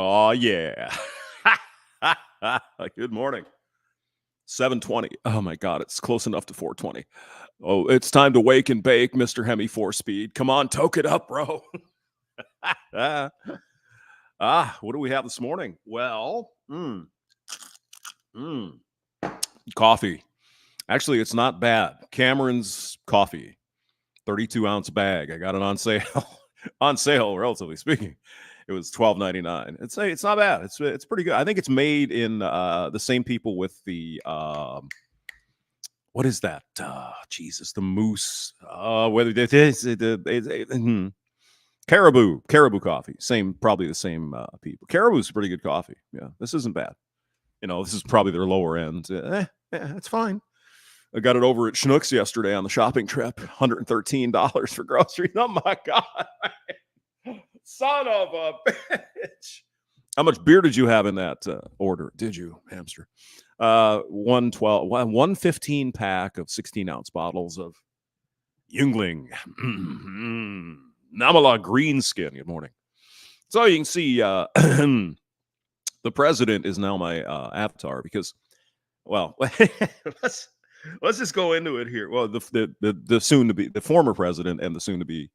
Oh, yeah. Good morning. 7:20. Oh my God, it's close enough to 4:20. Oh, it's time to wake and bake, Mr. Hemi 4-speed. Come on, toke it up, bro. What do we have this morning? Well, coffee. Actually, it's not bad. Cameron's coffee, 32-ounce bag. I got it on sale. On sale, relatively speaking. It was $12.99. It's not bad. It's pretty good. I think it's made in the same people with the what is that? Jesus, the moose. Whether it is caribou coffee. Probably the same people. Caribou's pretty good coffee. Yeah, this isn't bad. This is probably their lower end. Yeah, it's fine. I got it over at Schnucks yesterday on the shopping trip. $113 for groceries. Oh my God. Son of a bitch. How much beer did you have in that order? Did you, hamster? 115 pack of 16-ounce bottles of Yingling. Namala Greenskin. Good morning. So you can see the president is now my avatar because, well, let's just go into it here. Well, the soon-to-be, the former president and the soon-to-be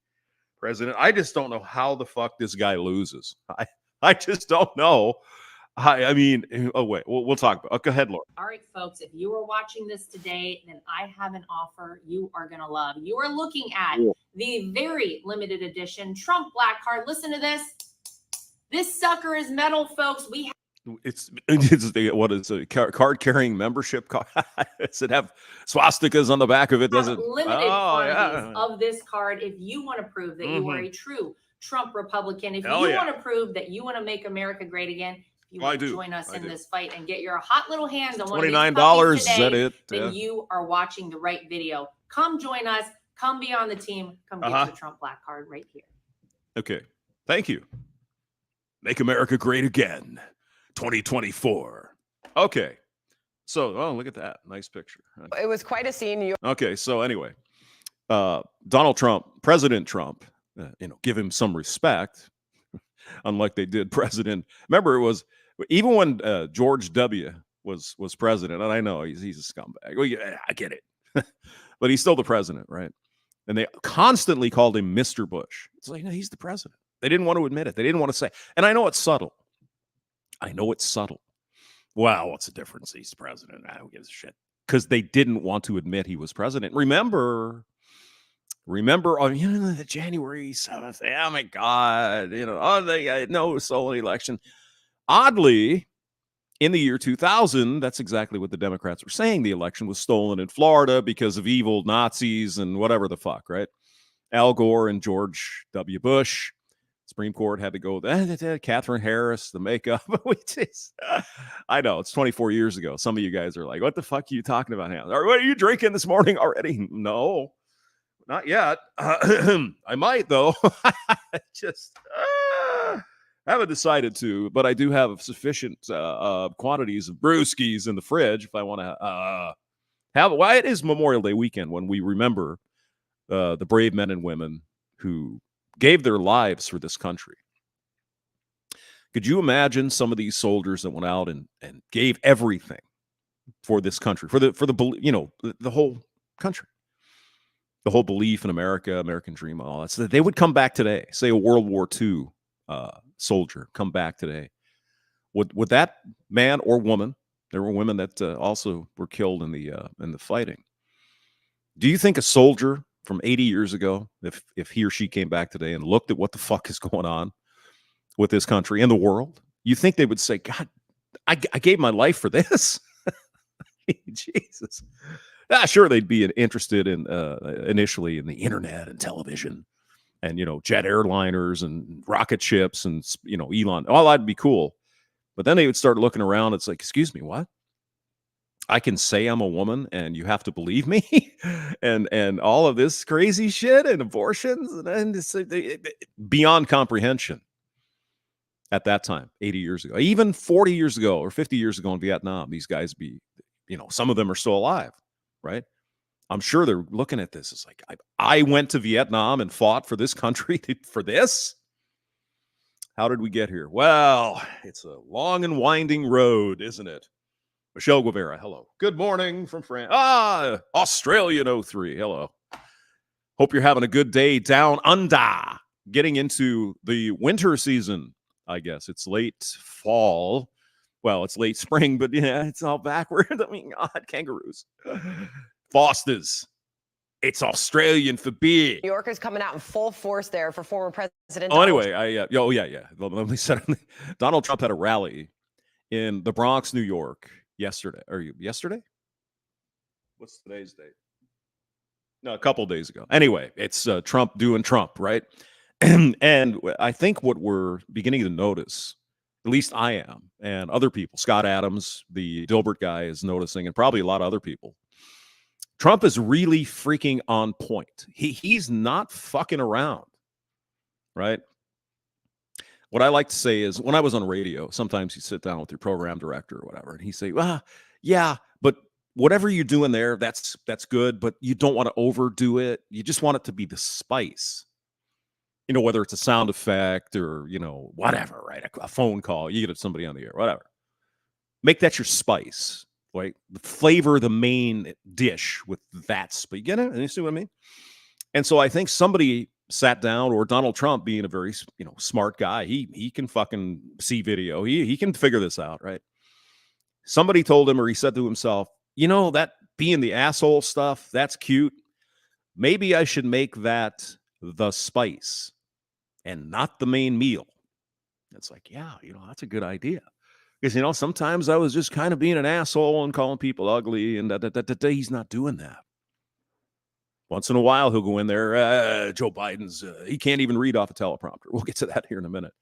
president. I just don't know how the fuck this guy loses. I just don't know. I mean, oh wait, we'll talk about. Go ahead, Laura. All right, folks, if you are watching this today, then I have an offer you are gonna love. You are looking at the very limited edition Trump Black Card. Listen to this. This sucker is metal, folks. It's what is a card carrying membership card? Does it have swastikas on the back of it? Does it? Limited quantities of this card. If you want to prove that you are a true Trump Republican, if you want to prove that you want to make America great again, if you want to join us in this fight and get your hot little hands on one of these puppies today, is that it? Then you are watching the right video. Come join us. Come be on the team. Come get your Trump Black Card right here. Okay. Thank you. Make America great again. 2024. Okay. So, look at that. Nice picture. It was quite a scene. Okay. So anyway, Donald Trump, President Trump, give him some respect, unlike they did President. Remember, it was even when George W. was president, and I know he's a scumbag. Well, yeah, I get it. But he's still the president, right? And they constantly called him Mr. Bush. It's like, no, he's the president. They didn't want to admit it. They didn't want to say. And I know it's subtle. Well, what's the difference? He's the president. Who gives a shit? Because they didn't want to admit he was president. Remember on the January 7th. Oh my God. No stolen election. Oddly, in the year 2000, that's exactly what the Democrats were saying. The election was stolen in Florida because of evil Nazis and whatever the fuck, right? Al Gore and George W. Bush. Supreme Court had to go with Catherine Harris, the makeup. I know, it's 24 years ago. Some of you guys are like, what the fuck are you talking about? What are you drinking this morning already? No, not yet. I might, though. Just haven't decided to, but I do have sufficient quantities of brewskis in the fridge if I want to have it. Well, it is Memorial Day weekend when we remember the brave men and women who gave their lives for this country. Could you imagine some of these soldiers that went out and gave everything for this country, for the whole country, the whole belief in America, American dream, all that, so that they would come back today? Say a World War II soldier come back today. Would that man or woman? There were women that also were killed in the fighting. Do you think a soldier from 80 years ago, if he or she came back today and looked at what the fuck is going on with this country and the world, you think they would say, God, I gave my life for this? Jesus. Sure, they'd be interested in initially in the internet and television and, jet airliners and rocket ships and, Elon. All that'd be cool. But then they would start looking around. It's like, excuse me, what? I can say I'm a woman and you have to believe me and all of this crazy shit and abortions and it's beyond comprehension at that time, 80 years ago, even 40 years ago or 50 years ago in Vietnam. These guys some of them are still alive, right? I'm sure they're looking at this. It's like, I went to Vietnam and fought for this country for this. How did we get here? Well, it's a long and winding road, isn't it? Michelle Guevara, hello. Good morning from France. Australian 03, hello. Hope you're having a good day down under. Getting into the winter season, I guess. It's late fall. Well, it's late spring, but yeah, it's all backward. I mean, God, kangaroos. Fosters. It's Australian for beer. New Yorkers coming out in full force there for former President Donald Let me say, Donald Trump had a rally in the Bronx, New York yesterday. Yesterday? What's today's date? No, a couple days ago. Anyway, it's Trump doing Trump, right? And I think what we're beginning to notice, at least I am, and other people, Scott Adams, the Dilbert guy, is noticing, and probably a lot of other people, Trump is really freaking on point. He's not fucking around, right? What I like to say is, when I was on radio, sometimes you sit down with your program director or whatever, and he say, well, yeah, but whatever you're doing there, that's good, but you don't want to overdo it. You just want it to be the spice. You know, whether it's a sound effect or, whatever, right? A phone call, you get somebody on the air, whatever. Make that your spice. Like, flavor the main dish with that spice. You get it? You see what I mean? And so I think somebody sat down, or Donald Trump, being a very, smart guy, he can fucking see video. He can figure this out, right? Somebody told him, or he said to himself, that being the asshole stuff, that's cute. Maybe I should make that the spice and not the main meal. It's like, yeah, that's a good idea. Because, sometimes I was just kind of being an asshole and calling people ugly, and he's not doing that. Once in a while, he'll go in there, Joe Biden's, he can't even read off a teleprompter. We'll get to that here in a minute.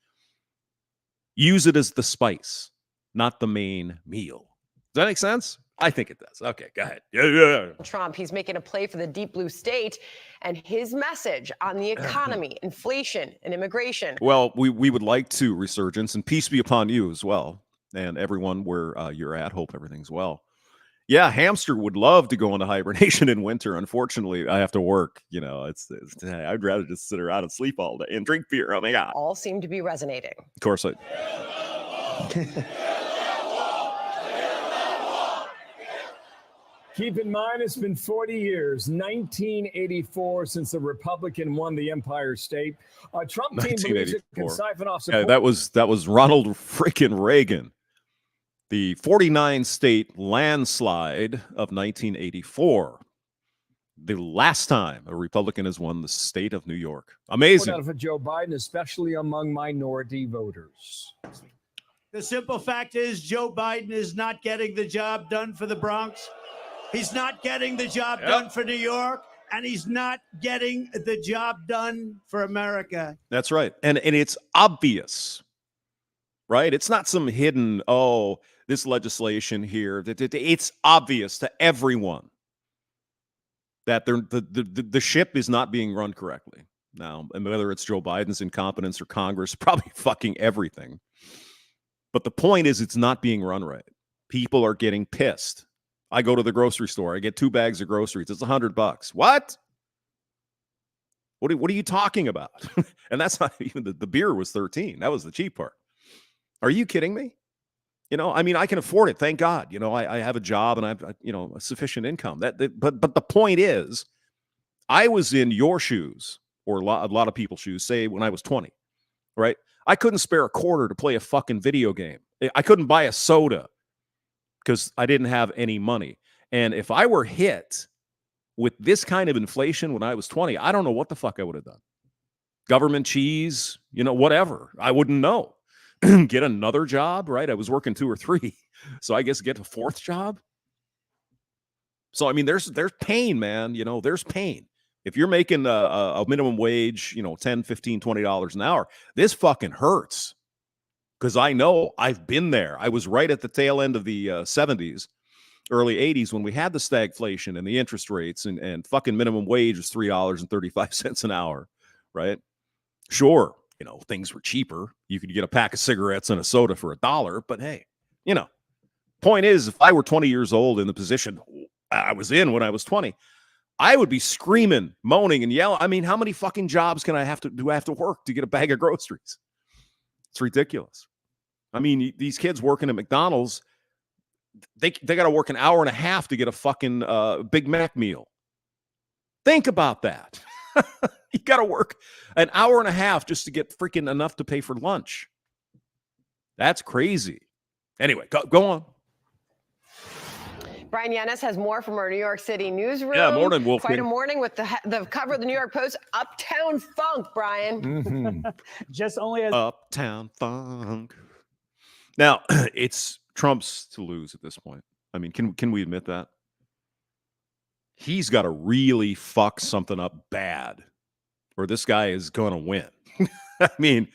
Use it as the spice, not the main meal. Does that make sense? I think it does. Okay, go ahead. Yeah. Trump, he's making a play for the deep blue state, and his message on the economy, inflation, and immigration. Well, we would like to resurgence, and peace be upon you as well, and everyone where you're at. Hope everything's well. Yeah, hamster would love to go into hibernation in winter. Unfortunately, I have to work. I'd rather just sit around and sleep all day and drink beer. Oh my God. All seem to be resonating. Of course I. Keep in mind, it's been 40 years, 1984, since the Republican won the Empire State. Trump team believes it can siphon off support. Yeah, that was Ronald freaking Reagan. The 49-state landslide of 1984. The last time a Republican has won the state of New York. Amazing. Out for Joe Biden, especially among minority voters. The simple fact is Joe Biden is not getting the job done for the Bronx. He's not getting the job done for New York, and he's not getting the job done for America. That's right. And it's obvious, right? It's not some hidden, this legislation here. It's obvious to everyone that the ship is not being run correctly. Now, and whether it's Joe Biden's incompetence or Congress, probably fucking everything. But the point is, it's not being run right. People are getting pissed. I go to the grocery store. I get 2 bags of groceries. It's $100. What? What are you talking about? And that's not even the beer was $13. That was the cheap part. Are you kidding me? I can afford it. Thank God. I have a job and I have, a sufficient income. But the point is, I was in your shoes, or a lot of people's shoes, say when I was 20, right? I couldn't spare a quarter to play a fucking video game. I couldn't buy a soda because I didn't have any money. And if I were hit with this kind of inflation when I was 20, I don't know what the fuck I would have done. Government cheese, whatever. I wouldn't know. Get another job, right? I was working 2 or 3. So I guess get a 4th job. So, there's pain, man. There's pain. If you're making a minimum wage, $10, $15, $20 an hour, this fucking hurts. Because I know I've been there. I was right at the tail end of the 70s, early 80s, when we had the stagflation and the interest rates, and fucking minimum wage was $3.35 an hour, right? Sure, things were cheaper. You could get a pack of cigarettes and a soda for $1, but hey, point is, if I were 20 years old in the position I was in when I was 20, I would be screaming, moaning, and yelling. How many fucking jobs do I have to work to get a bag of groceries? It's ridiculous. I mean, these kids working at McDonald's, they got to work an hour and a half to get a fucking Big Mac meal. Think about that. You got to work an hour and a half just to get freaking enough to pay for lunch. That's crazy. Anyway, go on. Brian Yanis has more from our New York City newsroom. Yeah, morning, Wolf. Quite a morning with the cover of the New York Post. Uptown Funk, Brian. Mm-hmm. Just only as Uptown Funk. Now, it's Trump's to lose at this point. I mean, can we admit that? He's got to really fuck something up bad, or this guy is going to win. I mean,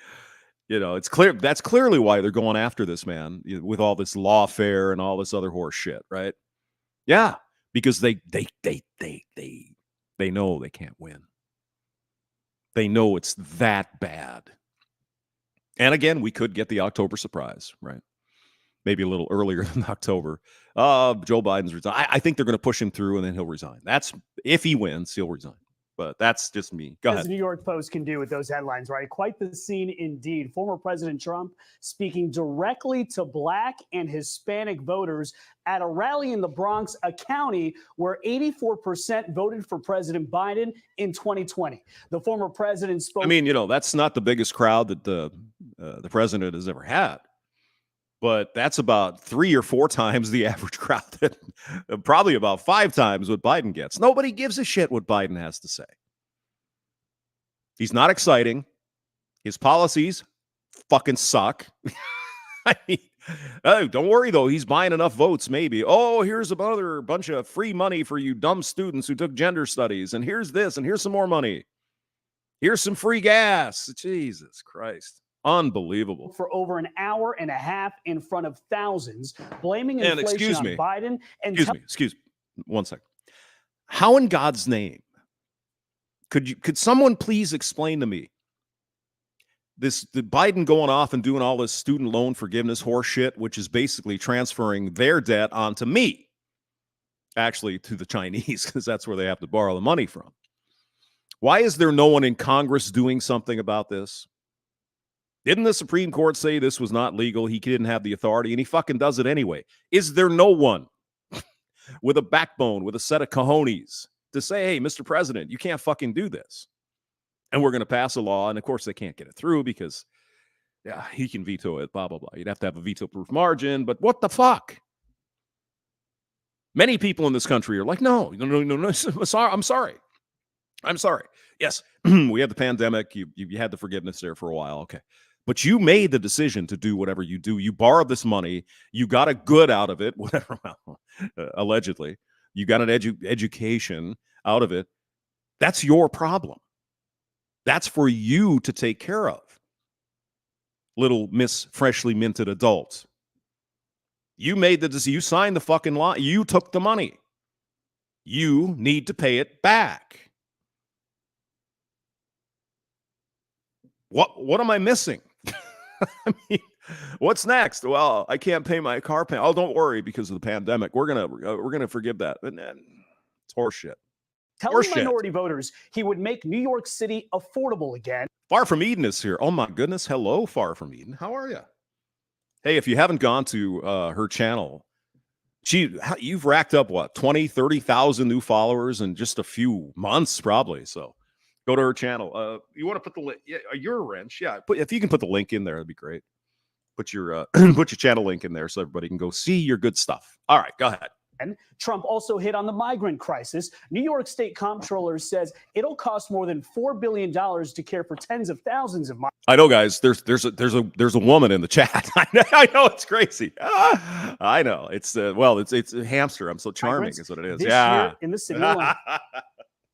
it's clear. That's clearly why they're going after this man with all this lawfare and all this other horse shit, right? Yeah, because they know they can't win. They know it's that bad. And again, we could get the October surprise, right? Maybe a little earlier than October. Joe Biden's resign. I think they're going to push him through, and then he'll resign. That's if he wins, he'll resign. But that's just me. Go ahead. The New York Post can do with those headlines, right? Quite the scene indeed. Former President Trump speaking directly to Black and Hispanic voters at a rally in the Bronx, a county where 84% voted for President Biden in 2020. The former president spoke. I mean, that's not the biggest crowd that the president has ever had. But that's about 3 or 4 times the average crowd, probably about 5 times what Biden gets. Nobody gives a shit what Biden has to say. He's not exciting. His policies fucking suck. I mean, don't worry, though. He's buying enough votes, maybe. Oh, here's another bunch of free money for you dumb students who took gender studies. And here's this, and here's some more money. Here's some free gas. Jesus Christ. Unbelievable. For over an hour and a half in front of thousands, blaming inflation on Biden. And excuse me. 1 second. How in God's name could someone please explain to me the Biden going off and doing all this student loan forgiveness horse shit, which is basically transferring their debt onto me, actually to the Chinese, because that's where they have to borrow the money from. Why is there no one in Congress doing something about this? Didn't the Supreme Court say this was not legal? He didn't have the authority, and he fucking does it anyway. Is there no one with a backbone, with a set of cojones to say, hey, Mr. President, you can't fucking do this? And we're going to pass a law, and of course they can't get it through because he can veto it, blah, blah, blah. You'd have to have a veto-proof margin, but what the fuck? Many people in this country are like, no, I'm sorry. Yes, we had the pandemic. You had the forgiveness there for a while. Okay. But you made the decision to do whatever you do. You borrowed this money. You got a good out of it, whatever, allegedly. You got an education out of it. That's your problem. That's for you to take care of. Little Miss Freshly Minted Adult. You made the decision. You signed the fucking law. You took the money. You need to pay it back. What am I missing? I mean, what's next? Well, I can't pay my car payment. Oh, don't worry, because of the pandemic. We're gonna forgive that. And it's horseshit. Telling minority voters he would make New York City affordable again. Far From Eden is here. Oh my goodness. Hello, Far From Eden. How are you? Hey, if you haven't gone to her channel, you've racked up what, 20, 30,000 new followers in just a few months, probably. So go to her channel. You want to put the link? Yeah, you're a wrench. Yeah, if you can put the link in there, that'd be great. Put your put your channel link in there so everybody can go see your good stuff. All right, go ahead. And Trump also hit on the migrant crisis. New York State Comptroller says it'll cost more than $4 billion to care for tens of thousands of migrants. I know, guys. There's a woman in the chat. I know it's crazy. I know it's it's a hamster. I'm so charming, is what it is. This year in the city alone.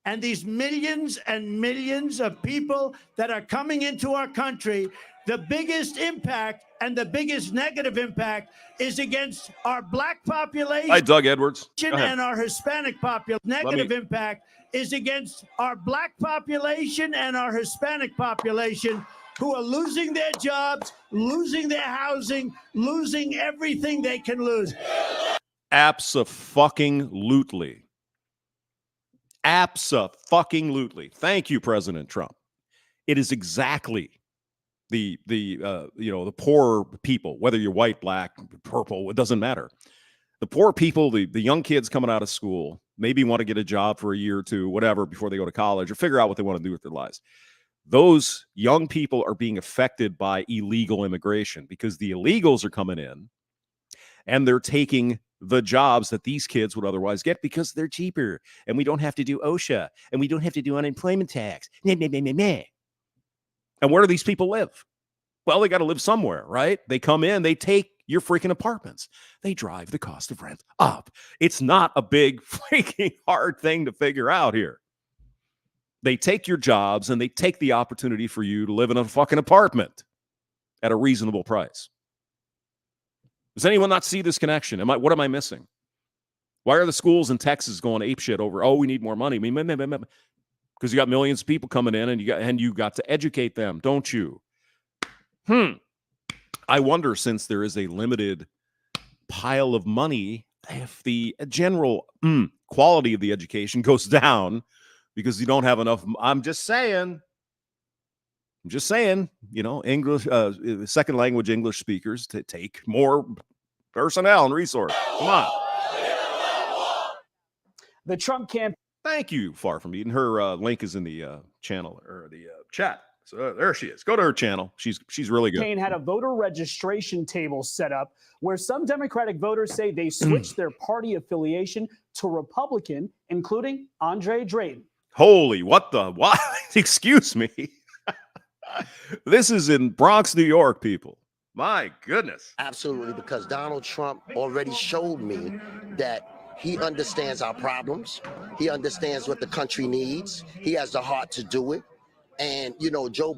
And these millions and millions of people that are coming into our country, the biggest impact and the biggest negative impact is against our Black population. Hi, Doug Edwards. And our Hispanic population. Negative impact is against our Black population and our Hispanic population, who are losing their jobs, losing their housing, losing everything they can lose. Abso-fucking-lutely. Abso-fucking-lutely. Thank you, President Trump. It is exactly the poor people, whether you're white, black, purple, it doesn't matter. The poor people, the young kids coming out of school, maybe want to get a job for a year or two, whatever, before they go to college or figure out what they want to do with their lives. Those young people are being affected by illegal immigration because the illegals are coming in and they're taking the jobs that these kids would otherwise get because they're cheaper and we don't have to do OSHA and we don't have to do unemployment tax. And where do these people live? Well, they got to live somewhere, right? They come in, they take your freaking apartments. They drive the cost of rent up. It's not a big freaking hard thing to figure out here. They take your jobs and they take the opportunity for you to live in a fucking apartment at a reasonable price. Does anyone not see this connection? What am I missing? Why are the schools in Texas going apeshit over, we need more money? Because you got millions of people coming in and you got to educate them, don't you? I wonder, since there is a limited pile of money, if the general quality of the education goes down because you don't have enough. I'm just saying, English, second language English speakers to take more personnel and resources. Come on. The Trump campaign. Thank you, Far From Eden. Her link is in the channel or the chat. So there she is. Go to her channel. She's really good. Campaign had a voter registration table set up where some Democratic voters say they switched their party affiliation to Republican, including Andre Drayton. Holy, what? Excuse me. This is in Bronx, New York, people. My goodness. Absolutely, because Donald Trump already showed me that he understands our problems. He understands what the country needs. He has the heart to do it. And, Joe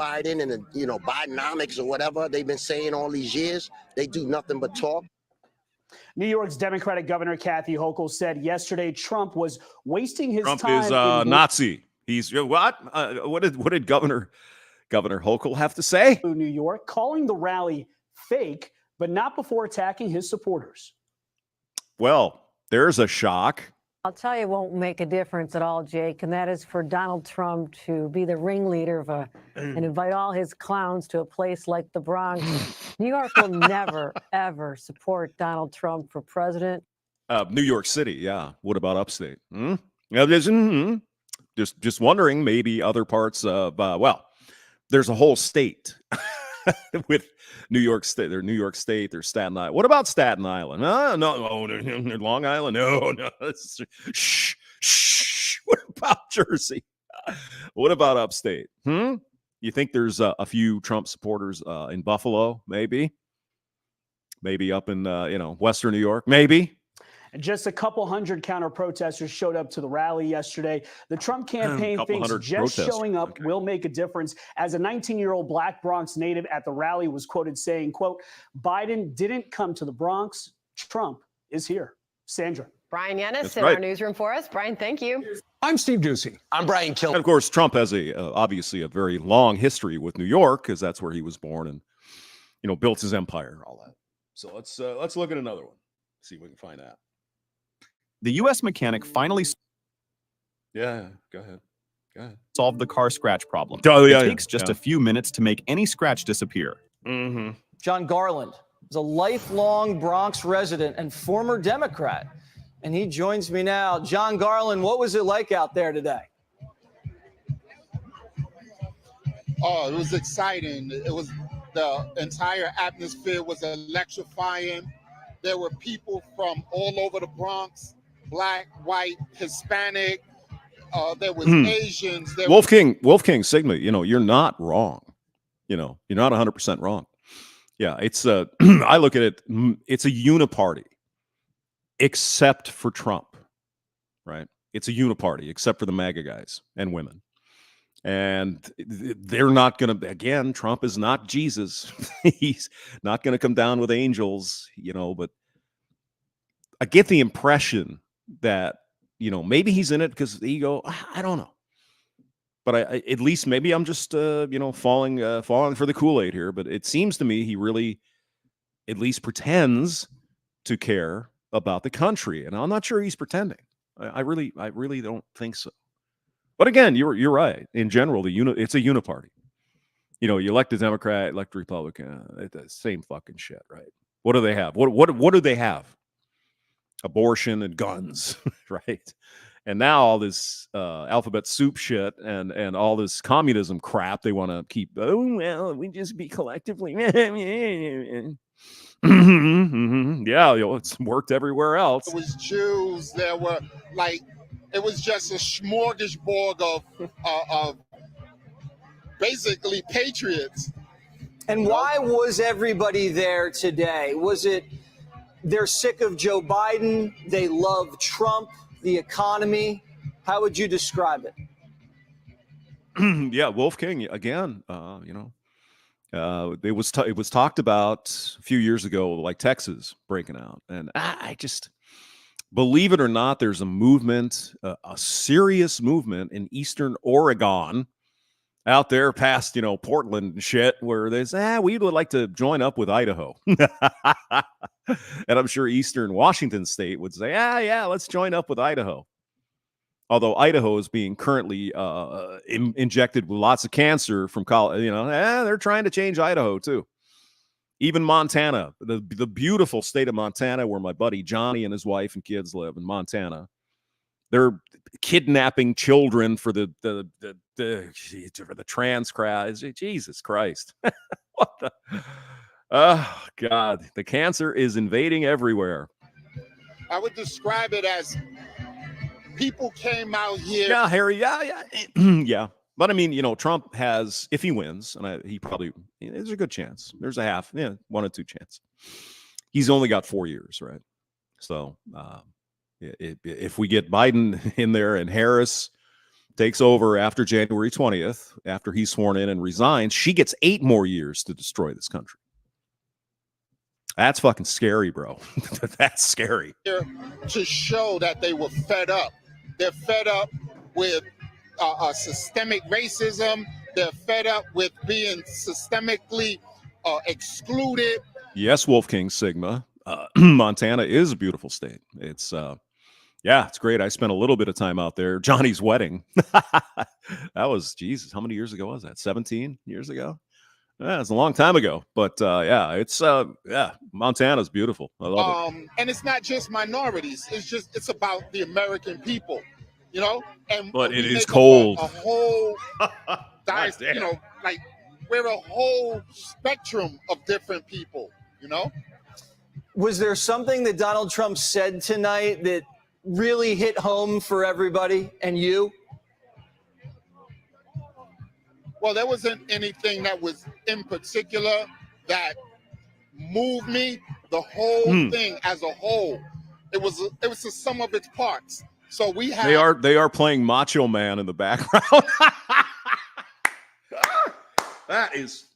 Biden and, Bidenomics or whatever they've been saying all these years, they do nothing but talk. New York's Democratic Governor Kathy Hochul said yesterday Trump was wasting his time. Trump is Nazi. He's what? What did Governor Hochul have to say? New York, calling the rally fake, but not before attacking his supporters. Well, there's a shock. I'll tell you, it won't make a difference at all, Jake, and that is for Donald Trump to be the ringleader of and invite all his clowns to a place like the Bronx. New York will never, ever support Donald Trump for president. New York City, yeah. What about upstate? Just wondering, maybe other parts of, there's a whole state with New York State. There's New York State. There's Staten Island. What about Staten Island? No, Long Island. No. Shh. What about Jersey? What about upstate? You think there's a few Trump supporters in Buffalo? Maybe up in Western New York. Maybe. And just a couple hundred counter-protesters showed up to the rally yesterday. The Trump campaign thinks just showing up will make a difference. As a 19-year-old Black Bronx native at the rally was quoted saying, quote, "Biden didn't come to the Bronx. Trump is here." Sandra. Brian Yanis in our newsroom for us. Brian, thank you. I'm Steve Ducey. I'm Brian Kilmer. And of course, Trump has obviously a very long history with New York because that's where he was born and built his empire, all that. So let's look at another one. See if we can find that. The U.S. mechanic finally go ahead. solved the car scratch problem. It takes just a few minutes to make any scratch disappear. Mm-hmm. John Garland is a lifelong Bronx resident and former Democrat, and he joins me now. John Garland, what was it like out there today? Oh, it was exciting. The entire atmosphere was electrifying. There were people from all over the Bronx. Black, white, Hispanic. There was Asians. Wolfgang Sigma. You're not wrong. You're not 100% wrong. Yeah, it's I look at it. It's a uniparty, except for Trump, right? It's a uniparty, except for the MAGA guys and women, and they're not going to. Again, Trump is not Jesus. He's not going to come down with angels, But I get the impression that maybe he's in it because of the ego. I don't know, but I at least maybe I'm just falling for the Kool-Aid here. But it seems to me he really at least pretends to care about the country, and I'm not sure he's pretending. I really don't think so. But again, you're right. In general, it's a uniparty. You know, you elect a Democrat, elect a Republican, it's the same fucking shit, right? What do they have? What do they have? Abortion and guns, right? And now all this alphabet soup shit and all this communism crap they want to keep. Oh, well, we just be collectively. Yeah, it's worked everywhere else. There was Jews. There were it was just a smorgasbord of basically patriots. And why was everybody there today? Was it they're sick of Joe Biden, they love Trump, the economy? How would you describe it? Yeah, Wolf King again. It was talked about a few years ago, like Texas breaking out, and I just believe it or not, there's a movement, a serious movement in Eastern Oregon, out there past Portland and shit, where they say we would like to join up with Idaho, and I'm sure Eastern Washington State would say yeah, let's join up with Idaho. Although Idaho is being currently injected with lots of cancer from college, they're trying to change Idaho too. Even Montana, the beautiful state of Montana, where my buddy Johnny and his wife and kids live in Montana, they're kidnapping children for the trans crowd. Jesus Christ! What the? Oh God, the cancer is invading everywhere. I would describe it as people came out here. Yeah, Harry. Yeah. Yeah. But I mean, Trump has, if he wins, and he probably, there's a good chance. There's a 1 or 2 chance. He's only got 4 years, right? So if we get Biden in there and Harris takes over after January 20th, after he's sworn in and resigns, she gets 8 more years to destroy this country. That's fucking scary, bro. That's scary. To show that they were fed up. They're fed up with systemic racism. They're fed up with being systemically excluded. Yes, Wolf King Sigma. Montana is a beautiful state. It's it's great. I spent a little bit of time out there. Johnny's wedding. That was, Jesus, how many years ago was that? 17 years ago? Yeah, it's a long time ago. But it's Montana's beautiful. I love it. And it's not just minorities. It's about the American people. But it is cold. A whole, we're a whole spectrum of different people. Was there something that Donald Trump said tonight that really hit home for everybody and you? Well, there wasn't anything that was in particular that moved me. The whole thing as a whole, it was the sum of its parts. So we have. They are playing Macho Man in the background. That is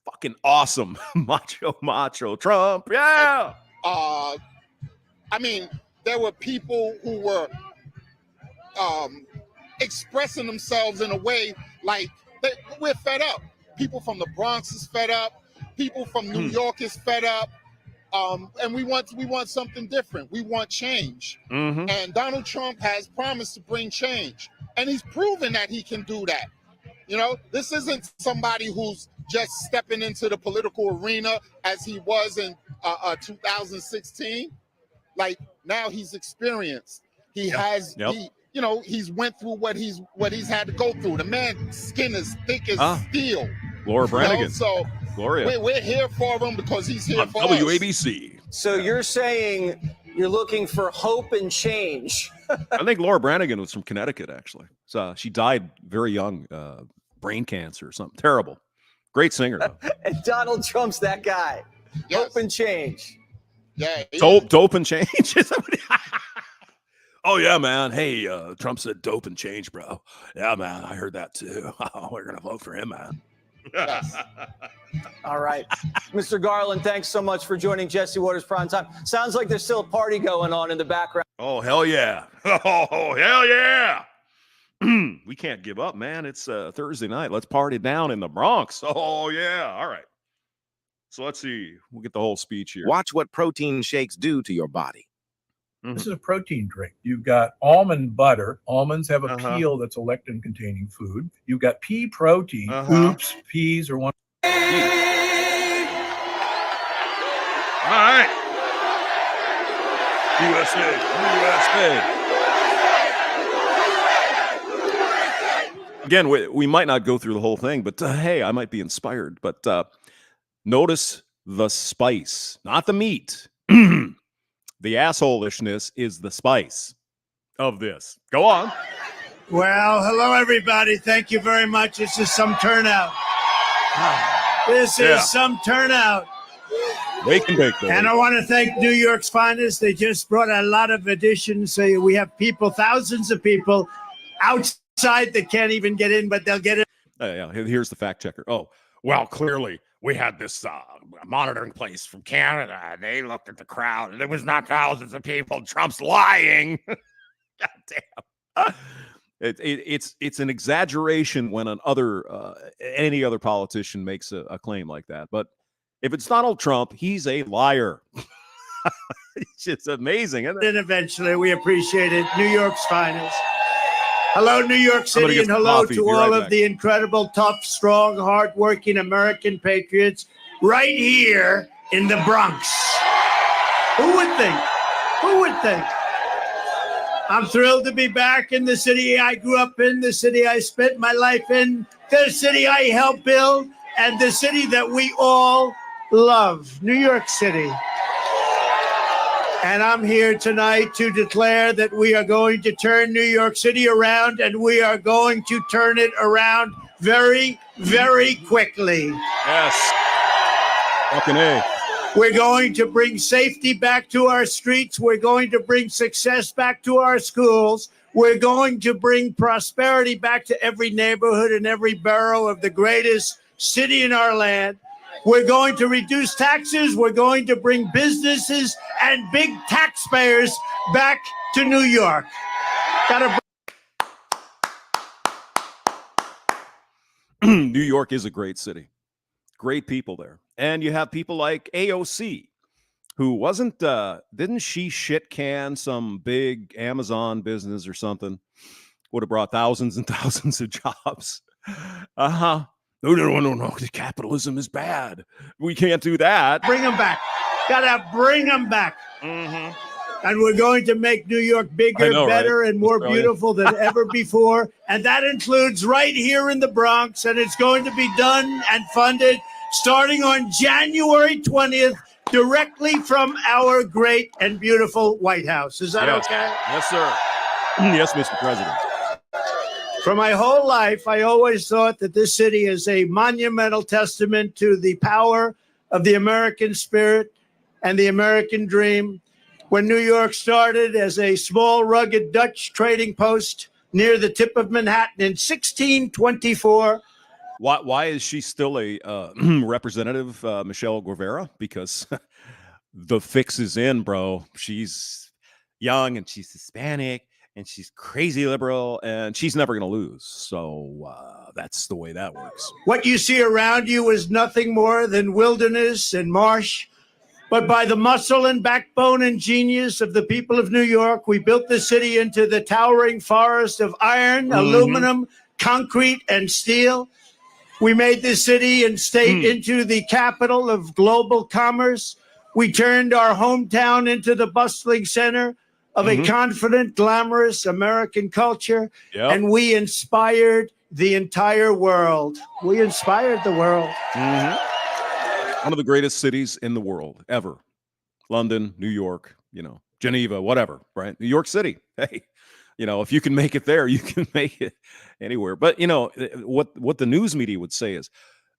fucking awesome. Macho Trump. Yeah. I mean, there were people who were expressing themselves in a way like we're fed up. People from the Bronx is fed up. People from New York is fed up. And we want something different. We want change. Mm-hmm. And Donald Trump has promised to bring change. And he's proven that he can do that. This isn't somebody who's just stepping into the political arena as he was in 2016. Like, now he's experienced. He has he's went through what he's had to go through. The man's skin is thick as steel. Laura Branigan. So Gloria. We're here for him because he's here for us. WABC. So you're saying you're looking for hope and change. I think Laura Branigan was from Connecticut, actually. So she died very young, brain cancer or something. Terrible. Great singer, though. And Donald Trump's that guy. Yes. Hope and change. Yeah. Dope and change. Oh, yeah, man. Hey, Trump said dope and change, bro. Yeah, man. I heard that, too. Oh, we're going to vote for him, man. Yes. All right. Mr. Garland, thanks so much for joining Jesse Waters Prime Time. Sounds like there's still a party going on in the background. Oh, hell yeah. Oh, hell yeah. We can't give up, man. It's Thursday night. Let's party down in the Bronx. Oh, yeah. All right. So let's see. We'll get the whole speech here. Watch what protein shakes do to your body. This is a protein drink. You've got almond butter. Almonds have a peel that's a lectin-containing food. You've got pea protein. Oops, peas are one. All right. USA. Again, we might not go through the whole thing, but hey, I might be inspired. But notice the spice, not the meat. The assholishness is the spice of this. Go on. Well, hello, everybody. Thank you very much. This is some turnout. This is some turnout. Wake and bake, baby. And I want to thank New York's finest. They just brought a lot of additions. So we have people, thousands of people outside that can't even get in, but they'll get in. Yeah, here's the fact checker. Oh, well, clearly we had this monitoring place from Canada. And they looked at the crowd, and it was not thousands of people. Trump's lying. God damn. It's an exaggeration when any other politician makes a claim like that. But if it's Donald Trump, he's a liar. It's just amazing, isn't it? And eventually, we appreciate it. New York's finest. Hello, New York City, and hello to all of the incredible, tough, strong, hardworking American patriots right here in the Bronx. Who would think? Who would think? I'm thrilled to be back in the city I grew up in, the city I spent my life in, the city I helped build, and the city that we all love, New York City. And I'm here tonight to declare that we are going to turn New York City around, and we are going to turn it around very, very quickly. Yes. Fucking A. We're going to bring safety back to our streets. We're going to bring success back to our schools. We're going to bring prosperity back to every neighborhood and every borough of the greatest city in our land. We're going to reduce taxes. We're going to bring businesses and big taxpayers back to New York. New York is a great city. Great people there. And you have people like AOC, who didn't she shit can some big Amazon business or something? Would have brought thousands and thousands of jobs. No. Capitalism is bad. We can't do that. Bring them back. Gotta bring them back. Mm-hmm. And we're going to make New York bigger, better, and more beautiful than ever before. And that includes right here in the Bronx. And it's going to be done and funded starting on January 20th, directly from our great and beautiful White House. Is that okay? Yes, sir. Yes, Mr. President. For my whole life, I always thought that this city is a monumental testament to the power of the American spirit and the American dream. When New York started as a small, rugged Dutch trading post near the tip of Manhattan in 1624. Why is she still a representative, Michelle Guevara? Because the fix is in, bro. She's young and she's Hispanic and she's crazy liberal and she's never going to lose. So that's the way that works. What you see around you is nothing more than wilderness and marsh. But by the muscle and backbone and genius of the people of New York, we built the city into the towering forest of iron, aluminum, concrete, and steel. We made this city and state into the capital of global commerce. We turned our hometown into the bustling center of a confident, glamorous American culture. Yep. And we inspired the entire world. We inspired the world. One of the greatest cities in the world ever. London, New York, Geneva, whatever, right? New York City. Hey, if you can make it there, you can make it anywhere. But, what the news media would say is,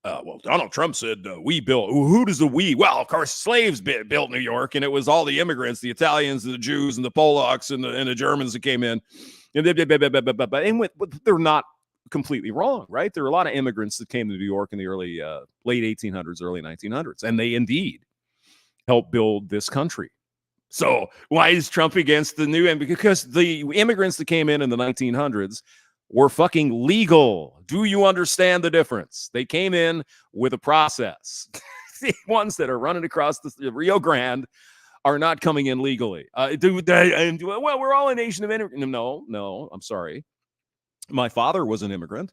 well, Donald Trump said we built. Who does the we? Well, of course, slaves built New York, and it was all the immigrants, the Italians, the Jews, and the Polacks, and the Germans that came in. And they're not completely wrong, right? There are a lot of immigrants that came to New York in the late 1800s, early 1900s, and they indeed helped build this country. So why is Trump against the new? Because the immigrants that came in the 1900s were fucking legal. Do you understand the difference? They came in with a process. The ones that are running across the Rio Grande are not coming in legally. Well, we're all a nation of immigrants. No, I'm sorry. My father was an immigrant.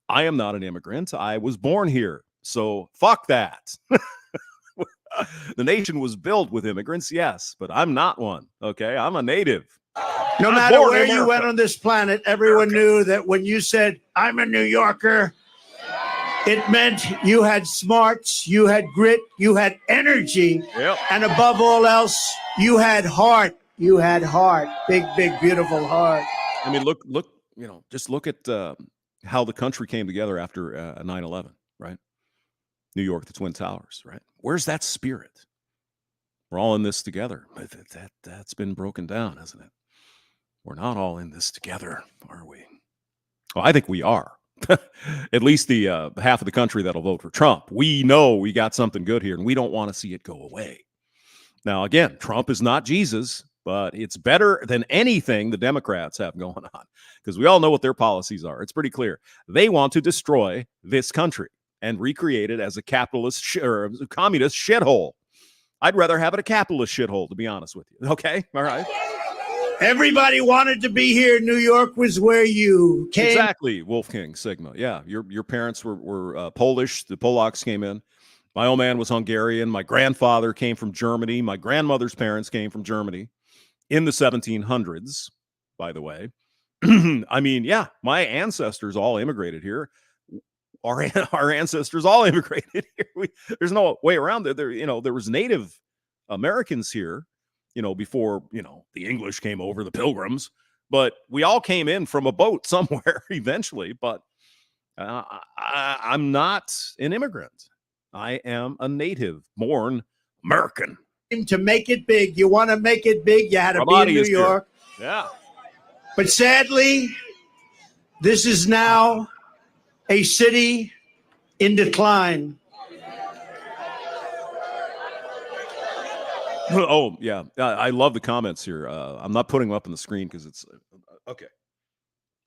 I am not an immigrant. I was born here. So fuck that. The nation was built with immigrants, yes, but I'm not one. Okay, I'm a native. No matter where you went on this planet, everyone knew that when you said, I'm a New Yorker, it meant you had smarts, you had grit, you had energy, and above all else, you had heart. You had heart. Big, beautiful heart. I mean, look, just look at how the country came together after 9/11, right? New York, the Twin Towers, right? Where's that spirit? We're all in this together. But that's been broken down, hasn't it? We're not all in this together, are we? Well, I think we are. At least the half of the country that'll vote for Trump. We know we got something good here, and we don't want to see it go away. Now, again, Trump is not Jesus, but it's better than anything the Democrats have going on, because we all know what their policies are. It's pretty clear. They want to destroy this country and recreate it as a capitalist or a communist shithole. I'd rather have it a capitalist shithole, to be honest with you. Okay? All right. Everybody wanted to be here. New York was where you came. Exactly, Wolfgang Sigma. Yeah, your parents were Polish. The Polacks came in. My old man was Hungarian. My grandfather came from Germany. My grandmother's parents came from Germany in the 1700s, by the way. I mean, yeah, my ancestors all immigrated here. Our ancestors all immigrated here. There's no way around it. There was Native Americans here, before, the English came over, the Pilgrims, but we all came in from a boat somewhere eventually. But I'm not an immigrant. I am a native born American. To make it big, you want to make it big, you had to be in New York. Here. Yeah. But sadly, this is now a city in decline. Oh, yeah. I love the comments here. I'm not putting them up on the screen because it's okay.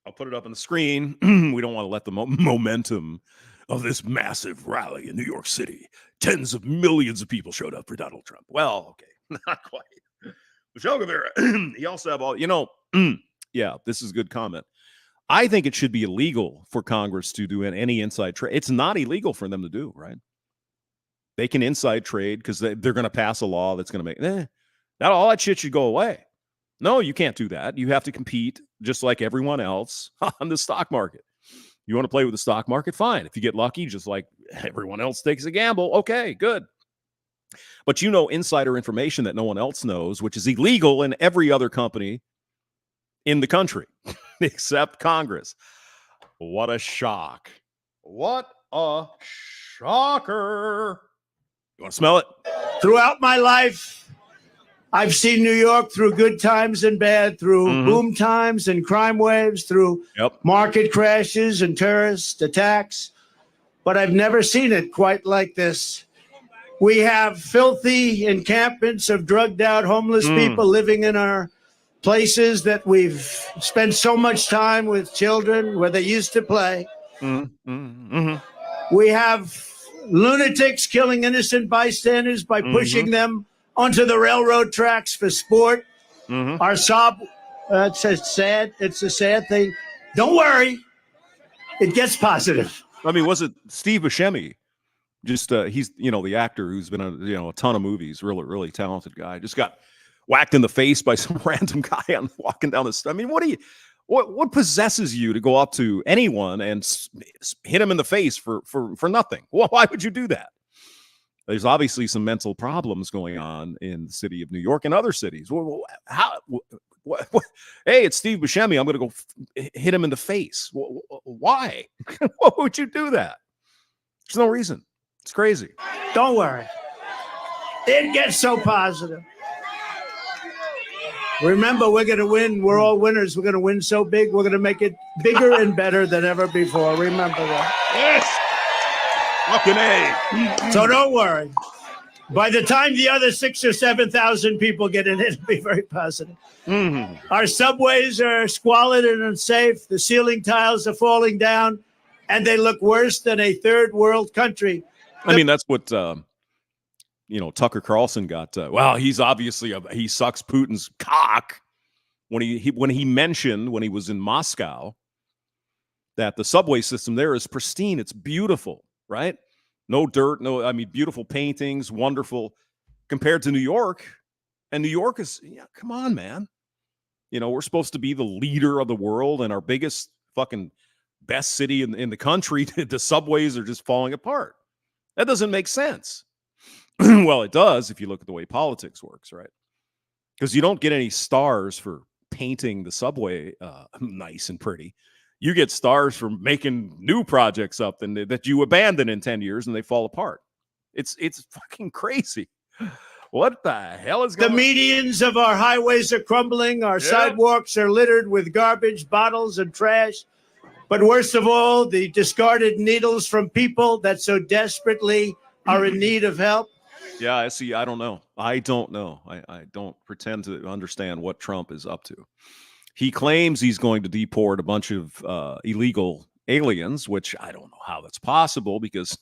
I'll put it up on the screen. We don't want to let the momentum of this massive rally in New York City. Tens of millions of people showed up for Donald Trump. Well, okay, not quite. Michelle Guevara, he also have all, yeah, this is a good comment. I think it should be illegal for Congress to do any inside trade. It's not illegal for them to do, right? They can inside trade because they're going to pass a law that's going to make that all that shit should go away. No, you can't do that. You have to compete just like everyone else on the stock market. You want to play with the stock market? Fine. If you get lucky, just like everyone else takes a gamble, okay, good. But insider information that no one else knows, which is illegal in every other company in the country except Congress. What a shock. What a shocker. You want to smell it? Throughout my life, I've seen New York through good times and bad, through boom times and crime waves, through market crashes and terrorist attacks. But I've never seen it quite like this. We have filthy encampments of drugged out homeless people living in our places that we've spent so much time with children where they used to play. We have lunatics killing innocent bystanders by pushing them onto the railroad tracks for sport. Our it's a sad thing. Don't worry, it gets positive. I mean, was it Steve Buscemi? Just he's the actor who's been in a ton of movies. Really, really talented guy. Just got whacked in the face by some random guy walking down the street. I mean, what possesses you to go up to anyone and hit him in the face for nothing? Why would you do that? There's obviously some mental problems going on in the city of New York and other cities. How? Hey, it's Steve Buscemi. I'm going to go hit him in the face. Why? Why would you do that? There's no reason. It's crazy. Don't worry. It gets so positive. Remember, we're going to win. We're all winners. We're going to win so big. We're going to make it bigger and better than ever before. Remember that. Yes. Fucking A. So don't worry. By the time the other 6,000 or 7,000 people get in, it'll be very positive. Our subways are squalid and unsafe. The ceiling tiles are falling down, and they look worse than a third world country. I mean, that's what Tucker Carlson got, he's obviously, he sucks Putin's cock when he mentioned when he was in Moscow that the subway system there is pristine. It's beautiful, right? No dirt, beautiful paintings, wonderful compared to New York. And New York is, come on, man. We're supposed to be the leader of the world and our biggest fucking best city in the country. The subways are just falling apart. That doesn't make sense. Well, it does if you look at the way politics works, right? Because you don't get any stars for painting the subway nice and pretty. You get stars for making new projects up that you abandon in 10 years and they fall apart. It's fucking crazy. What the hell is going on? The medians of our highways are crumbling. Our sidewalks are littered with garbage, bottles, and trash. But worst of all, the discarded needles from people that so desperately are in need of help. Yeah, I see. I don't know. I don't pretend to understand what Trump is up to. He claims he's going to deport a bunch of illegal aliens, which I don't know how that's possible because,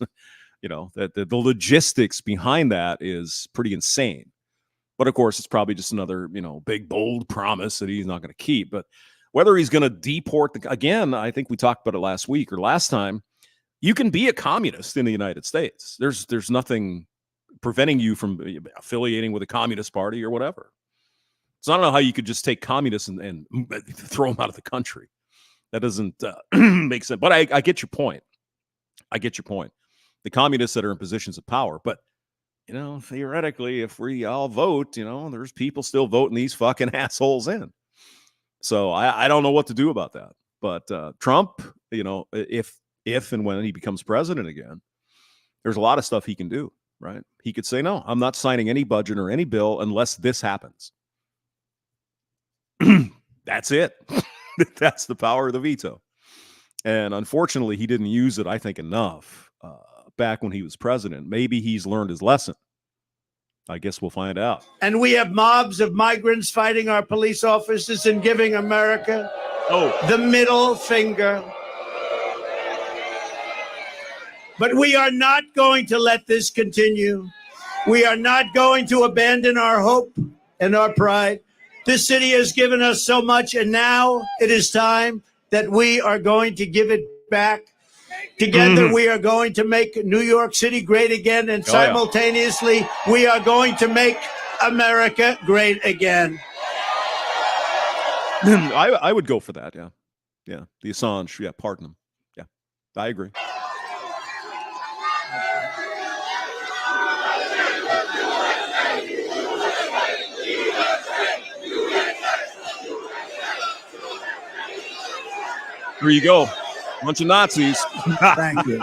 that the logistics behind that is pretty insane. But of course, it's probably just another, big, bold promise that he's not going to keep. But whether he's going to deport, again, I think we talked about it last week or last time, you can be a communist in the United States. There's nothing preventing you from affiliating with a communist party or whatever. So I don't know how you could just take communists and throw them out of the country. That doesn't make sense. But I get your point. The communists that are in positions of power. But, theoretically, if we all vote, there's people still voting these fucking assholes in. So I don't know what to do about that. But Trump, if and when he becomes president again, there's a lot of stuff he can do, right? He could say, no, I'm not signing any budget or any bill unless this happens. That's it. That's the power of the veto. And unfortunately, he didn't use it, I think, enough back when he was president. Maybe he's learned his lesson. I guess we'll find out. And we have mobs of migrants fighting our police officers and giving America the middle finger. But we are not going to let this continue. We are not going to abandon our hope and our pride. This city has given us so much, and now it is time that we are going to give it back. Together, we are going to make New York City great again, and simultaneously, we are going to make America great again. I would go for that, yeah. Yeah, the Assange, pardon him. Yeah, I agree. Here you go. Bunch of Nazis. Thank you.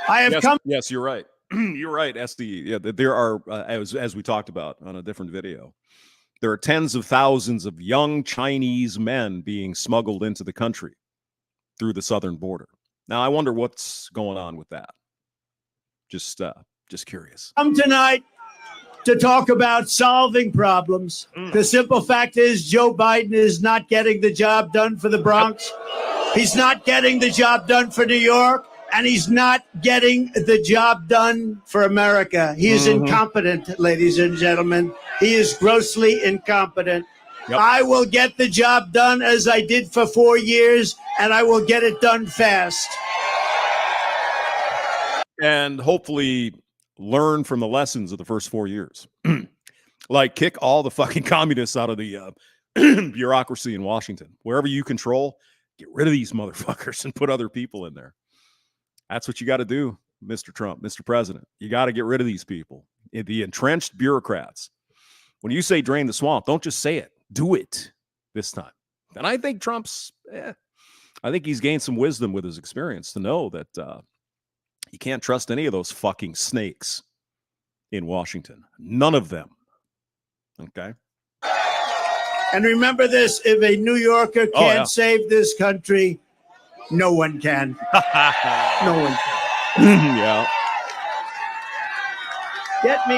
I have come. Yes, you're right. You're right, SD. Yeah, there are, as we talked about on a different video, there are tens of thousands of young Chinese men being smuggled into the country through the southern border. Now, I wonder what's going on with that. Just curious. Come tonight to talk about solving problems. The simple fact is Joe Biden is not getting the job done for the Bronx. He's not getting the job done for New York, and he's not getting the job done for America. He is incompetent, ladies and gentlemen. He is grossly incompetent. Yep. I will get the job done as I did for 4 years, and I will get it done fast. And hopefully learn from the lessons of the first 4 years. Like kick all the fucking communists out of the bureaucracy in Washington. Wherever you control, get rid of these motherfuckers and put other people in there. That's what you got to do, Mr. Trump, Mr. President. You got to get rid of these people, the entrenched bureaucrats. When you say drain the swamp, don't just say it. Do it this time. And I think Trump's, I think he's gained some wisdom with his experience to know that you can't trust any of those fucking snakes in Washington. None of them. Okay. And remember this, if a New Yorker can't save this country, no one can. No one can. Yeah. Get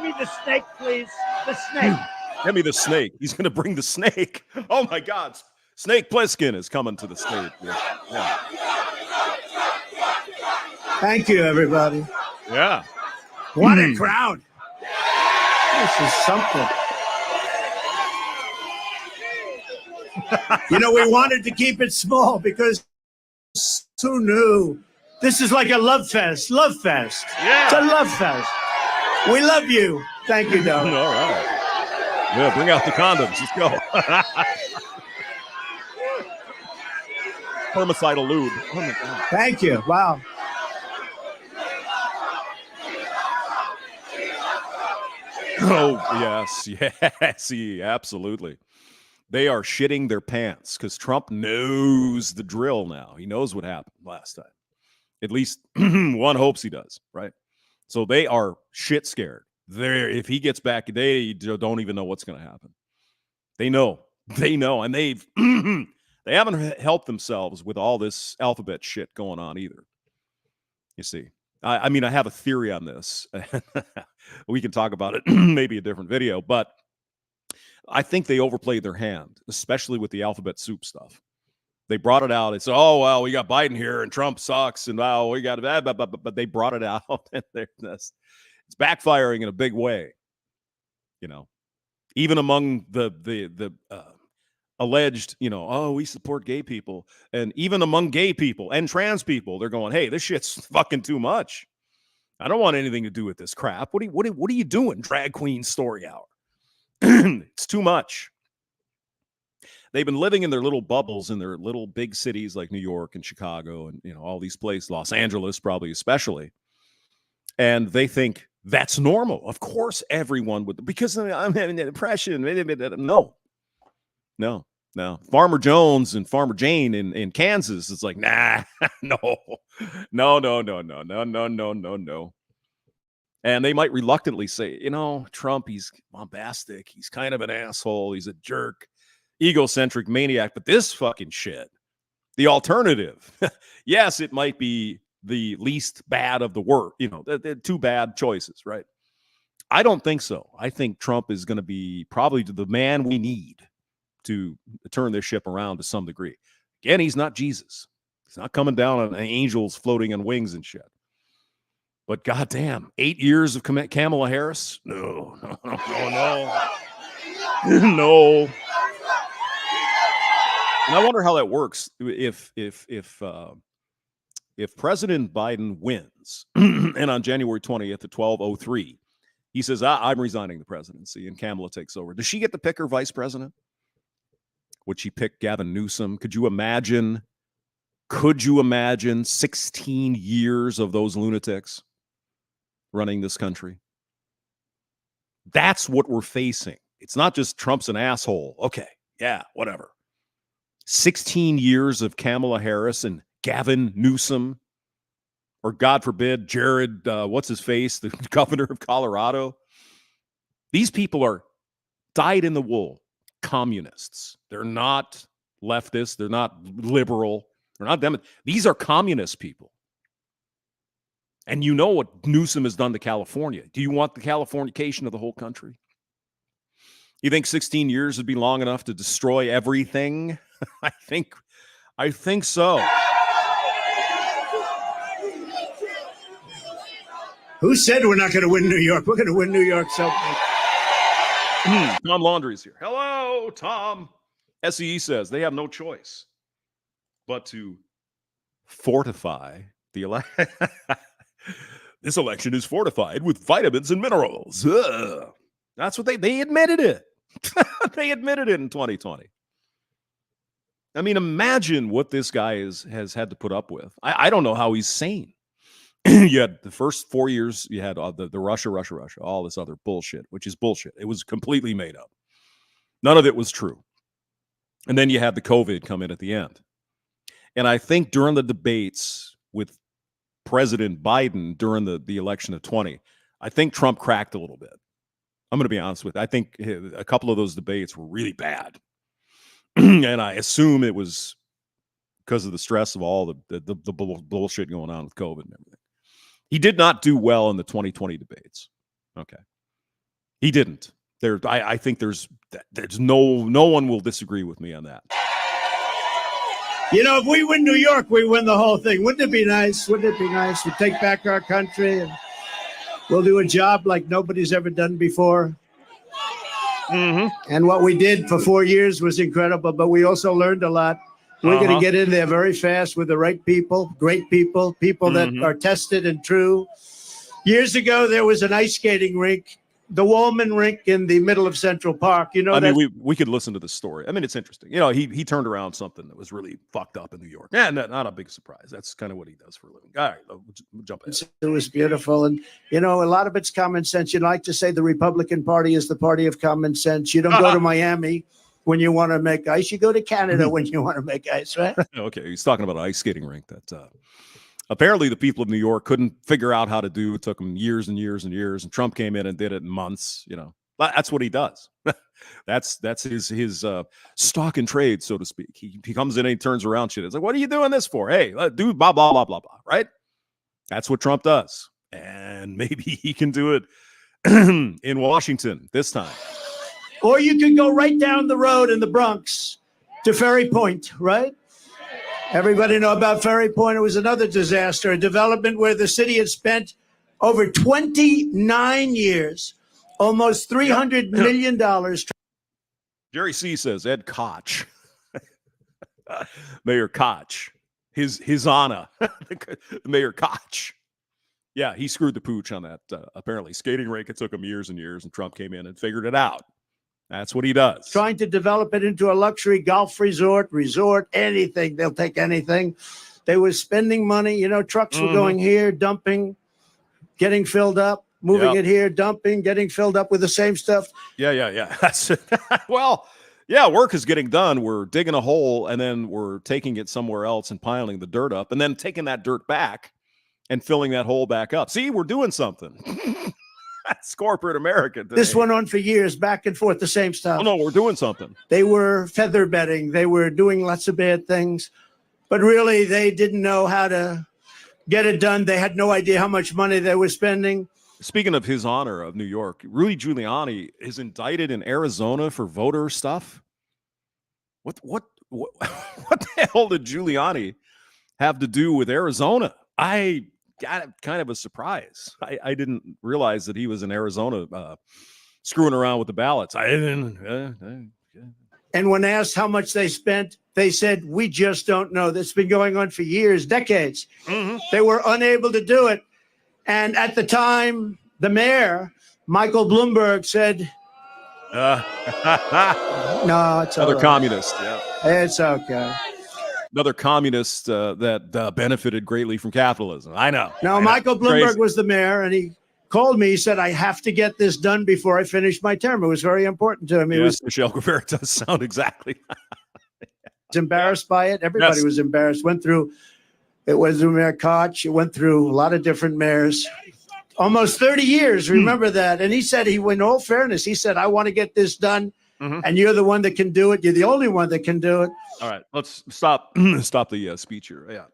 me the snake, please. The snake. Get me the snake. He's going to bring the snake. Oh, my God. Snake Plissken is coming to the stage. Yeah. Thank you, everybody. Yeah. What a crowd. This is something. You know, we wanted to keep it small because who knew? This is like a love fest. Love fest. Yeah. It's a love fest. We love you. Thank you, darling. All right. Yeah, bring out the condoms. Let's go. Spermicidal lube. Oh my God. Thank you. Wow. Oh, yes. Yes, absolutely. They are shitting their pants because Trump knows the drill now. He knows what happened last time. At least one hopes he does, right? So they are shit scared. If he gets back, they don't even know what's going to happen. They know, and they've they haven't helped themselves with all this alphabet shit going on either. You see, I mean, I have a theory on this. We can talk about it, maybe a different video, but I think they overplayed their hand, especially with the alphabet soup stuff. They brought it out. It's, oh, well, we got Biden here and Trump sucks. And, oh, we got that. But they brought it out. And it's backfiring in a big way. You know, even among the alleged, oh, we support gay people. And even among gay people and trans people, they're going, hey, this shit's fucking too much. I don't want anything to do with this crap. What are you doing, drag queen story hour? It's too much. They've been living in their little bubbles in their little big cities like New York and Chicago and, all these places, Los Angeles probably especially. And they think that's normal. Of course, everyone would, because I'm having a depression. No. Farmer Jones and Farmer Jane in Kansas, it's like, nah, no. And they might reluctantly say, Trump, he's bombastic. He's kind of an asshole. He's a jerk. Egocentric maniac, but this fucking shit, the alternative, yes, it might be the least bad of the worst, the two bad choices, right? I don't think so. I think Trump is going to be probably the man we need to turn this ship around to some degree. Again, he's not Jesus. He's not coming down on angels floating on wings and shit. But goddamn, 8 years of Kamala Harris? No. And I wonder how that works if President Biden wins and on January 20th at 12:03, he says, I'm resigning the presidency and Kamala takes over. Does she get to pick her vice president? Would she pick Gavin Newsom? Could you imagine 16 years of those lunatics running this country? That's what we're facing. It's not just Trump's an asshole. Okay, yeah, whatever. 16 years of Kamala Harris and Gavin Newsom, or God forbid, Jared, what's his face, the governor of Colorado. These people are dyed-in-the-wool communists. They're not leftists. They're not liberal. They're not them. These are communist people. And you know what Newsom has done to California. Do you want the Californication of the whole country? You think 16 years would be long enough to destroy everything? I think so. Who said we're not going to win New York? We're going to win New York so Tom Laundrie's here. Hello, Tom. SEE says they have no choice but to fortify the election. This election is fortified with vitamins and minerals. Ugh. That's what they admitted it. They admitted it in 2020. I mean, imagine what this guy has had to put up with. I don't know how he's sane. You had the first 4 years, you had the Russia, all this other bullshit, which is bullshit. It was completely made up. None of it was true. And then you had the COVID come in at the end. And I think during the debates with President Biden during the election of 20, I think Trump cracked a little bit. I'm going to be honest with you. I think a couple of those debates were really bad. And I assume it was because of the stress of all the bullshit going on with COVID and everything. He did not do well in the 2020 debates. Okay. He didn't. I think there's no one will disagree with me on that. You know, if we win New York, we win the whole thing. Wouldn't it be nice? Wouldn't it be nice? We take back our country and we'll do a job like nobody's ever done before. And what we did for 4 years was incredible, but we also learned a lot. We're going to get in there very fast with the right people, great people, people that are tested and true. Years ago, there was an ice skating rink, the Wallman rink in the middle of Central Park. You know, I mean, we could listen to the story. I mean, it's interesting. You know, he turned around something that was really fucked up in New York. Yeah, not a big surprise. That's kind of what he does for a living. All right, we'll jump ahead. It was beautiful. And, you know, a lot of it's common sense. You like to say the Republican Party is the party of common sense. You don't go to Miami when you want to make ice. You go to Canada when you want to make ice, right? Okay, he's talking about an ice skating rink that apparently the people of New York couldn't figure out how to do. It took them years and years and years, and Trump came in and did it in months. You know, that's what he does. that's his stock and trade, so to speak. He comes in and he turns around shit. It's like, what are you doing this for? Hey, do blah blah blah blah blah. Right? That's what Trump does, and maybe he can do it in Washington this time. Or you could go right down the road in the Bronx to Ferry Point, right? Everybody know about Ferry Point. It was another disaster, a development where the city had spent over 29 years, almost $300 million. Jerry C. says Ed Koch, Mayor Koch, his honor, Mayor Koch. Yeah, he screwed the pooch on that apparently skating rink. It took him years and years, and Trump came in and figured it out. That's what he does. Trying to develop it into a luxury golf resort, anything. They'll take anything. They were spending money. You know, trucks were going here, dumping, getting filled up, moving it here, dumping, getting filled up with the same stuff. Yeah. That's it. Well, yeah, work is getting done. We're digging a hole, and then we're taking it somewhere else and piling the dirt up, and then taking that dirt back and filling that hole back up. See, we're doing something. That's corporate America today. This went on for years, back and forth, the same stuff. Oh, no, we're doing something. They were feather bedding. They were doing lots of bad things. But really, they didn't know how to get it done. They had no idea how much money they were spending. Speaking of his honor of New York, Rudy Giuliani is indicted in Arizona for voter stuff. What the hell did Giuliani have to do with Arizona? I got kind of a surprise. I didn't realize that he was in Arizona screwing around with the ballots. I didn't. And when asked how much they spent, they said, we just don't know. That's been going on for years, decades. They were unable to do it. And at the time, the mayor, Michael Bloomberg, said, no, it's another communist. Yeah, it's okay. Another communist that benefited greatly from capitalism. I know. No, Michael Bloomberg was the mayor, and he called me. He said, I have to get this done before I finish my term. It was very important to him. Michelle Guevara does sound exactly. Was embarrassed by it. Everybody was embarrassed. It went through Mayor Koch. It went through a lot of different mayors. Almost 30 years. Remember that. And he said, in all fairness, he said, I want to get this done. And you're the one that can do it. You're the only one that can do it. All right, let's stop the speech here. Yeah.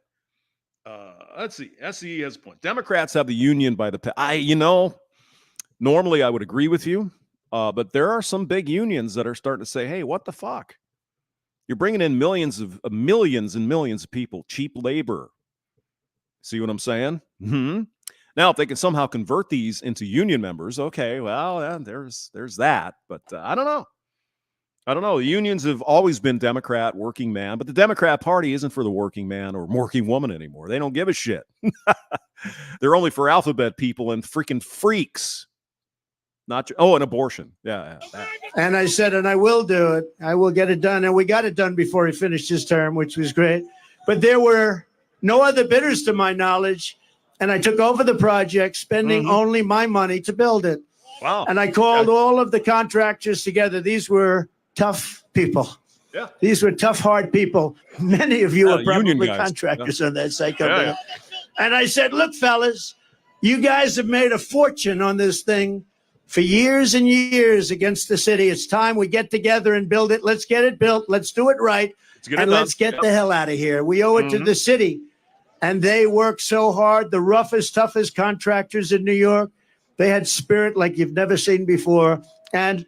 Let's see. SE has a point. Democrats have the union by the normally I would agree with you, but there are some big unions that are starting to say, hey, what the fuck? You're bringing in millions and millions of people, cheap labor. See what I'm saying? Now, if they can somehow convert these into union members, okay, well, there's that. But I don't know. The unions have always been Democrat, working man, but the Democrat Party isn't for the working man or working woman anymore. They don't give a shit. They're only for alphabet people and freaking freaks. An abortion. Yeah. And I said, and I will do it. I will get it done. And we got it done before he finished his term, which was great. But there were no other bidders to my knowledge. And I took over the project, spending only my money to build it. Wow. And I called all of the contractors together. These were tough people. Yeah. These were tough, hard people. Many of you are probably contractors on that site. And I said, look, fellas, you guys have made a fortune on this thing for years and years against the city. It's time we get together and build it. Let's get it built. Let's do it right. Let's get the hell out of here. We owe it to the city. And they worked so hard. The roughest, toughest contractors in New York. They had spirit like you've never seen before. And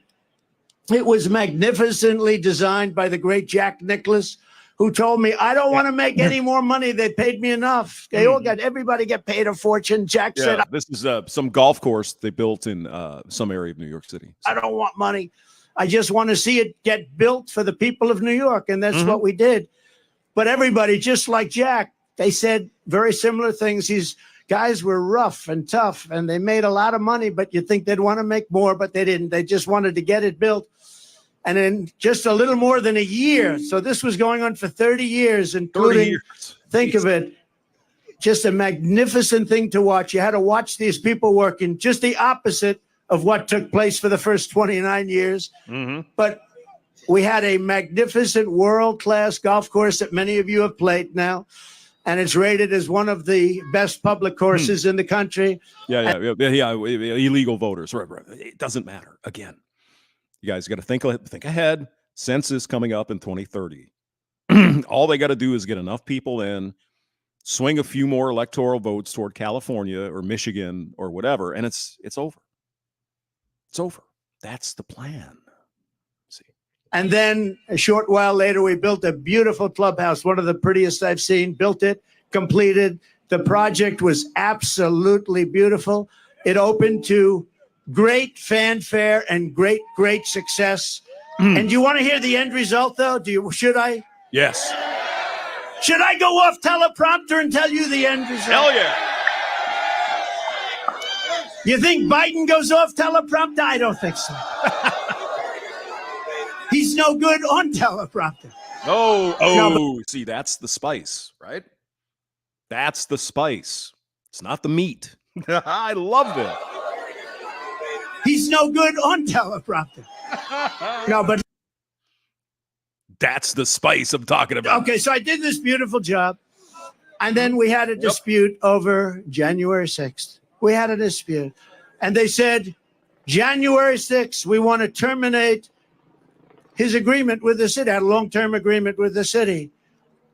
it was magnificently designed by the great Jack Nicklaus, who told me I don't want to make any more money. They paid me enough. They all everybody get paid a fortune. Jack said, this is some golf course they built in some area of New York City. I don't want money. I just want to see it get built for the people of New York. And that's what we did. But everybody, just like Jack, they said very similar things. These guys were rough and tough, and they made a lot of money, but you'd think they'd want to make more, but they didn't. They just wanted to get it built. And in just a little more than a year, so this was going on for 30 years, including, 30 years. Think of it, just a magnificent thing to watch. You had to watch these people working, just the opposite of what took place for the first 29 years. But we had a magnificent world-class golf course that many of you have played now, and it's rated as one of the best public courses in the country. Yeah. Illegal voters. Right. It doesn't matter. Again, you guys got to think ahead. Census coming up in 2030. All they got to do is get enough people in, swing a few more electoral votes toward California or Michigan or whatever, and it's over. It's over. That's the plan. See. And then a short while later, we built a beautiful clubhouse, one of the prettiest I've seen. Built it, completed. The project was absolutely beautiful. It opened to great fanfare and great success. And do you want to hear the end result, though? Should I? Yes. Should I go off teleprompter and tell you the end result? Hell yeah. You think Biden goes off teleprompter? I don't think so. He's no good on teleprompter. No, see, that's the spice, right? That's the spice. It's not the meat. I love it. He's no good on teleprompter. No, but that's the spice I'm talking about. Okay, so I did this beautiful job, and then we had a dispute over January 6th. We had a dispute, and they said, January 6th, we want to terminate his agreement with the city, had a long-term agreement with the city,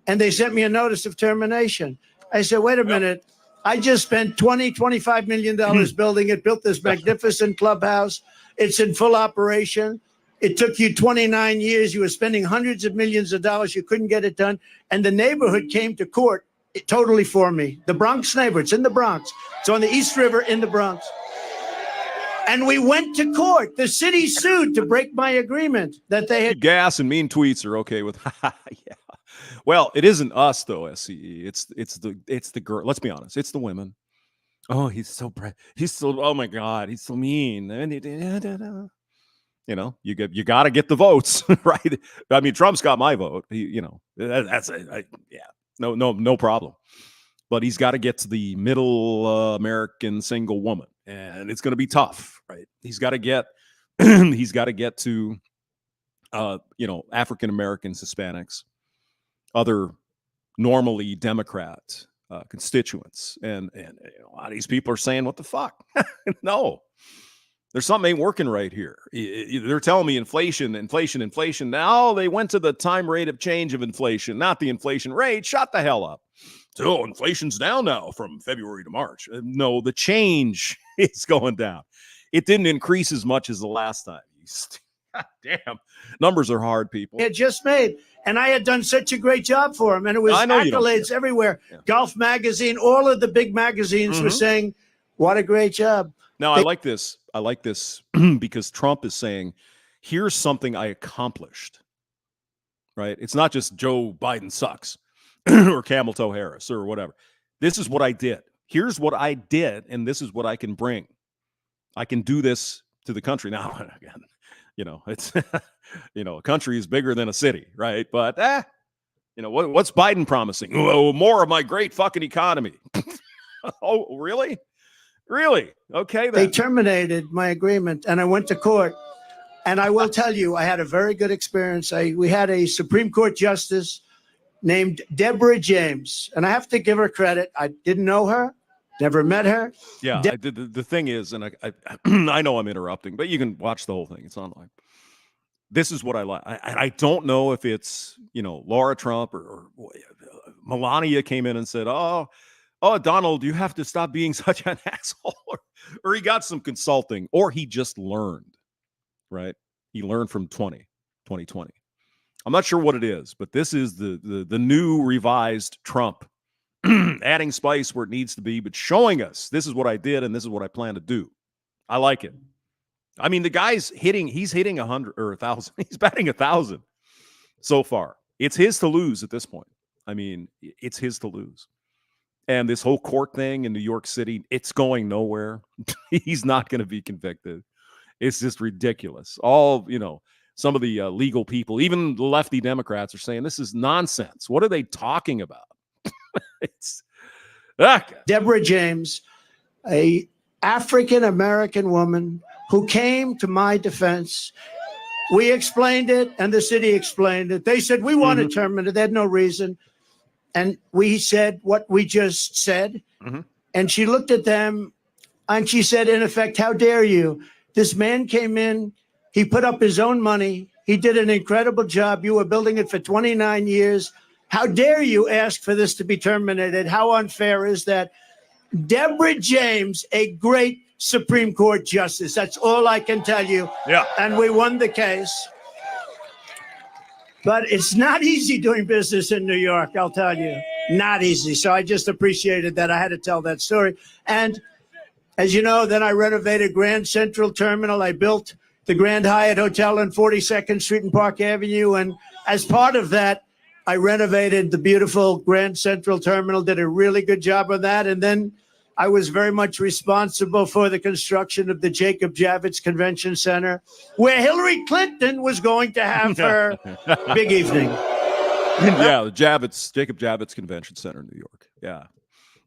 and they sent me a notice of termination. I said, wait a minute. I just spent $25 million building it, built this magnificent clubhouse. It's in full operation. It took you 29 years. You were spending hundreds of millions of dollars. You couldn't get it done. And the neighborhood came to court totally for me. The Bronx neighborhood, it's in the Bronx. It's on the East River in the Bronx. And we went to court. The city sued to break my agreement that they had. Gas and mean tweets are okay with. Yeah. Well, it isn't us though, SCE. It's the girl. Let's be honest. It's the women. Oh, he's so oh my God, he's so mean. You know, you got to get the votes, right? I mean, Trump's got my vote. That's no problem. But he's got to get to the middle American single woman, and it's going to be tough, right? He's got to get to African Americans, Hispanics, other normally Democrat constituents, and a lot of these people are saying, "What the fuck?" No, there's something ain't working right here. They're telling me inflation. Now they went to the time rate of change of inflation, not the inflation rate. Shut the hell up. So inflation's down now from February to March. No, the change is going down. It didn't increase as much as the last time. Damn, numbers are hard, people. It just made, and I had done such a great job for him, and it was accolades everywhere. Yeah. Golf Magazine, all of the big magazines were saying, "What a great job." Now, I like this because Trump is saying, "Here's something I accomplished." Right? It's not just Joe Biden sucks or Camel Toe Harris or whatever. This is what I did. Here's what I did, and this is what I can bring. I can do this to the country now. Again, it's a country is bigger than a city, right? But what's Biden promising? Oh, more of my great fucking economy. Oh, really? Okay, then. They terminated my agreement, and I went to court. And I will tell you, I had a very good experience. We had a Supreme Court justice named Deborah James, and I have to give her credit. I didn't know her, never met her. Yeah, the thing is, and I know I'm interrupting, but you can watch the whole thing. It's online. This is what I like. I don't know if it's Laura Trump or Melania came in and said, "Oh, Donald, you have to stop being such an asshole," or he got some consulting, or he just learned. Right? He learned from 2020. I'm not sure what it is, but this is the new revised Trump, adding spice where it needs to be, but showing us this is what I did and this is what I plan to do. I like it. I mean, the guy's he's hitting 100 or 1,000. He's batting 1,000 so far. It's his to lose at this point. I mean, it's his to lose. And this whole court thing in New York City, it's going nowhere. He's not going to be convicted. It's just ridiculous. All, some of the legal people, even the lefty Democrats, are saying this is nonsense. What are they talking about? It's Deborah James, a African-American woman who came to my defense. We explained it, and the city explained it. They said, we want to terminate it. They had no reason. And we said what we just said. And she looked at them, and she said, in effect, how dare you? This man came in. He put up his own money. He did an incredible job. You were building it for 29 years. How dare you ask for this to be terminated? How unfair is that? Deborah James, a great Supreme Court justice. That's all I can tell you. Yeah. And we won the case. But it's not easy doing business in New York, I'll tell you. Not easy. So I just appreciated that. I had to tell that story. And as you know, then I renovated Grand Central Terminal. I built the Grand Hyatt Hotel on 42nd Street and Park Avenue. And as part of that, I renovated the beautiful Grand Central Terminal, did a really good job of that. And then I was very much responsible for the construction of the Jacob Javits Convention Center, where Hillary Clinton was going to have her big evening. Yeah, the Jacob Javits Convention Center in New York. Yeah.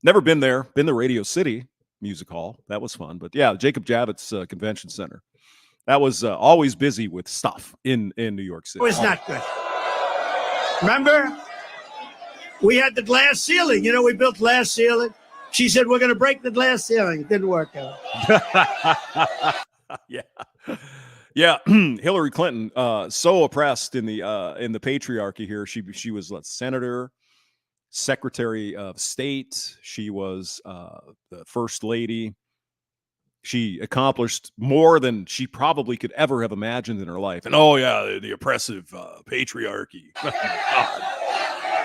Never been there. Been to Radio City Music Hall. That was fun. But yeah, the Jacob Javits Convention Center. That was always busy with stuff in New York City. It was not good. Remember? We had the glass ceiling. We built glass ceiling. She said, we're going to break the glass ceiling. It didn't work out. Yeah. Hillary Clinton, so oppressed in the patriarchy here. She was senator, secretary of state. She was the first lady. She accomplished more than she probably could ever have imagined in her life. And the oppressive patriarchy. God.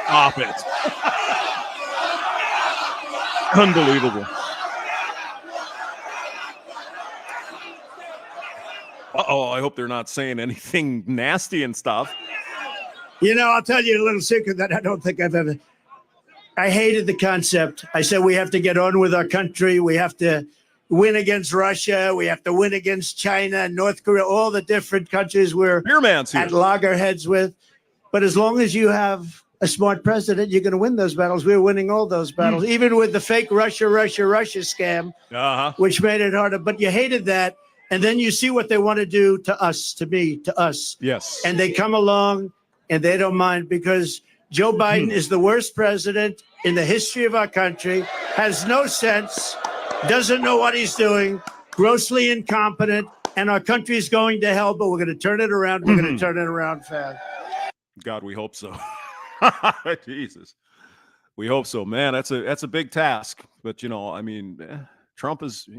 Stop it. Unbelievable. I hope they're not saying anything nasty and stuff. I'll tell you a little secret that I don't think I've ever. I hated the concept. I said we have to get on with our country. We have to win against Russia. We have to win against China, North Korea, all the different countries we're at loggerheads with. But as long as you have a smart president, you're going to win those battles. We're winning all those battles, even with the fake Russia scam, which made it harder. But you hated that. And then you see what they want to do to us, to me, to us. Yes. And they come along and they don't mind because Joe Biden is the worst president in the history of our country, has no sense, doesn't know what he's doing, grossly incompetent, and our country is going to hell, but we're going to turn it around. We're going to turn it around fast. God, we hope so. Jesus. We hope so, man. That's a big task, but Trump is,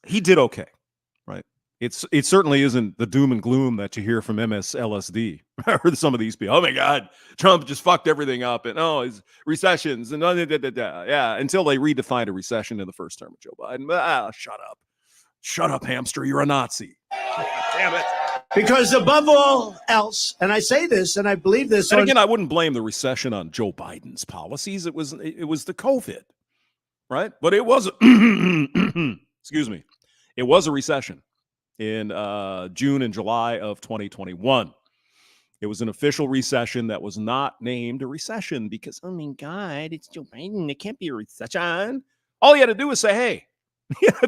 he did okay, right? It certainly isn't the doom and gloom that you hear from MSLSD or some of these people. Oh my God, Trump just fucked everything up, and it's recessions and until they redefined a recession in the first term of Joe Biden. Shut up, hamster. You're a Nazi. Damn it. Because above all else, and I say this and I believe this. And again, I wouldn't blame the recession on Joe Biden's policies. It was the COVID, right? But it was, excuse me, it was a recession in June and July of 2021. It was an official recession that was not named a recession because, oh my God, it's Joe Biden. It can't be a recession. All he had to do was say, hey,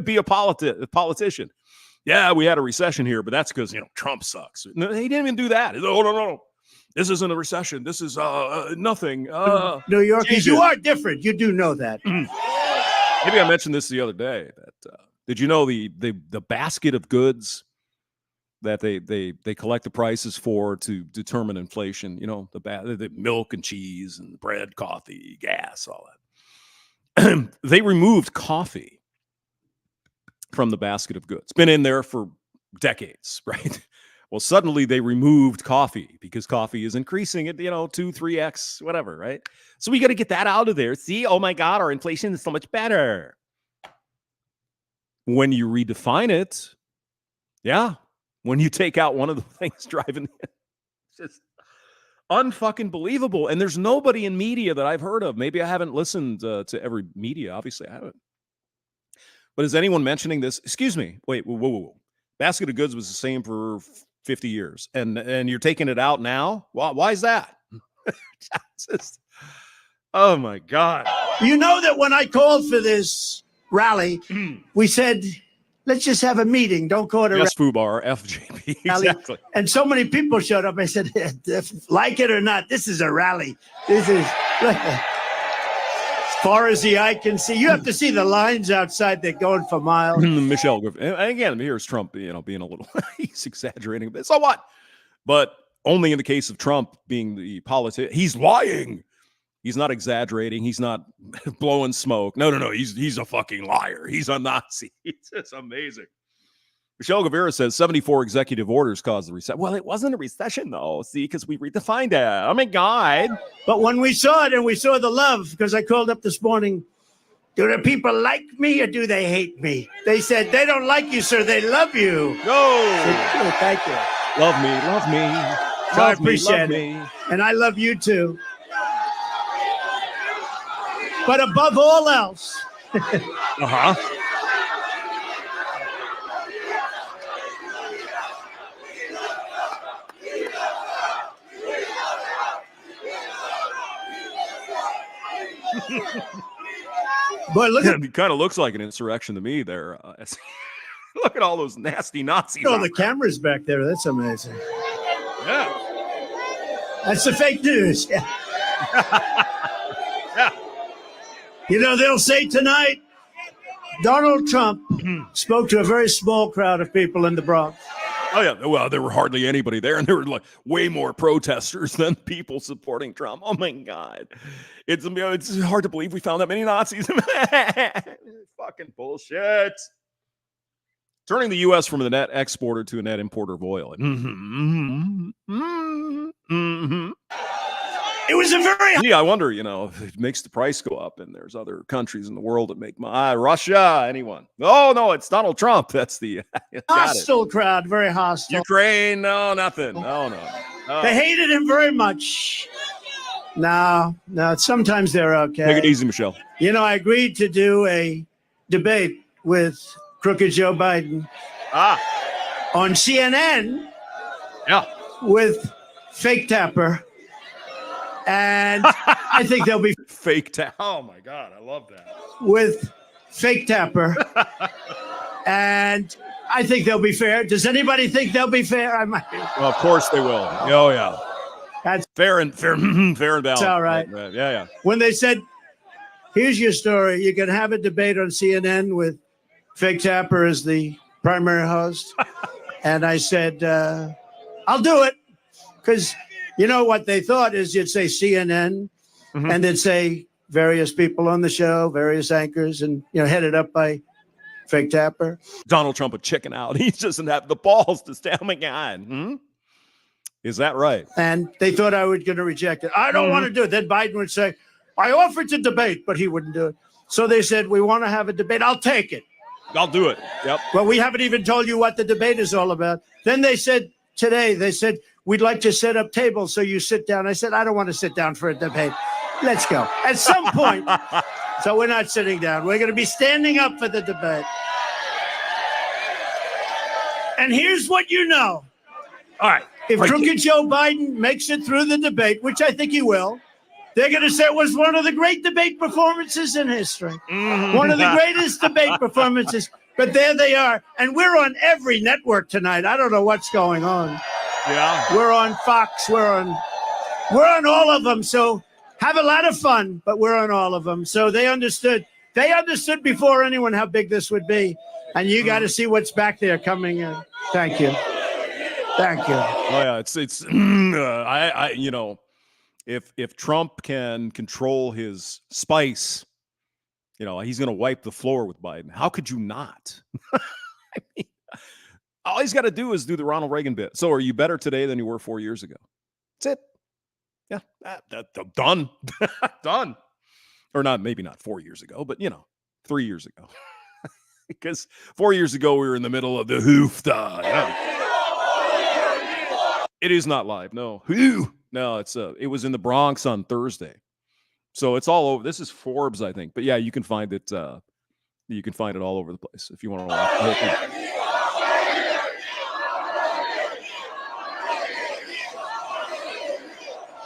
be a politician. Yeah, we had a recession here, but that's because, Trump sucks. No, he didn't even do that. No. This isn't a recession. This is nothing. New Yorkers, you are different. You do know that. Maybe I mentioned this the other day. That did you know the basket of goods that they collect the prices for to determine inflation? The milk and cheese and bread, coffee, gas, all that. They removed coffee from the basket of goods. It's been in there for decades, right? Well, suddenly they removed coffee because coffee is increasing at, 2, 3x, whatever, right? So we got to get that out of there. See, oh my God, our inflation is so much better. When you redefine it, yeah, when you take out one of the things driving it, it's just unfucking believable. And there's nobody in media that I've heard of. Maybe I haven't listened to every media. Obviously, I haven't. But is anyone mentioning this? Excuse me. Wait, whoa. Basket of goods was the same for 50 years. And you're taking it out now? Why is that? Just, oh, my God. You know that when I called for this rally, we said, let's just have a meeting. Don't call it a yes, FUBAR, FJP. rally. Exactly. And so many people showed up. I said, like it or not, this is a rally. This is as far as the eye can see. You have to see the lines outside. They're going for miles. Michelle, and again, here's Trump, being a little, he's exaggerating a bit. So what? But only in the case of Trump being the politician. He's lying. He's not exaggerating. He's not blowing smoke. No. He's a fucking liar. He's a Nazi. It's just amazing. Michelle Guevara says 74 executive orders caused the recession. Well, it wasn't a recession, though. See, because we redefined it. Oh, my God. But when we saw it and we saw the love, because I called up this morning, do the people like me or do they hate me? They said, they don't like you, sir. They love you. No. Thank you. Love me. So I appreciate it. And I love you, too. But above all else, boy, look at it kind of looks like an insurrection to me there. Look at all those nasty Nazis. the cameras back there. That's amazing. Yeah. That's the fake news. Yeah. Yeah. They'll say tonight, Donald Trump spoke to a very small crowd of people in the Bronx. Oh, yeah. Well, there were hardly anybody there, and there were like way more protesters than people supporting Trump. Oh, my God. It's hard to believe we found that many Nazis. Fucking bullshit. Turning the U.S. from a net exporter to a net importer of oil. It was a very... Yeah, I wonder, if it makes the price go up, and there's other countries in the world that make Russia, anyone. Oh, no, it's Donald Trump. That's the... hostile crowd, very hostile. Ukraine, no, nothing. No. They hated him very much. No, sometimes they're okay. Take it easy, Michelle. I agreed to do a debate with crooked Joe Biden on CNN with Fake Tapper. And I think they'll be fake Tapper. Oh my God, I love that. With Fake Tapper. And I think they'll be fair. Does anybody think they'll be fair? I might. Well, of course they will. Oh yeah. That's fair and balanced. It's all right. Yeah. When they said, here's your story, you can have a debate on CNN with Fake Tapper as the primary host. And I said, I'll do it. Because you know what they thought is you'd say CNN and they'd say various people on the show, various anchors, and headed up by Fake Tapper. Donald Trump would chicken out. He doesn't have the balls to stand. Oh my God. Is that right? And they thought I was going to reject it. I don't want to do it. Then Biden would say, I offered to debate, but he wouldn't do it. So they said, we want to have a debate. I'll take it. I'll do it. Yep. Well, we haven't even told you what the debate is all about. Then they said today, we'd like to set up tables so you sit down. I said, I don't want to sit down for a debate. Let's go. At some point. So we're not sitting down. We're going to be standing up for the debate. And here's what you know. All right. If crooked Joe Biden makes it through the debate, which I think he will, they're going to say it was one of the great debate performances in history. One of the greatest debate performances. But there they are. And we're on every network tonight. I don't know what's going on. Yeah. We're on Fox. We're on all of them. So have a lot of fun, but we're on all of them. So they understood. They understood before anyone how big this would be. And you got to see what's back there coming in. Thank you. Thank you. Oh yeah, it's if Trump can control his spice, he's going to wipe the floor with Biden. How could you not? I mean, All he's got to do is do the Ronald Reagan bit. So are you better today than you were 4 years ago? That's it. Yeah, done. Done. Or not, maybe not 4 years ago, but 3 years ago. Because 4 years ago, we were in the middle of the hoofda. Yeah. It is not live. No. No, it was in the Bronx on Thursday. So it's all over. This is Forbes, I think. But yeah, you can find it. You can find it all over the place if you want to watch the whole thing.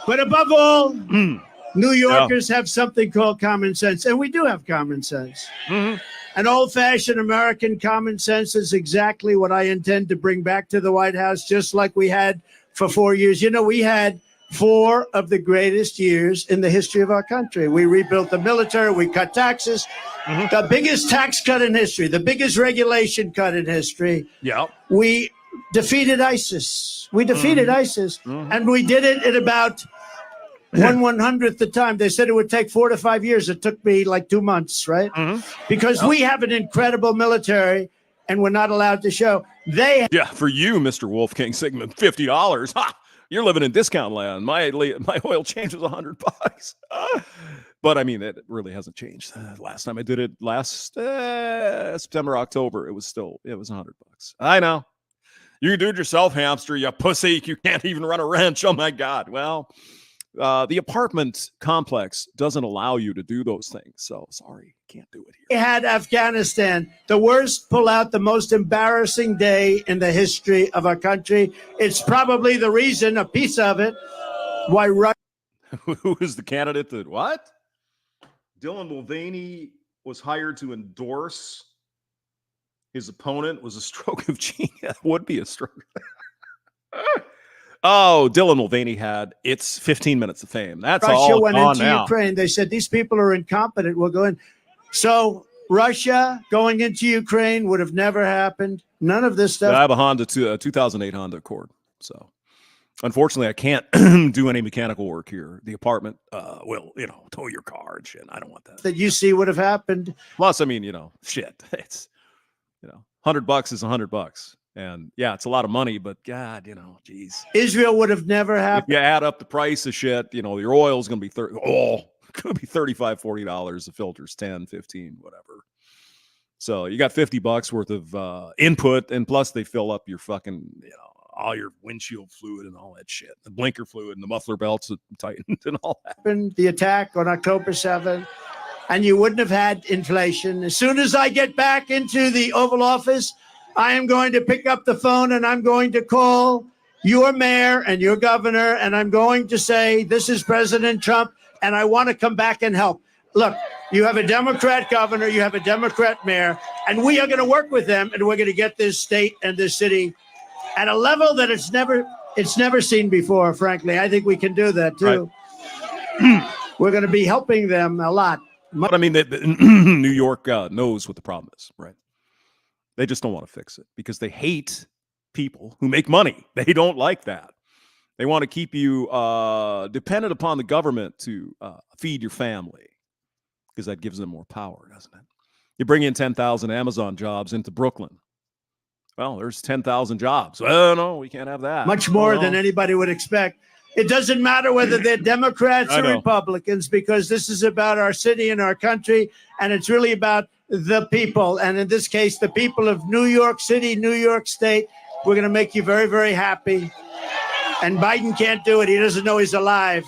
But above all, New Yorkers have something called common sense, and we do have common sense. Mm-hmm. An old-fashioned American common sense is exactly what I intend to bring back to the White House, just like we had for 4 years. We had 4 of the greatest years in the history of our country. We rebuilt the military, we cut taxes, the biggest tax cut in history, the biggest regulation cut in history. Yeah. We defeated ISIS. ISIS, and we did it in about 1/100th the time. They said it would take 4 to 5 years. It took me like 2 months, right? Because we have an incredible military, and we're not allowed to show. For you, Mr. Wolfgang Sigmund, $50. Ha! You're living in discount land. My oil change was $100. But I mean, it really hasn't changed. Last time I did it last September, October, it was $100. I know. You can do it yourself, hamster, you pussy. You can't even run a wrench. Oh my God. Well, the apartment complex doesn't allow you to do those things. So sorry, can't do it here. We had Afghanistan, the worst pullout, the most embarrassing day in the history of our country. It's probably the reason, a piece of it, why Russia. Who is the candidate that what? Dylan Mulvaney was hired to endorse his opponent was a stroke of genius. Would be a stroke. Oh, Dylan Mulvaney had its 15 minutes of fame. That's Russia all went gone into now. Ukraine. They said these people are incompetent. We'll go in. So Russia going into Ukraine would have never happened. None of this stuff. I have a 2008 Honda Accord. So unfortunately, I can't do any mechanical work here. The apartment will, tow your car and shit. I don't want that. That you see would have happened. Plus, I mean, shit. It's, $100 is $100. And yeah, it's a lot of money, but God, geez. Israel would have never happened. If you add up the price of shit, your oil is going to be $35, $40. The filter's 10, 15, whatever. So you got $50 worth of input, and plus they fill up your fucking, all your windshield fluid and all that shit, the blinker fluid and the muffler belts tightened and all that. The attack on October 7th, and you wouldn't have had inflation. As soon as I get back into the Oval Office, I am going to pick up the phone and I'm going to call your mayor and your governor, and I'm going to say, this is President Trump, and I want to come back and help. Look, you have a Democrat governor, you have a Democrat mayor, and we are going to work with them, and we're going to get this state and this city at a level that it's never seen before, frankly. I think we can do that, too. Right. We're going to be helping them a lot. But I mean, New York knows what the problem is, right? They just don't want to fix it because they hate people who make money. They don't like that. They want to keep you dependent upon the government to feed your family because that gives them more power, doesn't it? You bring in 10,000 Amazon jobs into Brooklyn. Well, there's 10,000 jobs. Oh, no, we can't have that. Much more than anybody would expect. It doesn't matter whether they're Democrats or Republicans, because this is about our city and our country, and it's really about the people. And in this case, the people of New York City, New York State. We're going to make you very, very happy. And Biden can't do it. He doesn't know he's alive.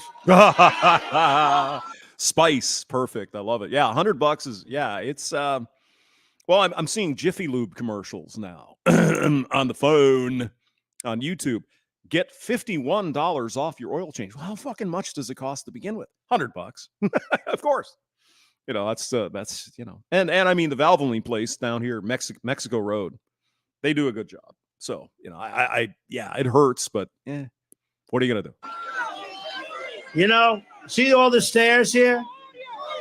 Spice. Perfect. I love it. Yeah, $100 is, it's, well, I'm seeing Jiffy Lube commercials now on the phone, on YouTube. Get $51 off your oil change. Well, how fucking much does it cost to begin with? $100. Of course. That's and I mean, the Valvoline place down here, Mexico Road, they do a good job. So, it hurts, but what are you going to do? See all the stairs here?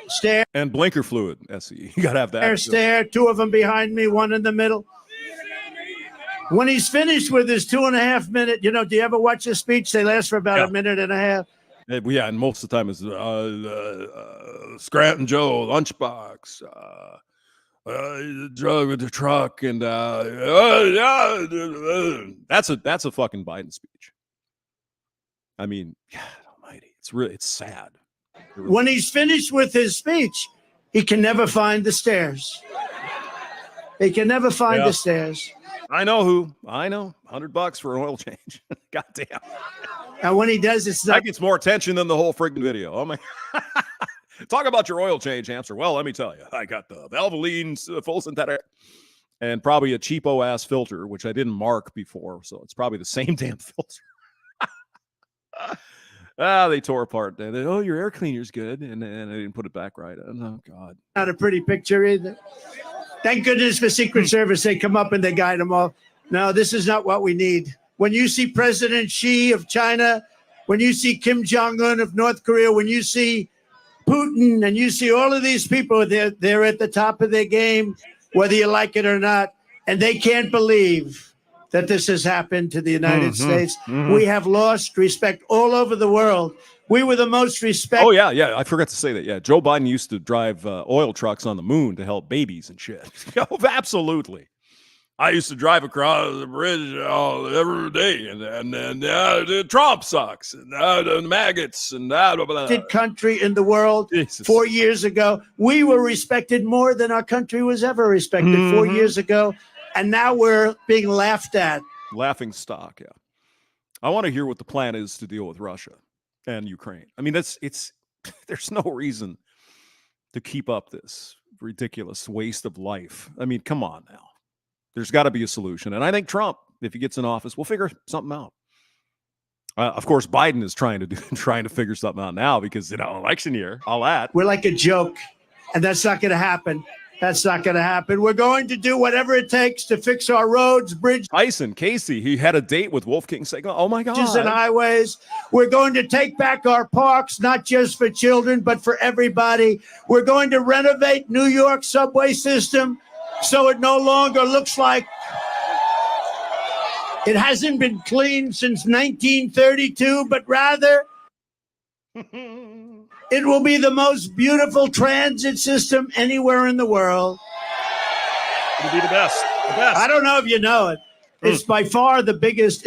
Stair. And blinker fluid, SE. You got to have that. Stair, 2 of them behind me, 1 in the middle. When he's finished with his 2.5 minute, do you ever watch his speech? They last for about a minute and a half. Yeah, and most of the time is Scranton Joe, lunchbox, drug with the truck, and that's a fucking Biden speech. I mean, God Almighty, it's sad. When he's finished with his speech, he can never find the stairs. He can never find the stairs. I know who. I know. $100 for an oil change. Goddamn. And when he does, it's not. That gets more attention than the whole friggin' video. Oh my. Talk about your oil change, Hamster. Well, let me tell you, I got the Valvoline full synthetic and probably a cheapo ass filter, which I didn't mark before, so it's probably the same damn filter. They tore apart. Oh, your air cleaner's good, and I didn't put it back right. Oh God. Not a pretty picture either. Thank goodness for Secret Service. They come up and they guide them all. No, this is not what we need. When you see President Xi of China, when you see Kim Jong-un of North Korea, when you see Putin and you see all of these people, they're at the top of their game, whether you like it or not, and they can't believe that this has happened to the United States. We have lost respect all over the world. We were the most respected. Oh, yeah. I forgot to say that. Yeah, Joe Biden used to drive oil trucks on the moon to help babies and shit. Oh, absolutely. I used to drive across the bridge every day, and Trump sucks, and the maggots, and country in the world. Jesus. 4 years ago, we were respected more than our country was ever respected 4 years ago, and now we're being laughed at. Laughing stock, yeah. I want to hear what the plan is to deal with Russia and Ukraine. I mean, there's no reason to keep up this ridiculous waste of life. I mean, come on now. There's got to be a solution. And I think Trump, if he gets in office, will figure something out. Of course, Biden is trying to figure something out now because, election year, all that. We're like a joke, and that's not going to happen. That's not going to happen. We're going to do whatever it takes to fix our roads, bridges. Tyson Casey, he had a date with Wolfgang Segal. Oh, my God. And highways. We're going to take back our parks, not just for children, but for everybody. We're going to renovate New York subway system so it no longer looks like it hasn't been cleaned since 1932, but rather it will be the most beautiful transit system anywhere in the world. It'll be the best. I don't know if you know it. It's by far the biggest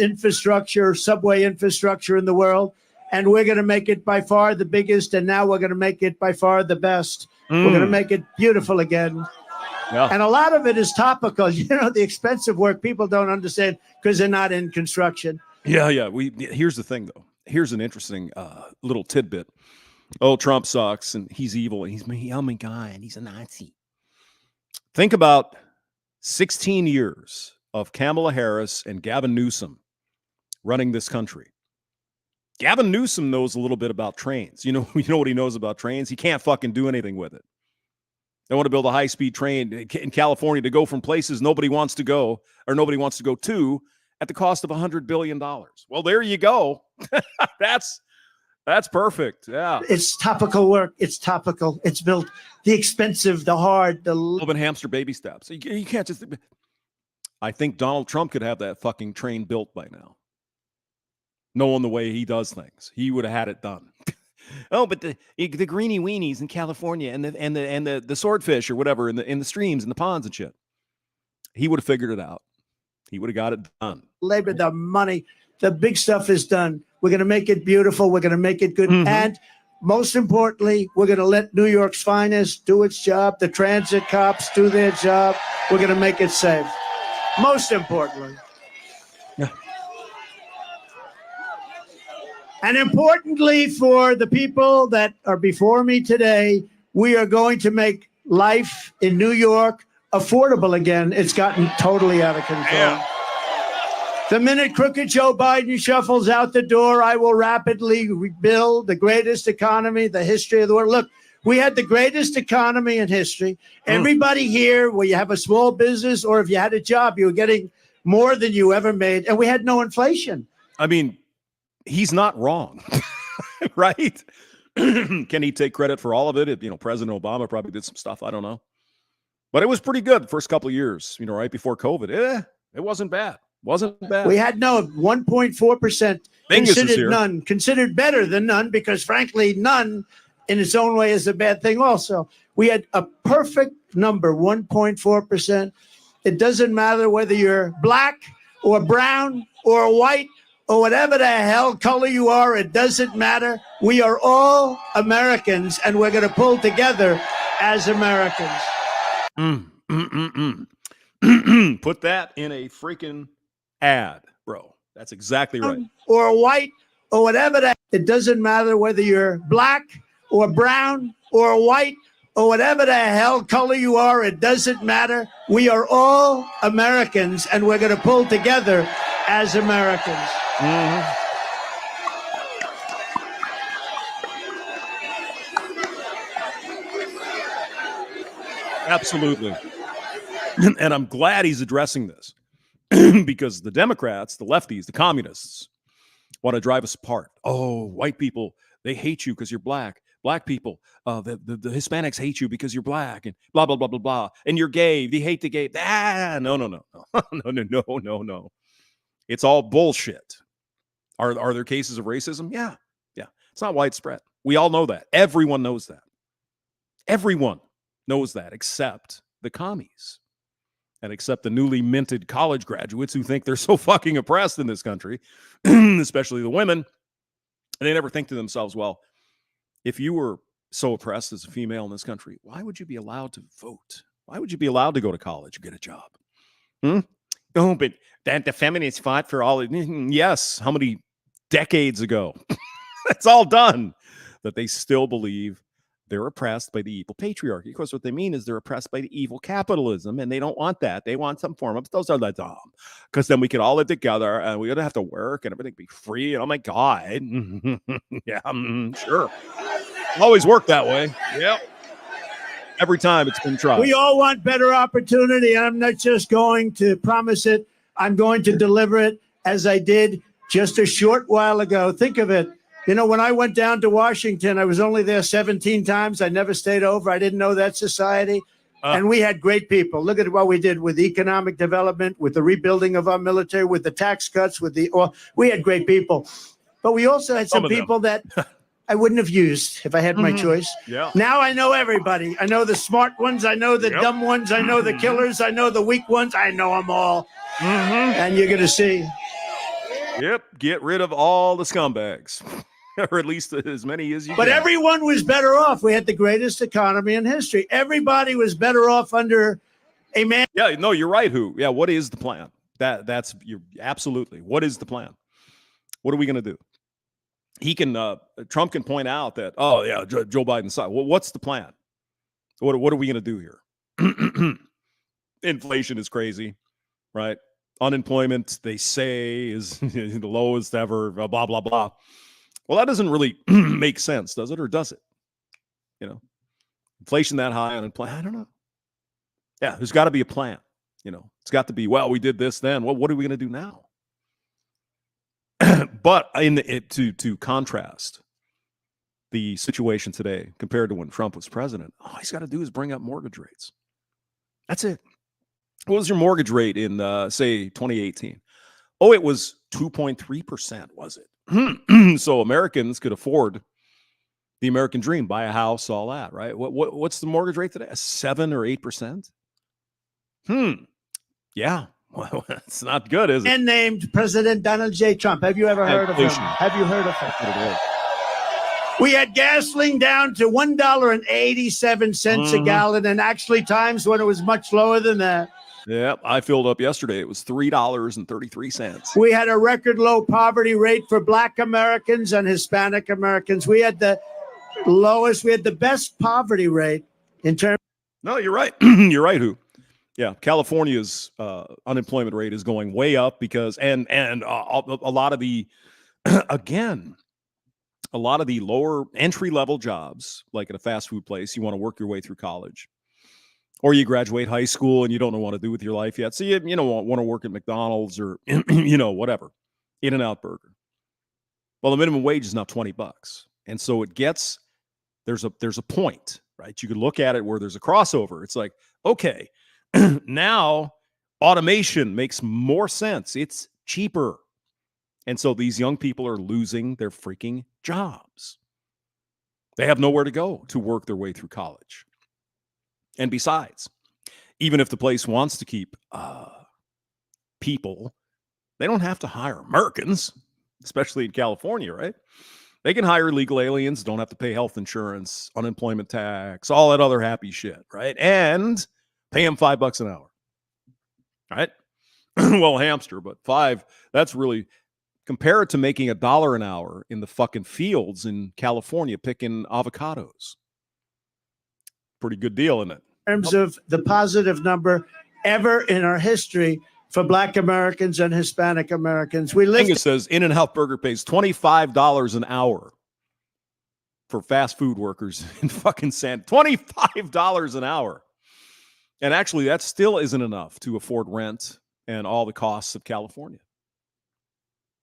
subway infrastructure in the world. And we're going to make it by far the biggest. And now we're going to make it by far the best. We're going to make it beautiful again. Yeah. And a lot of it is topical. The expensive work people don't understand because they're not in construction. Yeah. Here's the thing, though. Here's an interesting little tidbit. Oh, Trump sucks, and he's evil, and oh my God, he's a Nazi. Think about 16 years of Kamala Harris and Gavin Newsom running this country. Gavin Newsom knows a little bit about trains. You know what he knows about trains? He can't fucking do anything with it. They want to build a high-speed train in California to go from places nobody wants to go or nobody wants to go to at the cost of $100 billion. Well, there you go. That's perfect. Yeah. It's topical work. It's topical. It's built. The expensive, the hard, the little hamster baby steps. You can't just. I think Donald Trump could have that fucking train built by now. Knowing the way he does things, he would have had it done. Oh, but the greeny weenies in California and the swordfish or whatever in the streams and the ponds and shit. He would have figured it out. He would have got it done. Labor, the money, the big stuff is done. We're going to make it beautiful. We're going to make it good. And most importantly, we're going to let New York's finest do its job. The transit cops do their job. We're going to make it safe. Most importantly. Yeah. And importantly for the people that are before me today, we are going to make life in New York affordable again. It's gotten totally out of control. Yeah. The minute crooked Joe Biden shuffles out the door, I will rapidly rebuild the greatest economy, the history of the world. Look, we had the greatest economy in history. Everybody here, where you have a small business or if you had a job, you were getting more than you ever made. And we had no inflation. I mean, he's not wrong, right? Can he take credit for all of it? President Obama probably did some stuff. I don't know. But it was pretty good the first couple of years, right before COVID. It wasn't bad. Wasn't bad. We had 1.4%. Considered none. Considered better than none because, frankly, none in its own way is a bad thing also. We had a perfect number, 1.4%. It doesn't matter whether you're black or brown or white or whatever the hell color you are. It doesn't matter. We are all Americans, and we're going to pull together as Americans. Put that in a freaking ad, bro. That's exactly right. Or white or whatever that. It doesn't matter whether you're black or brown or white or whatever the hell color you are. It doesn't matter. We are all Americans, and we're going to pull together as Americans. Mm-hmm. Absolutely. And I'm glad he's addressing this because the Democrats, the lefties, the communists want to drive us apart. Oh, white people, they hate you because you're black. Black people, the Hispanics hate you because you're black, and blah, blah, blah, blah, blah. And you're gay. They hate the gay. No. It's all bullshit. Are there cases of racism? Yeah. It's not widespread. We all know that. Everyone knows that. Everyone knows that except the commies and except the newly minted college graduates who think they're so fucking oppressed in this country, especially the women. And they never think to themselves, well, if you were so oppressed as a female in this country, why would you be allowed to vote? Why would you be allowed to go to college or get a job? Oh, but that the feminists fought for all. Yes. How many decades ago? It's all done. That they still believe they're oppressed by the evil patriarchy. Of course, what they mean is they're oppressed by the evil capitalism, and they don't want that. They want some form of those are the dumb, because then we could all live together and we don't have to work and everything be free. And oh my God, yeah, sure, always worked that way. Yep, every time it's been tried. We all want better opportunity. I'm not just going to promise it. I'm going to deliver it, as I did just a short while ago. Think of it. You know, when I went down to Washington, I was only there 17 times. I never stayed over. I didn't know that society. And we had great people. Look at what we did with economic development, with the rebuilding of our military, with the tax cuts, we had great people. But we also had some people that I wouldn't have used if I had my choice. Yeah. Now I know everybody. I know the smart ones. I know the dumb ones. I know the killers. I know the weak ones. I know them all. And you're going to see. Yep. Get rid of all the scumbags. Or at least as many as you But can. everyone was better off. We had the greatest economy in history. Everybody was better off under a man. Yeah, no, you're right. What is the plan? That's you're absolutely. What is the plan? What are we going to do? He can Trump can point out that, oh yeah, Joe Biden's side. Well, what's the plan? What are we going to do here? Inflation is crazy, right? Unemployment, they say, is the lowest ever, blah, blah, blah. Well, that doesn't really make sense, does it? Or does it? You know, inflation that high, unemployment, I don't know. Yeah, there's got to be a plan. You know, it's got to be, well, we did this then. Well, what are we going to do now? But to contrast the situation today compared to when Trump was president, all he's got to do is bring up mortgage rates. That's it. What was your mortgage rate in, say, 2018? Oh, it was 2.3%, was it? So Americans could afford the American dream, buy a house, all that, right? What's the mortgage rate today? 7 or 8%? Yeah. Well, it's not good, is it? And named President Donald J. Trump. Have you ever heard of him? Have you heard of him? We had gasoline down to $1.87 a gallon, and actually times when it was much lower than that. Yeah, I filled up yesterday. It was $3.33. We had a record low poverty rate for Black Americans and Hispanic Americans. We had the lowest, we had the best poverty rate in terms. No, you're right. You're right, Yeah, California's unemployment rate is going way up because, and a lot of the, again, a lot of the lower entry-level jobs, like at a fast food place, you want to work your way through college. Or you graduate high school and you don't know what to do with your life yet. So you don't want to work at McDonald's or, whatever, In-N-Out Burger. Well, the minimum wage is now $20. And so there's a point, right? You could look at it where there's a crossover. It's like, okay, now automation makes more sense. It's cheaper. And so these young people are losing their freaking jobs. They have nowhere to go to work their way through college. And besides, even if the place wants to keep people, they don't have to hire Americans, especially in California, right? They can hire illegal aliens, don't have to pay health insurance, unemployment tax, all that other happy shit, right? And pay them $5 an hour, right? Well, hamster, but $5, that's really, compare it to making $1 an hour in the fucking fields in California picking avocados. Pretty good deal, isn't it? In terms of the positive number ever in our history for Black Americans and Hispanic Americans. It says In-N-Out Burger pays $25 an hour for fast food workers in fucking $25 an hour. And actually, that still isn't enough to afford rent and all the costs of California.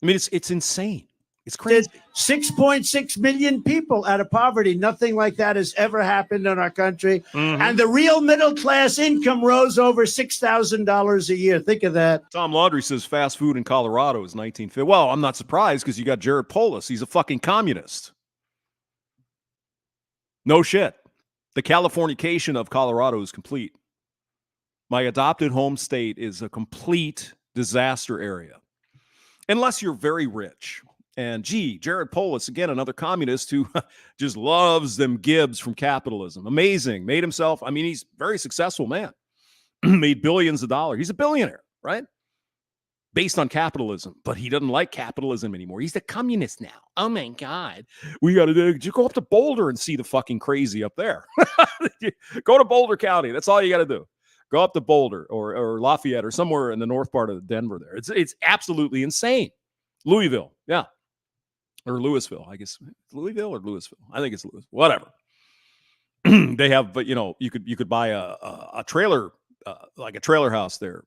I mean, it's insane. It's crazy. 6.6 million people out of poverty. Nothing like that has ever happened in our country. Mm-hmm. And the real middle class income rose over $6,000 a year. Think of that. Tom Laundrie says fast food in Colorado is 1950. Well, I'm not surprised because you got Jared Polis. He's a fucking communist. No shit. The Californication of Colorado is complete. My adopted home state is a complete disaster area. Unless you're very rich. And Jared Polis, again, another communist who just loves them gibs from capitalism. Amazing. Made himself, I mean, he's a very successful man. Made billions of dollars. He's a billionaire, right? Based on capitalism. But he doesn't like capitalism anymore. He's a communist now. Oh, my God. We got to go up to Boulder and see the fucking crazy up there. Go to Boulder County. That's all you got to do. Go up to Boulder or Lafayette or somewhere in the north part of Denver there. It's absolutely insane. Louisville, yeah. Or Louisville, I guess. Louisville or Louisville? I think it's Louisville. Whatever. They have, but you could buy a trailer, like a trailer house there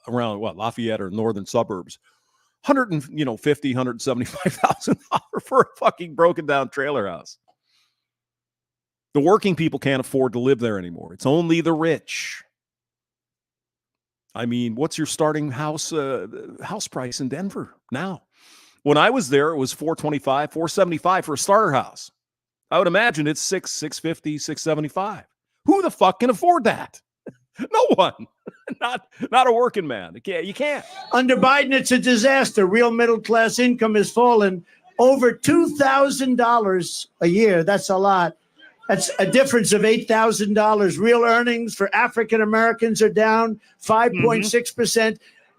around Lafayette or northern suburbs. $175,000 for a fucking broken down trailer house. The working people can't afford to live there anymore. It's only the rich. I mean, what's your starting house price in Denver now? When I was there, it was $425, $475 for a starter house. I would imagine it's $650, $675. Who the fuck can afford that? No one. Not a working man. You can't. Under Biden, it's a disaster. Real middle class income has fallen over $2,000 a year. That's a lot. That's a difference of $8,000. Real earnings for African Americans are down 5.6%.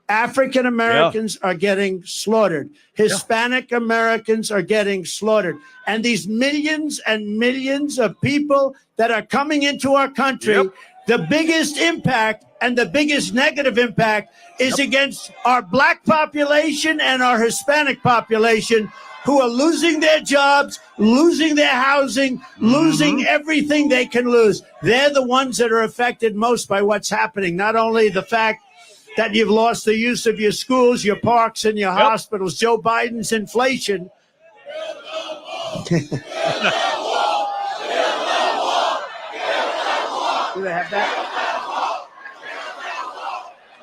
African Americans are getting slaughtered. Hispanic Americans are getting slaughtered. And these millions and millions of people that are coming into our country, the biggest impact and the biggest negative impact is against our Black population and our Hispanic population, who are losing their jobs, losing their housing, losing everything they can lose. They're the ones that are affected most by what's happening. Not only the fact that you've lost the use of your schools, your parks, and your hospitals. Joe Biden's inflation. Do they have that?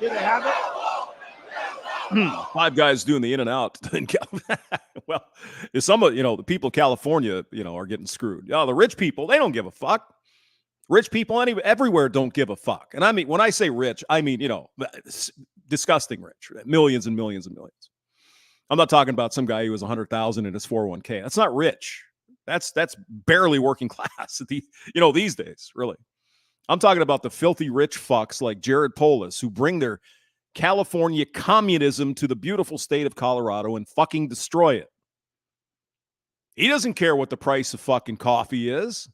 Do they have it? Five guys doing the In-N-Out. Well, some of the people of California, are getting screwed. The rich people, they don't give a fuck. Rich people everywhere don't give a fuck. And I mean, when I say rich, I mean, disgusting rich, millions and millions and millions. I'm not talking about some guy who has 100,000 in his 401k. That's not rich. That's barely working class these days, really. I'm talking about the filthy rich fucks like Jared Polis who bring their California communism to the beautiful state of Colorado and fucking destroy it. He doesn't care what the price of fucking coffee is.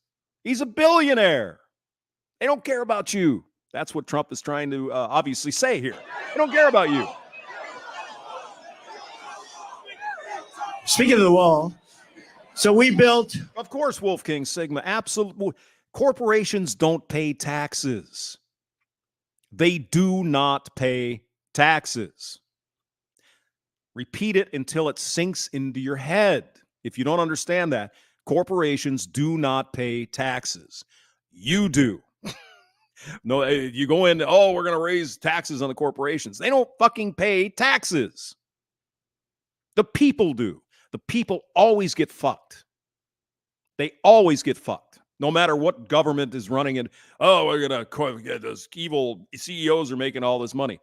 He's a billionaire. They don't care about you. That's what Trump is trying to obviously say here. They don't care about you. Speaking of the wall, so we built. Of course, Wolfgang Sigma. Absolutely. Corporations don't pay taxes. They do not pay taxes. Repeat it until it sinks into your head. If you don't understand that, corporations do not pay taxes. You do. No, you go in, we're going to raise taxes on the corporations. They don't fucking pay taxes. The people do. The people always get fucked. They always get fucked, no matter what government is running it. Oh, we're going to get those evil CEOs are making all this money.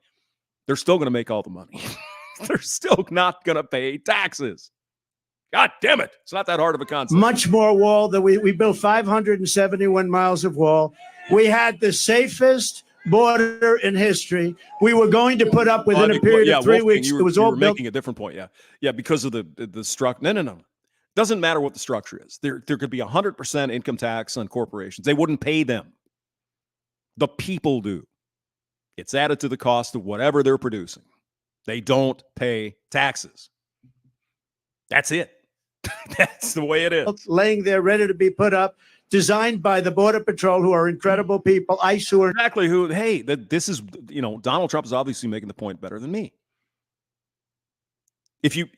They're still going to make all the money. They're still not going to pay taxes. God damn it. It's not that hard of a concept. Much more wall than we built 571 miles of wall. We had the safest border in history. We were going to put up within a period of 3 weeks. It was all built. Making a different point. Yeah. Because of the structure. No. Doesn't matter what the structure is. There could be 100% income tax on corporations. They wouldn't pay them. The people do. It's added to the cost of whatever they're producing. They don't pay taxes. That's it. That's the way it is. Laying there, ready to be put up, designed by the Border Patrol, who are incredidible people. ICE, who are exactly who. Hey, this is, Donald Trump is obviously making the point better than me. If you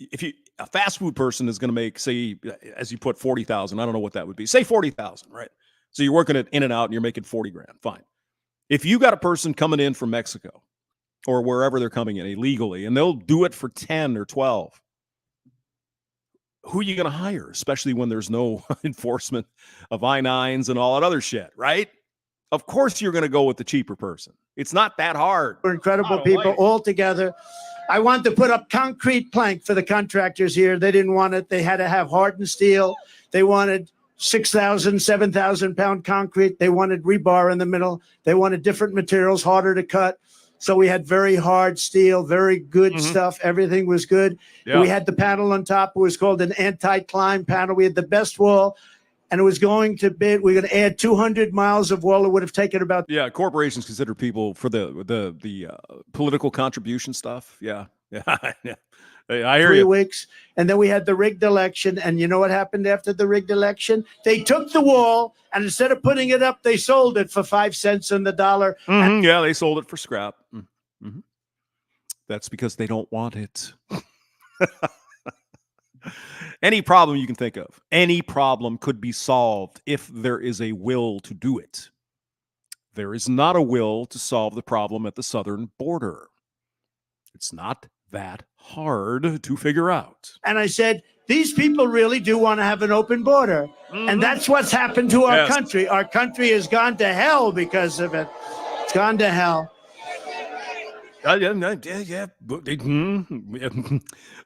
a fast food person is going to make, say, as you put 40,000, I don't know what that would be. Say 40,000, right? So you're working at In-N-Out and you're making 40 grand. Fine. If you got a person coming in from Mexico or wherever they're coming in illegally, and they'll do it for 10 or 12, who are you going to hire, especially when there's no enforcement of I-9s and all that other shit, right? Of course you're going to go with the cheaper person. It's not that hard. We're incredible people all together. I wanted to put up concrete plank for the contractors here. They didn't want it. They had to have hardened steel. They wanted 6,000, 7,000 pound concrete. They wanted rebar in the middle. They wanted different materials, harder to cut. So we had very hard steel, very good stuff. Everything was good. Yeah. We had the panel on top. It was called an anti-climb panel. We had the best wall, and it was going to be, we're going to add 200 miles of wall. It would have taken about. Yeah, corporations consider people for the political contribution stuff. Yeah. I hear 3 you. weeks. And then we had the rigged election. And you know what happened after the rigged election? They took the wall, and instead of putting it up, they sold it for 5 cents on the dollar. Yeah, they sold it for scrap. That's because they don't want it. Any problem you can think of, any problem could be solved if there is a will to do it. There is not a will to solve the problem at the southern border. It's not that hard to figure out. And I said, these people really do want to have an open border. And that's what's happened to our country. Our country has gone to hell because of it. It's gone to hell. Yeah.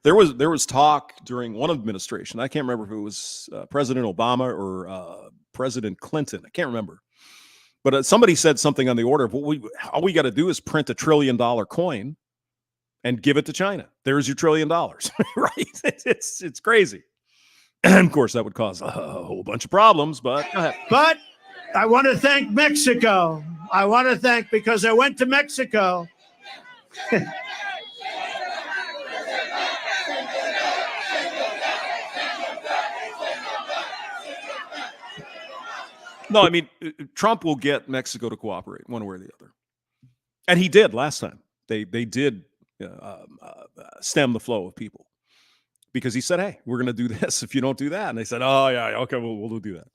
There was talk during one administration. I can't remember if it was President Obama or President Clinton. I can't remember. But somebody said something on the order of, all we got to do is print $1 trillion coin and give it to China. There's your $1 trillion, right? It's crazy. And of course, that would cause a whole bunch of problems, but go ahead. But I want to thank Mexico. Because I went to Mexico. No, I mean, Trump will get Mexico to cooperate one way or the other. And he did last time. They did stem the flow of people because he said, hey, we're going to do this if you don't do that. And they said, oh, yeah, okay, we'll do that.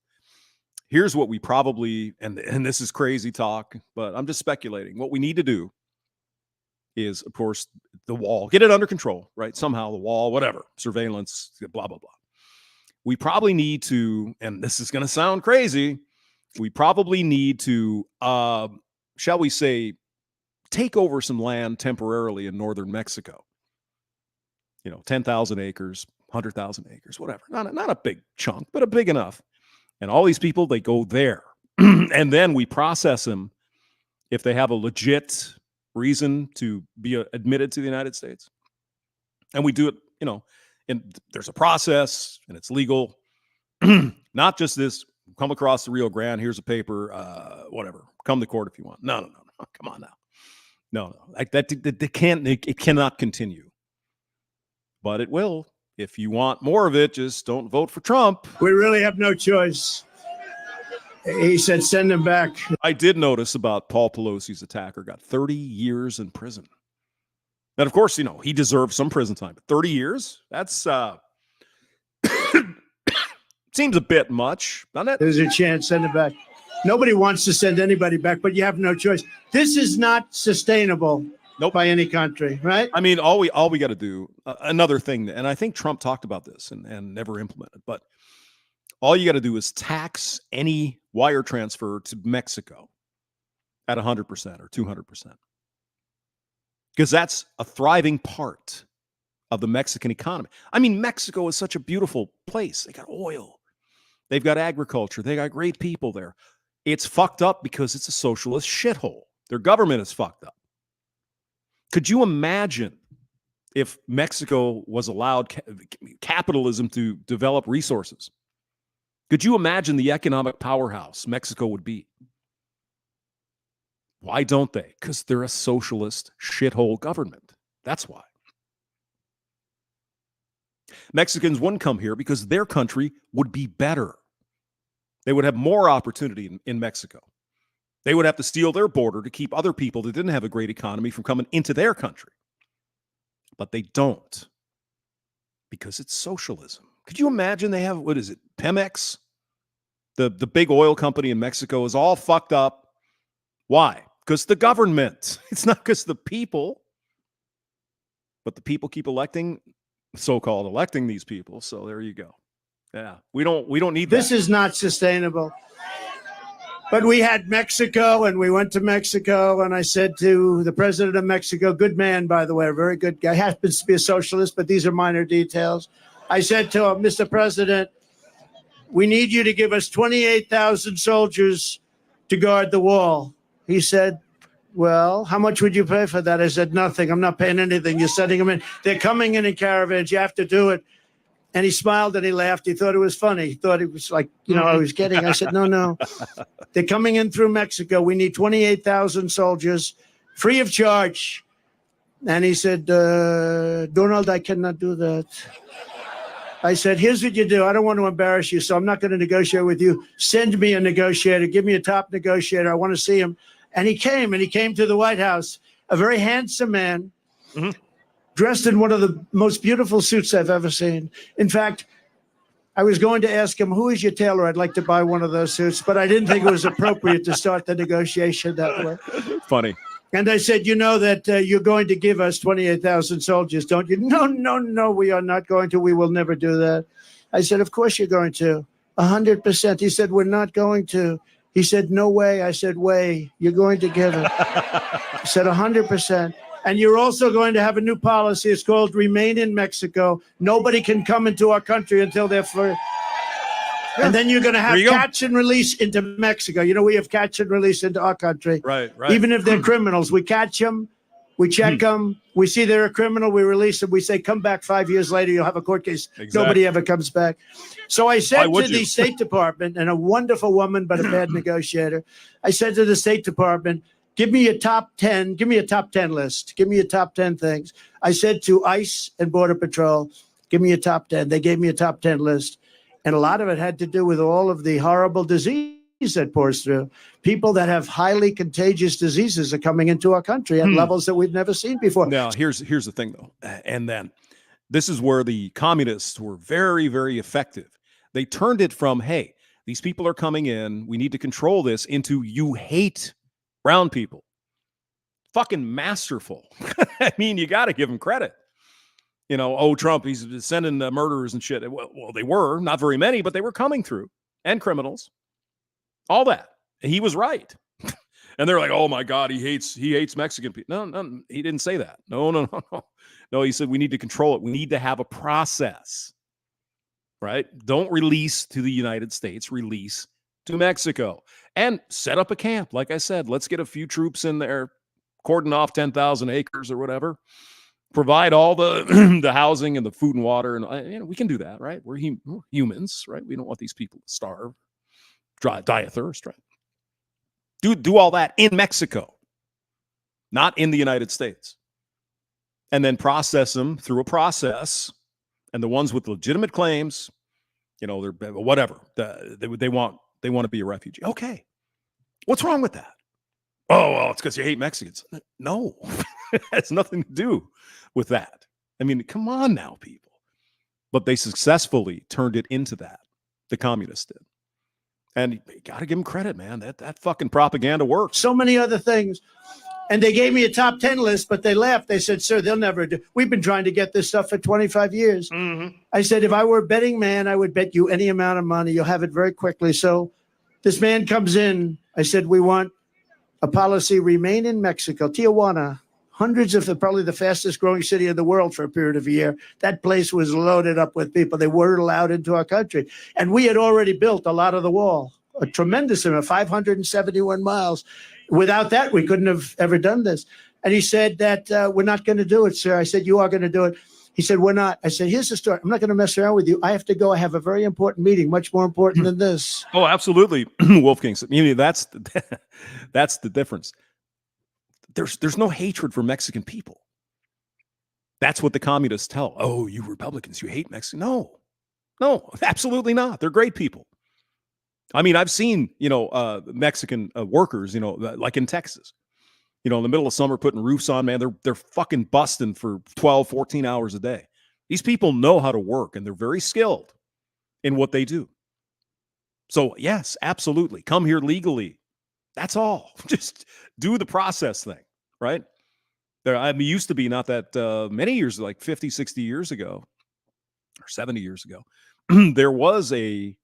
Here's what we probably, and this is crazy talk, but I'm just speculating. What we need to do is, of course, the wall. Get it under control, right? Somehow the wall, whatever, surveillance, blah, blah, blah. We probably need to, and this is going to sound crazy, we probably need to, shall we say, take over some land temporarily in northern Mexico. 10,000 acres, 100,000 acres, whatever. Not a big chunk, but a big enough. And all these people, they go there. And then we process them if they have a legit reason to be admitted to the United States. And we do it, and there's a process and it's legal. Not just this, come across the Rio Grande, here's a paper, whatever. Come to court if you want. No. Come on now. No. Like that, it cannot continue. But it will. If you want more of it, just don't vote for Trump. We really have no choice. He said, send him back. I did notice about Paul Pelosi's attacker got 30 years in prison. And of course, he deserves some prison time. But 30 years? That's seems a bit much, doesn't it? There's a chance, send it back. Nobody wants to send anybody back, but you have no choice. This is not sustainable. Nope. By any country, right? I mean, all we got to do, another thing, and I think Trump talked about this and never implemented, but All you got to do is tax any wire transfer to Mexico at 100% or 200%. Because that's a thriving part of the Mexican economy. I mean, Mexico is such a beautiful place. They got oil. They've got agriculture. They got great people there. It's fucked up because it's a socialist shithole. Their government is fucked up. Could you imagine if Mexico was allowed capitalism to develop resources? Could you imagine the economic powerhouse Mexico would be? Why don't they? Because they're a socialist shithole government. That's why. Mexicans wouldn't come here because their country would be better. They would have more opportunity in Mexico. They would have to steal their border to keep other people that didn't have a great economy from coming into their country. But they don't, because it's socialism. Could you imagine they have, what is it, Pemex? The big oil company in Mexico is all fucked up. Why? Because the government. It's not because the people. But the people keep electing, so-called electing these people. So there you go. Yeah, we don't need that. This is not sustainable. But we had Mexico, and we went to Mexico, and I said to the president of Mexico, good man, by the way, a very good guy, happens to be a socialist, but these are minor details. I said to him, Mr. President, we need you to give us 28,000 soldiers to guard the wall. He said, well, how much would you pay for that? I said, nothing. I'm not paying anything. You're sending them in. They're coming in caravans. You have to do it. And he smiled and he laughed. He thought it was funny. He thought it was like, I was kidding. I said, no. They're coming in through Mexico. We need 28,000 soldiers free of charge. And he said, Donald, I cannot do that. I said, here's what you do. I don't want to embarrass you, so I'm not going to negotiate with you. Send me a negotiator. Give me a top negotiator. I want to see him. And he came to the White House, a very handsome man, dressed in one of the most beautiful suits I've ever seen. In fact, I was going to ask him, who is your tailor? I'd like to buy one of those suits, but I didn't think it was appropriate to start the negotiation that way. Funny. And I said, you know that you're going to give us 28,000 soldiers, don't you? No, we are not going to. We will never do that. I said, of course you're going to. 100%. He said, we're not going to. He said, no way. I said, way. You're going to give it. He said, 100%. And you're also going to have a new policy. It's called Remain in Mexico. Nobody can come into our country until they're free. And then you're going to have catch and release into Mexico. We have catch and release into our country. Right. Even if they're criminals, we catch them, we check them, we see they're a criminal, we release them, we say, come back 5 years later, you'll have a court case. Exactly. Nobody ever comes back. So I said to the State Department, and a wonderful woman, but a bad negotiator, I said to the State Department, give me a top 10 list. Give me a top 10 things. I said to ICE and Border Patrol, give me a top 10. They gave me a top 10 list. And a lot of it had to do with all of the horrible disease that pours through. People that have highly contagious diseases are coming into our country at levels that we've never seen before. Now, here's the thing, though. And then this is where the communists were very, very effective. They turned it from, hey, these people are coming in, we need to control this, into you hate brown people. Fucking masterful. I mean, you got to give them credit. Trump, he's sending murderers and shit. Well, they were, not very many, but they were coming through, and criminals. All that. He was right. And they're like, oh my God, he hates Mexican people. No, he didn't say that. No. No, he said we need to control it. We need to have a process. Right? Don't release to the United States, release to Mexico. And set up a camp. Like I said, let's get a few troops in there, cordon off 10,000 acres or whatever. Provide all the the housing and the food and water, and we can do that, right? We're humans, right? We don't want these people to starve, die of thirst, right? Do all that in Mexico, not in the United States, and then process them through a process. And the ones with legitimate claims, they're whatever they want to be a refugee. Okay, what's wrong with that? Oh, well, it's because you hate Mexicans. No, it has nothing to do with that. I mean, come on now, people. But they successfully turned it into that. The communists did. And you got to give them credit, man. That fucking propaganda works. So many other things. And they gave me a top 10 list, but they laughed. They said, sir, they'll never do. We've been trying to get this stuff for 25 years. I said, if I were a betting man, I would bet you any amount of money. You'll have it very quickly. So this man comes in. I said, we want a policy, remain in Mexico. Tijuana, hundreds of probably the fastest growing city in the world for a period of a year. That place was loaded up with people. They weren't allowed into our country. And we had already built a lot of the wall, a tremendous amount, 571 miles. Without that, we couldn't have ever done this. And he said that we're not going to do it, sir. I said, you are going to do it. He said, we're not. I said, here's the story. I'm not going to mess around with you. I have to go. I have a very important meeting, much more important than this. Oh, absolutely. Wolfgang. That's the difference. There's no hatred for Mexican people. That's what the communists tell. Oh, you Republicans, you hate Mexico. No, absolutely not. They're great people. I mean, I've seen, Mexican workers, like in Texas, in the middle of summer putting roofs on, man, they're fucking busting for 12, 14 hours a day. These people know how to work and they're very skilled in what they do. So yes, absolutely. Come here legally. That's all. Just do the process thing, right? Used to be not that many years, like 50, 60 years ago or 70 years ago, there was a,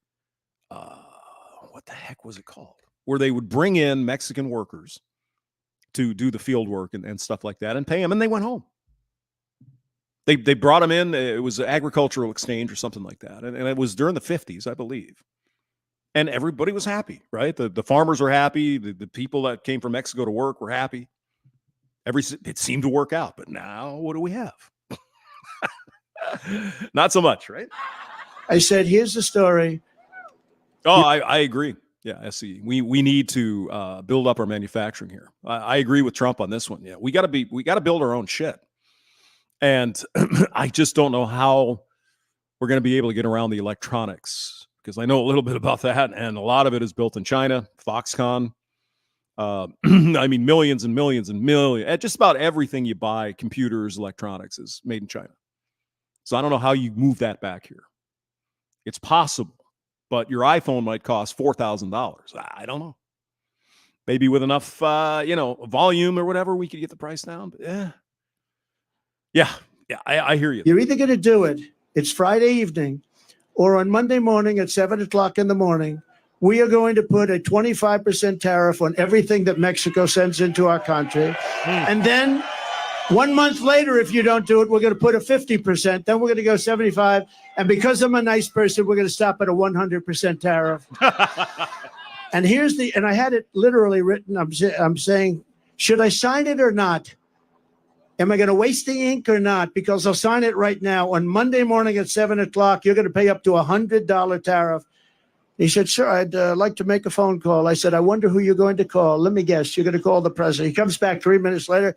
what the heck was it called? Where they would bring in Mexican workers to do the field work and stuff like that and pay them, and they went home. They brought them in. It was an agricultural exchange or something like that. And it was during the 50s, I believe. And everybody was happy, right? The farmers were happy. The people that came from Mexico to work were happy. It seemed to work out. But now what do we have? Not so much, right? I said, here's the story. Oh, I agree. Yeah, I see. We need to build up our manufacturing here. I agree with Trump on this one. Yeah, we got to build our own shit. And I just don't know how we're going to be able to get around the electronics, because I know a little bit about that, and a lot of it is built in China. Foxconn. I mean, millions and millions and millions. Just about everything you buy, computers, electronics, is made in China. So I don't know how you move that back here. It's possible. But your iPhone might cost $4,000. I don't know. Maybe with enough, volume or whatever, we could get the price down. But yeah, I hear you. You're either going to do it, it's Friday evening, or on Monday morning at 7 o'clock in the morning, we are going to put a 25% tariff on everything that Mexico sends into our country. And then 1 month later, if you don't do it, we're going to put a 50%. Then we're going to go 75. And because I'm a nice person, we're going to stop at a 100% tariff. And and I had it literally written. I'm saying, should I sign it or not? Am I going to waste the ink or not? Because I'll sign it right now. On Monday morning at 7 o'clock, you're going to pay up to $100 tariff. He said, sir, I'd like to make a phone call. I said, I wonder who you're going to call. Let me guess. You're going to call the president. He comes back 3 minutes later.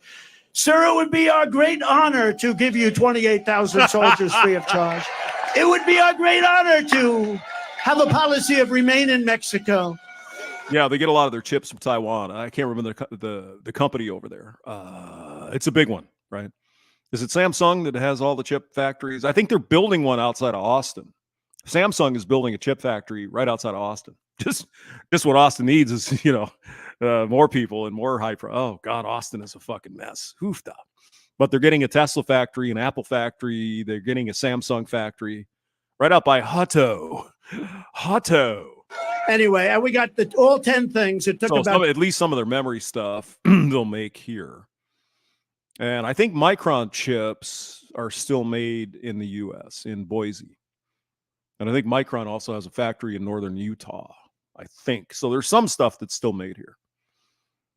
Sir, it would be our great honor to give you 28,000 soldiers free of charge. It would be our great honor to have a policy of remain in Mexico. Yeah, they get a lot of their chips from Taiwan. I can't remember the company over there. It's a big one, right? Is it Samsung that has all the chip factories? I think they're building one outside of Austin. Samsung is building a chip factory right outside of Austin. Just what Austin needs is, more people and more oh God, Austin is a fucking mess. Hoofed up. But they're getting a Tesla factory, an Apple factory. They're getting a Samsung factory right out by Hutto. Anyway, and we got all 10 things. It took at least some of their memory stuff they'll make here. And I think Micron chips are still made in the U.S., in Boise. And I think Micron also has a factory in northern Utah, I think. So there's some stuff that's still made here.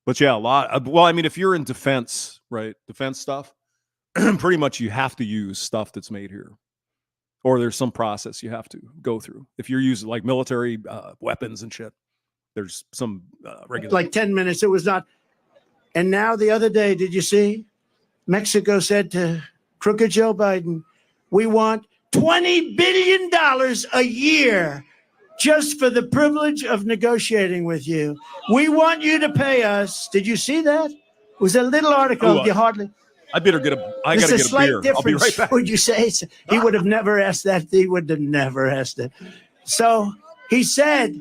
But yeah, a lot. Well, I mean, if you're in defense, right, defense stuff, pretty much you have to use stuff that's made here. Or there's some process you have to go through. If you're using like military weapons and shit, there's some regular. Like 10 minutes, it was not. And now the other day, did you see? Mexico said to crooked Joe Biden, we want $20 billion a year just for the privilege of negotiating with you. We want you to pay us. Did you see that? It was a little article. You hardly. I better get I got to get a beer. Difference. I'll be right back. Would you say? He would have never asked that. He would have never asked it. So he said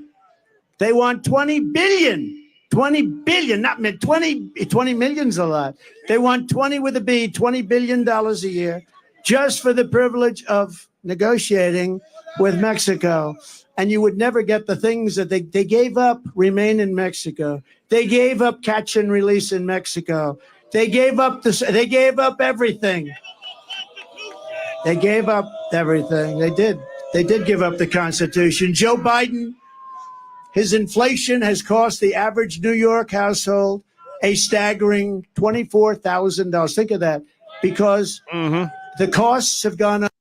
they want $20 billion 20 billion, not 20 million's a lot. They want 20 with a B, $20 billion a year just for the privilege of negotiating with Mexico. And you would never get the things that they gave up, remain in Mexico. They gave up catch and release in Mexico. They gave up everything. They gave up everything. They did. They did give up the Constitution. Joe Biden, his inflation has cost the average New York household a staggering $24,000. Think of that, because the costs have gone up.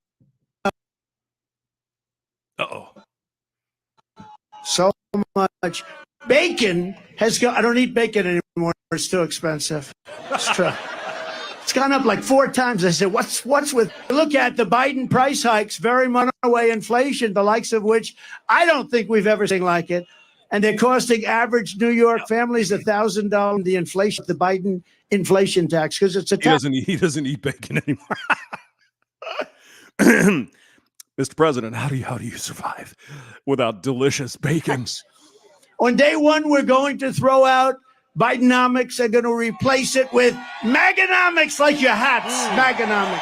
So much. Bacon has gone. I don't eat bacon anymore. It's too expensive. It's gone up like 4 times. I said, what's with? Look at the Biden price hikes, very runaway inflation, the likes of which I don't think we've ever seen like it. And they're costing average New York families $1,000. The inflation, the Biden inflation tax, because it's a tax. He doesn't eat bacon anymore. Mr. President, how do you survive without delicious bacon? On day one, we're going to throw out Bidenomics. Are going to replace it with Maganomics, like your hats. Maganomics.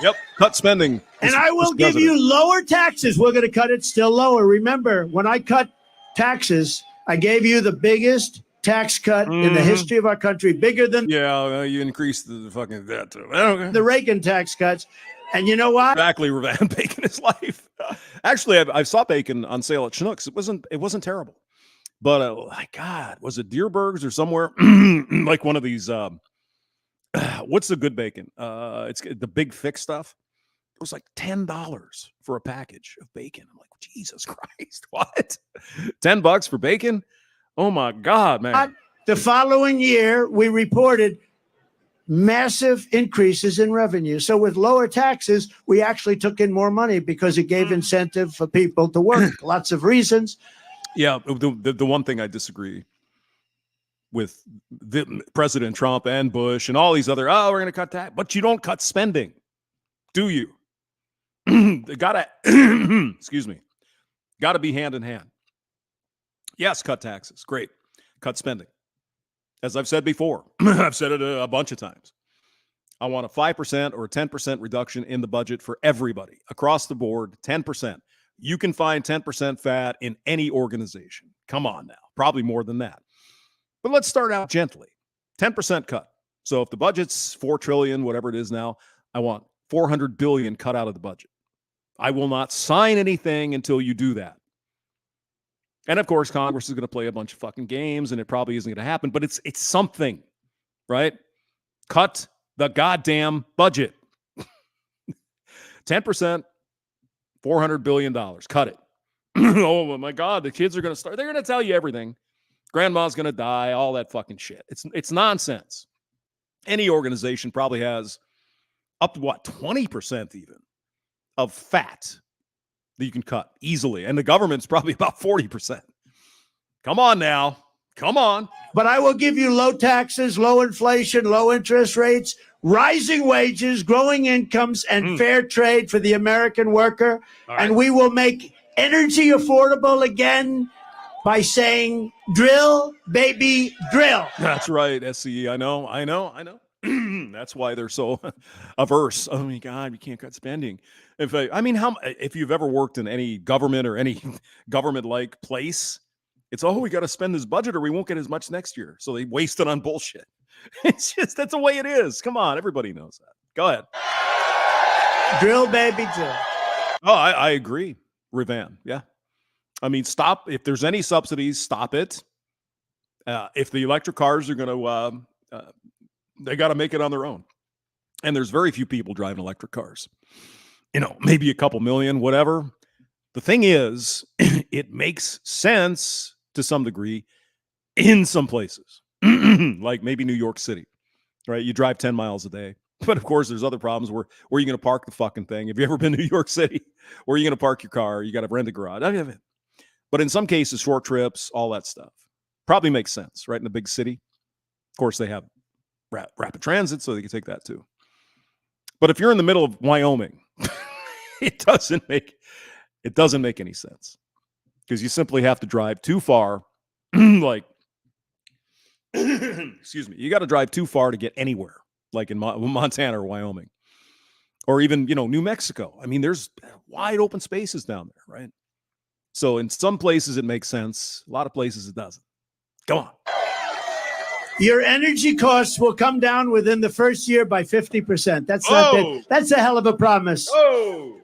Yep, cut spending. And I will give you lower taxes. We're going to cut it still lower. Remember, when I cut taxes, I gave you the biggest tax cut in the history of our country, bigger than you increased the fucking that too. Okay. The Reagan tax cuts. And you know what? Exactly, Revan, bacon is life. Actually, I saw bacon on sale at Schnucks. It wasn't terrible, but my God, was it Deerberg's or somewhere like one of these? What's the good bacon? It's the big thick stuff. It was like $10 for a package of bacon. I'm like, Jesus Christ, what? $10 for bacon? Oh my God, man. The following year, we reported massive increases in revenue. So with lower taxes, we actually took in more money because it gave incentive for people to work. Lots of reasons. Yeah, the one thing I disagree with President Trump and Bush and all these other, we're going to cut tax, but you don't cut spending, do you? They gotta, excuse me, gotta be hand in hand. Yes, cut taxes, great. Cut spending. As I've said before, I've said it a bunch of times. I want a 5% or a 10% reduction in the budget for everybody across the board, 10%. You can find 10% fat in any organization. Come on now, probably more than that. But let's start out gently. 10% cut. So if the budget's $4 trillion, whatever it is now, I want $400 billion cut out of the budget. I will not sign anything until you do that. And of course, Congress is going to play a bunch of fucking games, and it probably isn't going to happen, but it's something, right? Cut the goddamn budget. 10%, $400 billion. Cut it. Oh my God, the kids are going to start. They're going to tell you everything. Grandma's going to die, all that fucking shit. It's nonsense. Any organization probably has up to 20% even of fat that you can cut easily. And the government's probably about 40%. Come on now. Come on. But I will give you low taxes, low inflation, low interest rates, rising wages, growing incomes, and fair trade for the American worker. Right. And we will make energy affordable again by saying, drill, baby, drill. That's right, SCE. I know. That's why they're so averse. Oh my God, you can't cut spending. If you've ever worked in any government or any government-like place, it's, we got to spend this budget or we won't get as much next year. So they waste it on bullshit. It's just, that's the way it is. Come on, everybody knows that. Go ahead. Drill, baby, drill. Oh, I agree, Revan. Yeah. I mean, stop. If there's any subsidies, stop it. If the electric cars are going to, they got to make it on their own. And there's very few people driving electric cars. Maybe a couple million, whatever. The thing is, it makes sense to some degree in some places, like maybe New York City, right? You drive 10 miles a day. But of course, there's other problems. Where are you going to park the fucking thing? Have you ever been to New York City? Where are you going to park your car? You got to rent a garage. But in some cases, short trips, all that stuff probably makes sense, right? In a big city. Of course, they have rapid transit, so they can take that too. But if you're in the middle of Wyoming, it doesn't make any sense. because you simply have to drive too far. Like, excuse me, you got to drive too far to get anywhere, like in Montana or Wyoming, or even, New Mexico. I mean, there's wide open spaces down there, right? So in some places it makes sense. A lot of places it doesn't. Come on. Your energy costs will come down within the first year by 50%. That's not bad. That's a hell of a promise.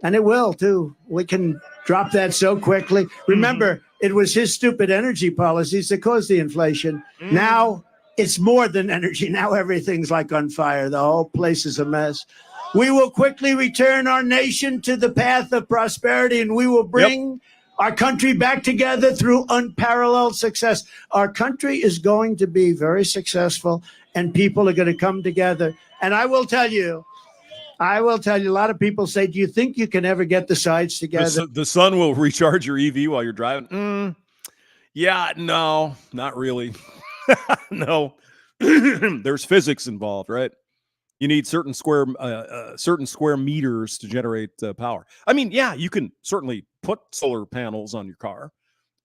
And it will, too. We can drop that so quickly. Remember, it was his stupid energy policies that caused the inflation. Now it's more than energy. Now everything's like on fire. The whole place is a mess. We will quickly return our nation to the path of prosperity, and we will bring our country back together through unparalleled success. Our country is going to be very successful, and people are going to come together. And I will tell you, a lot of people say, do you think you can ever get the sides together? The sun will recharge your EV while you're driving? Yeah, no, not really. No. There's physics involved, right? You need certain square meters to generate power. I mean, yeah, you can certainly put solar panels on your car.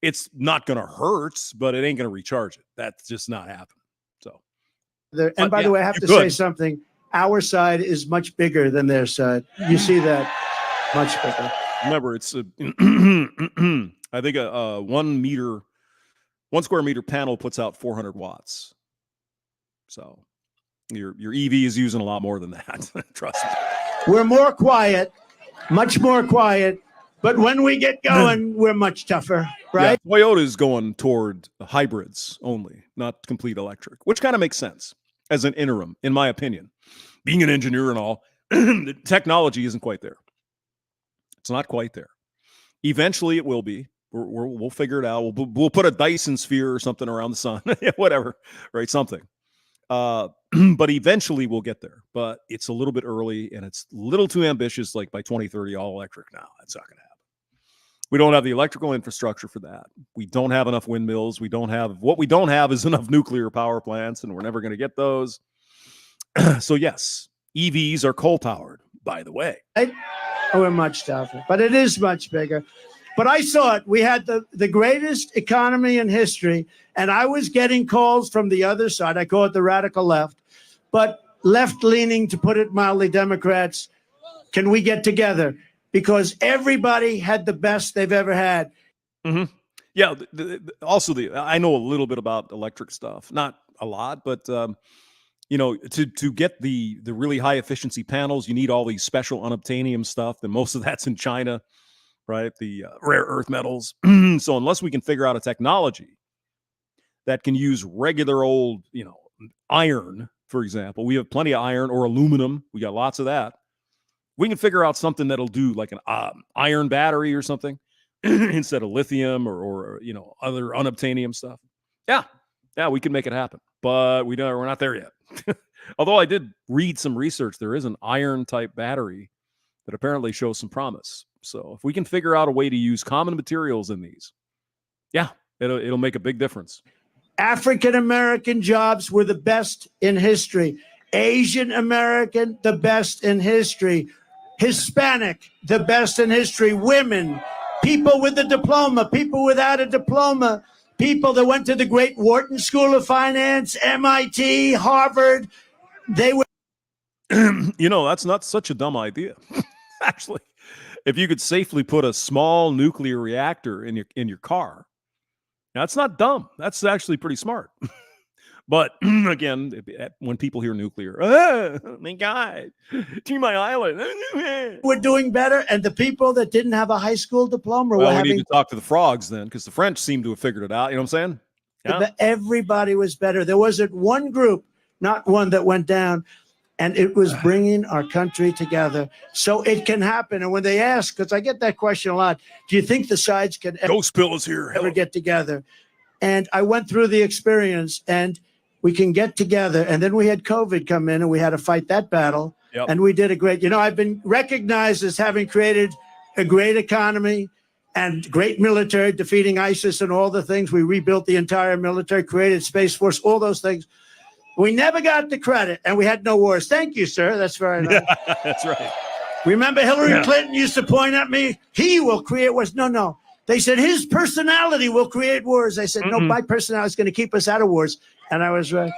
It's not going to hurt, but it ain't going to recharge it. That's just not happening. So, and by the way, I have to say something. Our side is much bigger than their side. You see that? Much bigger. Remember, it's I think a 1 square meter panel puts out 400 watts. So your EV is using a lot more than that. Trust me. We're more quiet, much more quiet. But when we get going, we're much tougher, right? Yeah, Toyota is going toward hybrids only, not complete electric, which kind of makes sense as an interim, in my opinion. Being an engineer and all, the technology isn't quite there. It's not quite there. Eventually, it will be. We'll figure it out. We'll put a Dyson sphere or something around the sun, whatever, right? Something. But eventually, we'll get there. But it's a little bit early, and it's a little too ambitious. Like by 2030, all electric now. That's not going to happen. We don't have the electrical infrastructure for that. We don't have enough windmills. What we don't have is enough nuclear power plants, and we're never going to get those. So yes, EVs are coal powered, by the way. We're much tougher, but it is much bigger. But I saw it. We had the greatest economy in history, and I was getting calls from the other side. I call it the radical left, but left-leaning, to put it mildly, Democrats. Can we get together? Because everybody had the best they've ever had. Mm-hmm. Yeah. Also, I know a little bit about electric stuff, not a lot, but to get the really high efficiency panels, you need all these special unobtainium stuff, and most of that's in China, right? The rare earth metals. So unless we can figure out a technology that can use regular old, iron, for example, we have plenty of iron, or aluminum. We got lots of that. We can figure out something that'll do like an iron battery or something instead of lithium or other unobtainium stuff. Yeah, we can make it happen, but we're not there yet. Although I did read some research, there is an iron type battery that apparently shows some promise. So if we can figure out a way to use common materials in these, it'll make a big difference. African American jobs were the best in history. Asian American, the best in history. Hispanic, the best in history. Women, people with a diploma, people without a diploma, people that went to the great Wharton School of Finance, MIT, Harvard. They were. That's not such a dumb idea. Actually, if you could safely put a small nuclear reactor in your car, that's not dumb. That's actually pretty smart. But again, when people hear nuclear, oh my God, to my island. We're doing better, and the people that didn't have a high school diploma we need to talk to the frogs then, because the French seem to have figured it out. You know what I'm saying? Yeah. Everybody was better. There wasn't one group, not one, that went down, and it was bringing our country together. So it can happen. And when they ask, because I get that question a lot, do you think the sides can Ghost Bill is here. ever get together? And I went through the experience, and we can get together. And then we had COVID come in, and we had to fight that battle. Yep. And we did a great, I've been recognized as having created a great economy and great military, defeating ISIS and all the things. We rebuilt the entire military, created Space Force, all those things. We never got the credit, and we had no wars. Thank you, sir. That's very nice. That's right. Remember Hillary Clinton used to point at me, he will create wars. No. They said his personality will create wars. I said, no, my personality is going to keep us out of wars. And I was right.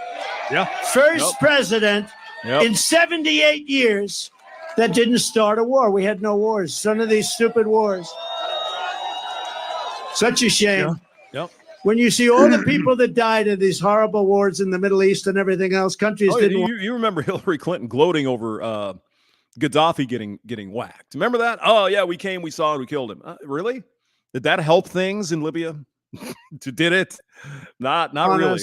Yeah. First president in 78 years that didn't start a war. We had no wars. None of these stupid wars. Such a shame. Yep. When you see all the people that died in these horrible wars in the Middle East and everything else, countries didn't. You remember Hillary Clinton gloating over Gaddafi getting whacked. Remember that? Oh, yeah, we came, we saw, and we killed him. Really? Did that help things in Libya? Did it? Not really.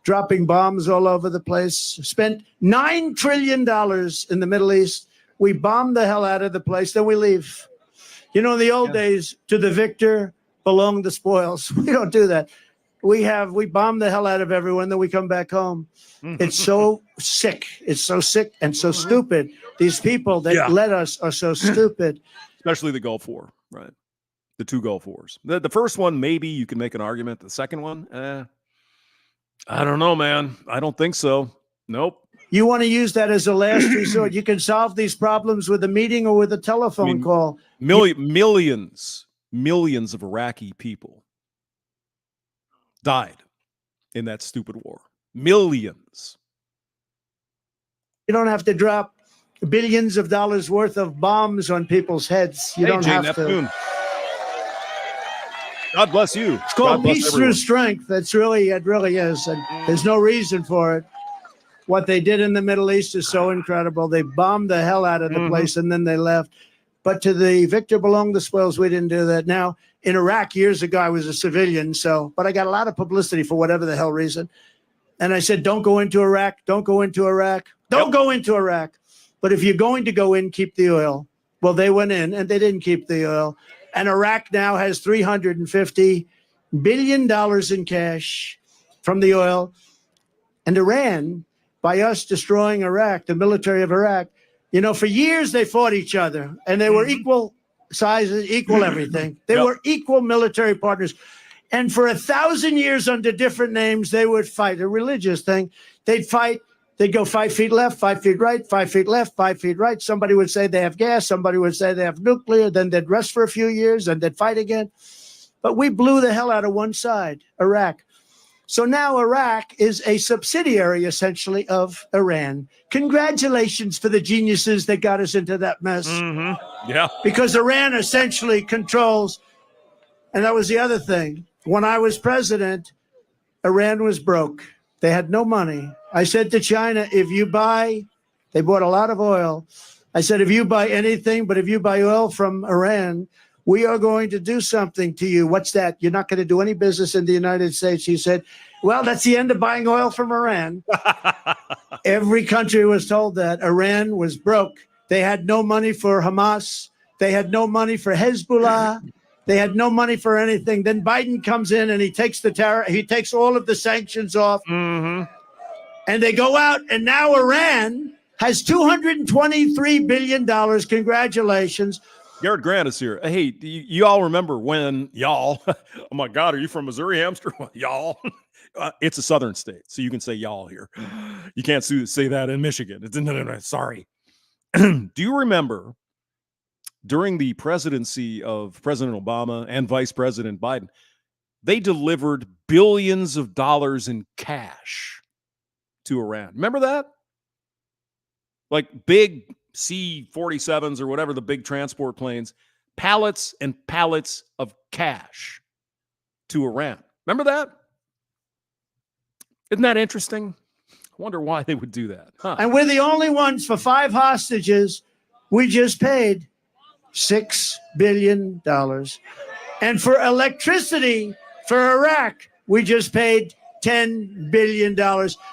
Dropping bombs all over the place. Spent $9 trillion in the Middle East. We bombed the hell out of the place. Then we leave. You know, in the old days, to the victor belong the spoils. We don't do that. We bomb the hell out of everyone. Then we come back home. It's so sick. It's so sick and so stupid. These people that led us are so stupid. Especially the Gulf War, right? The two Gulf Wars. The first one, maybe you can make an argument. The second one, I don't know, man. I don't think so. Nope. You want to use that as a last resort. You can solve these problems with a meeting or with a telephone call. Millions of Iraqi people died in that stupid war. Millions. You don't have to drop billions of dollars worth of bombs on people's heads. You don't have to. God bless you. It's called peace through strength. It really is. And there's no reason for it. What they did in the Middle East is so incredible. They bombed the hell out of the place and then they left. But to the victor belong the spoils. We didn't do that. Now, in Iraq years ago, I was a civilian. But I got a lot of publicity for whatever the hell reason. And I said, don't go into Iraq. Don't go into Iraq. Don't go into Iraq. But if you're going to go in, keep the oil. Well, they went in and they didn't keep the oil. And Iraq now has $350 billion in cash from the oil. And Iran, by us destroying Iraq, the military of Iraq, you know, for years they fought each other and they were equal sizes, equal everything. They were equal military partners. And for 1,000 years under different names, they would fight, a religious thing. They'd fight. They'd go 5 feet left, 5 feet right, 5 feet left, 5 feet right. Somebody would say they have gas. Somebody would say they have nuclear. Then they'd rest for a few years and they'd fight again. But we blew the hell out of one side, Iraq. So now Iraq is a subsidiary, essentially, of Iran. Congratulations for the geniuses that got us into that mess. Yeah. Because Iran essentially controls, and that was the other thing. When I was president, Iran was broke. They had no money. I said to China, if you buy, they bought a lot of oil. I said, if you buy anything, but if you buy oil from Iran, we are going to do something to you. What's that? You're not going to do any business in the United States. He said, well, that's the end of buying oil from Iran. Every country was told that. Iran was broke. They had no money for Hamas. They had no money for Hezbollah. They had no money for anything. Then Biden comes in and he takes he takes all of the sanctions off. And they go out, and now Iran has $223 billion. Congratulations. Garrett Grant is here. Hey, you all remember when y'all, oh my God, are you from Missouri, Hamster? Y'all. It's a southern state, so you can say y'all here. You can't say that in Michigan. No, sorry. Do you remember during the presidency of President Obama and Vice President Biden, they delivered billions of dollars in cash to Iran? Remember that? Like big C-47s or whatever, the big transport planes, pallets and pallets of cash to Iran. Remember that? Isn't that interesting? I wonder why they would do that. Huh. And we're the only ones for 5 hostages. We just paid $6 billion. And for electricity for Iraq, we just paid $10 billion.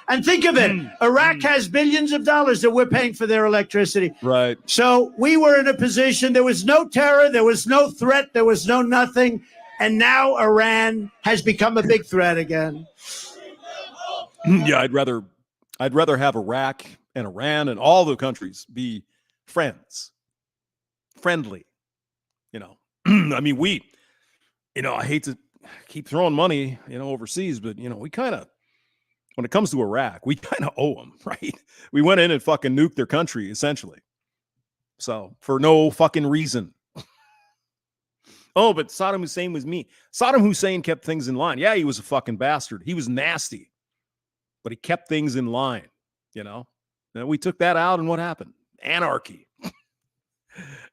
And think of it, Iraq has billions of dollars that we're paying for their electricity. Right. So we were in a position, there was no terror, there was no threat, there was no nothing. And now Iran has become a big threat again. Yeah, I'd rather have Iraq and Iran and all the countries be friendly. You know, I mean, I hate to keep throwing money, overseas, but, we kind of, when it comes to Iraq, we kind of owe them, right? We went in and fucking nuked their country, essentially. So, for no fucking reason. Oh, but Saddam Hussein was mean. Saddam Hussein kept things in line. Yeah, he was a fucking bastard. He was nasty, but he kept things in line, you know? And we took that out, and what happened? Anarchy.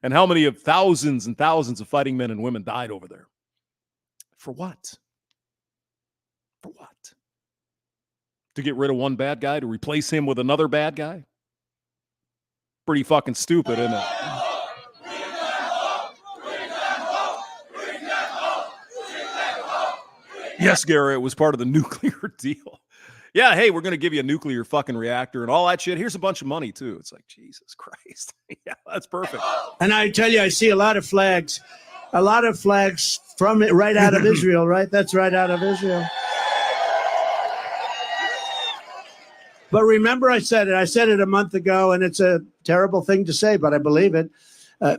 And how many of thousands and thousands of fighting men and women died over there? For what? For what? To get rid of one bad guy, to replace him with another bad guy? Pretty fucking stupid, isn't it? Yes, Garrett, it was part of the nuclear deal. Yeah, hey, we're going to give you a nuclear fucking reactor and all that shit. Here's a bunch of money, too. It's like, Jesus Christ. Yeah, that's perfect. And I tell you, I see a lot of flags from it right out of Israel, right? That's right out of Israel. But remember, I said it a month ago, and it's a terrible thing to say, but I believe it.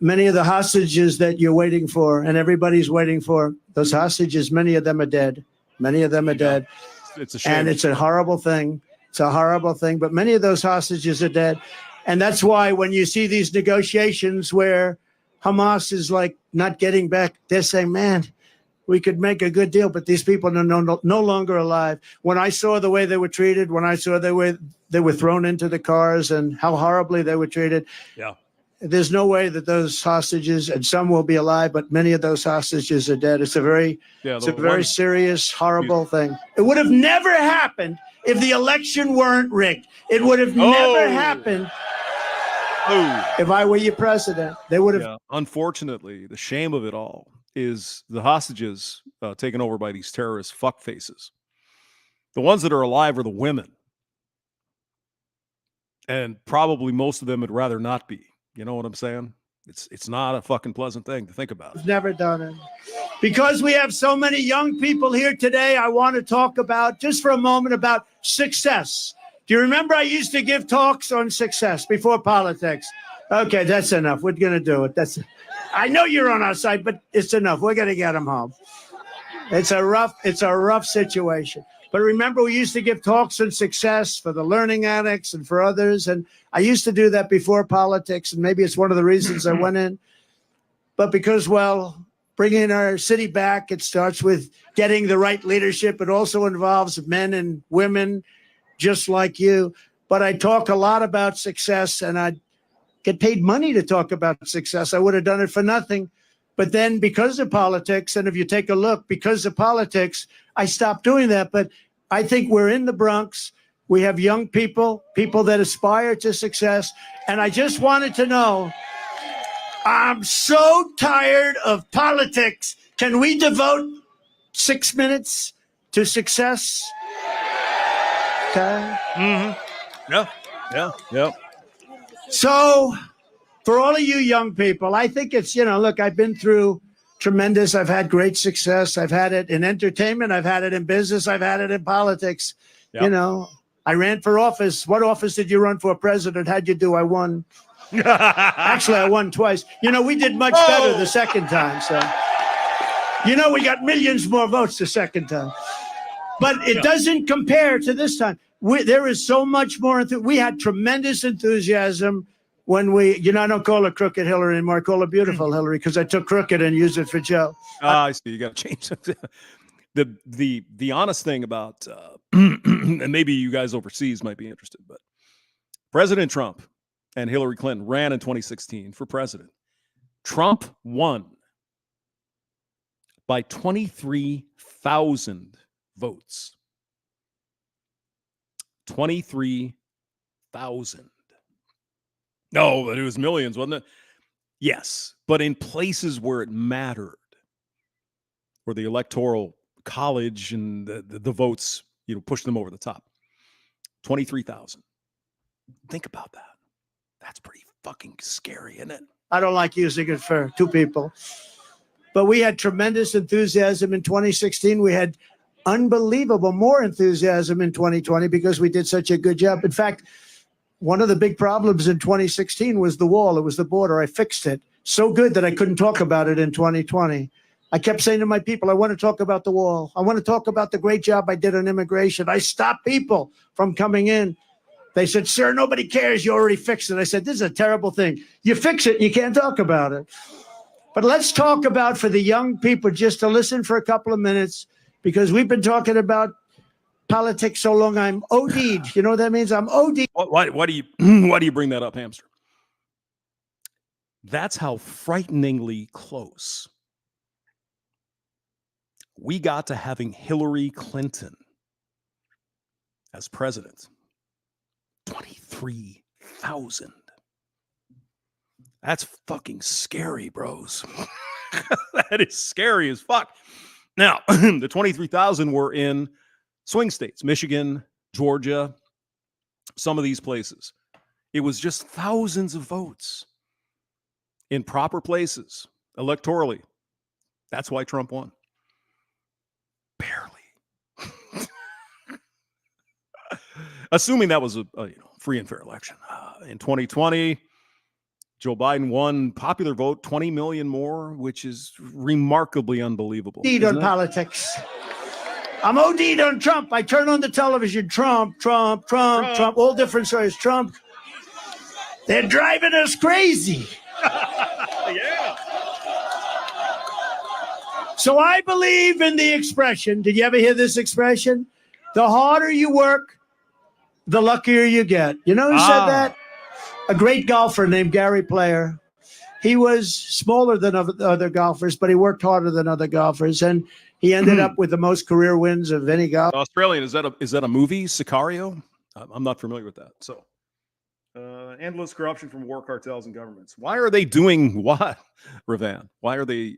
Many of the hostages that you're waiting for and everybody's waiting for, those hostages, many of them are dead. Many of them are dead. It's a shame. And it's a horrible thing. It's a horrible thing. But many of those hostages are dead. And that's why when you see these negotiations where Hamas is like not getting back, they're saying, man, we could make a good deal, but these people are no longer alive. When I saw the way they were treated, when I saw they were thrown into the cars and how horribly they were treated, yeah, there's no way that those hostages, and some will be alive, but many of those hostages are dead. It's a very serious, horrible thing. It would have never happened if the election weren't rigged. It would have never happened if I were your president. They would have. Yeah. Unfortunately, the shame of it all is the hostages taken over by these terrorist fuckfaces. The ones that are alive are the women. And probably most of them would rather not be. You know what I'm saying? It's not a fucking pleasant thing to think about. I've never done it. Because we have so many young people here today, I want to talk about, just for a moment, about success. Do you remember I used to give talks on success before politics? Okay, that's enough. We're going to do it. I know you're on our side, but it's enough. We're going to get them home. It's a rough situation. But remember, we used to give talks on success for the learning addicts and for others. And I used to do that before politics. And maybe it's one of the reasons I went in. But because, well, bringing our city back, it starts with getting the right leadership. It also involves men and women just like you. But I talk a lot about success, and I get paid money to talk about success. I would have done it for nothing. But then because of politics, and if you take a look, because of politics, I stopped doing that. But I think we're in the Bronx. We have young people that aspire to success. And I just wanted to know, I'm so tired of politics. Can we devote 6 minutes to success? Okay. Mm-hmm. Yeah. So for all of you young people, I think it's, look, I've been through tremendous. I've had great success. I've had it in entertainment. I've had it in business. I've had it in politics. Yep. I ran for office. What office did you run for? President? How'd you do? I won. Actually, I won twice. We did much better the second time. So, we got millions more votes the second time. But it doesn't compare to this time. There is so much more. We had tremendous enthusiasm when I don't call her Crooked Hillary anymore. I call her Beautiful Hillary because I took crooked and used it for Joe. I see. You got to change it. The honest thing about, and maybe you guys overseas might be interested, but President Trump and Hillary Clinton ran in 2016 for president. Trump won by 23,000 votes. 23,000. No, but it was millions, wasn't it? Yes, but in places where it mattered, where the electoral college and the votes, pushed them over the top. 23,000. Think about that. That's pretty fucking scary, isn't it? I don't like using it for two people. But we had tremendous enthusiasm in 2016. We had unbelievable more enthusiasm in 2020 because we did such a good job. In fact, one of the big problems in 2016 was the wall. It was the border. I fixed it so good that I couldn't talk about it in 2020. I kept saying to my people, I want to talk about the wall. I want to talk about the great job I did on immigration. I stopped people from coming in. They said, sir, nobody cares. You already fixed it. I said, this is a terrible thing. You fix it, you can't talk about it. But let's talk about, for the young people, just to listen for a couple of minutes, because we've been talking about politics so long, I'm OD'd. You know what that means? I'm OD'd. Why do you bring that up, Hamster? That's how frighteningly close we got to having Hillary Clinton as president. 23,000. That's fucking scary, bros. That is scary as fuck. Now, the 23,000 were in swing states, Michigan, Georgia, some of these places. It was just thousands of votes in proper places, electorally. That's why Trump won. Barely. Assuming that was a free and fair election. In 2020, Joe Biden won popular vote 20 million more, which is remarkably unbelievable. OD'd on politics. I'm OD'd on Trump. I turn on the television. Trump. All different stories. Trump. They're driving us crazy. Yeah. So I believe in the expression. Did you ever hear this expression? The harder you work, the luckier you get. You know who said that? A great golfer named Gary Player. He was smaller than other golfers, but he worked harder than other golfers, and he ended up with the most career wins of any golfer. Australian, is that a movie, Sicario? I'm not familiar with that. So, endless corruption from war cartels and governments. Why are they doing what, Ravan? Why are they?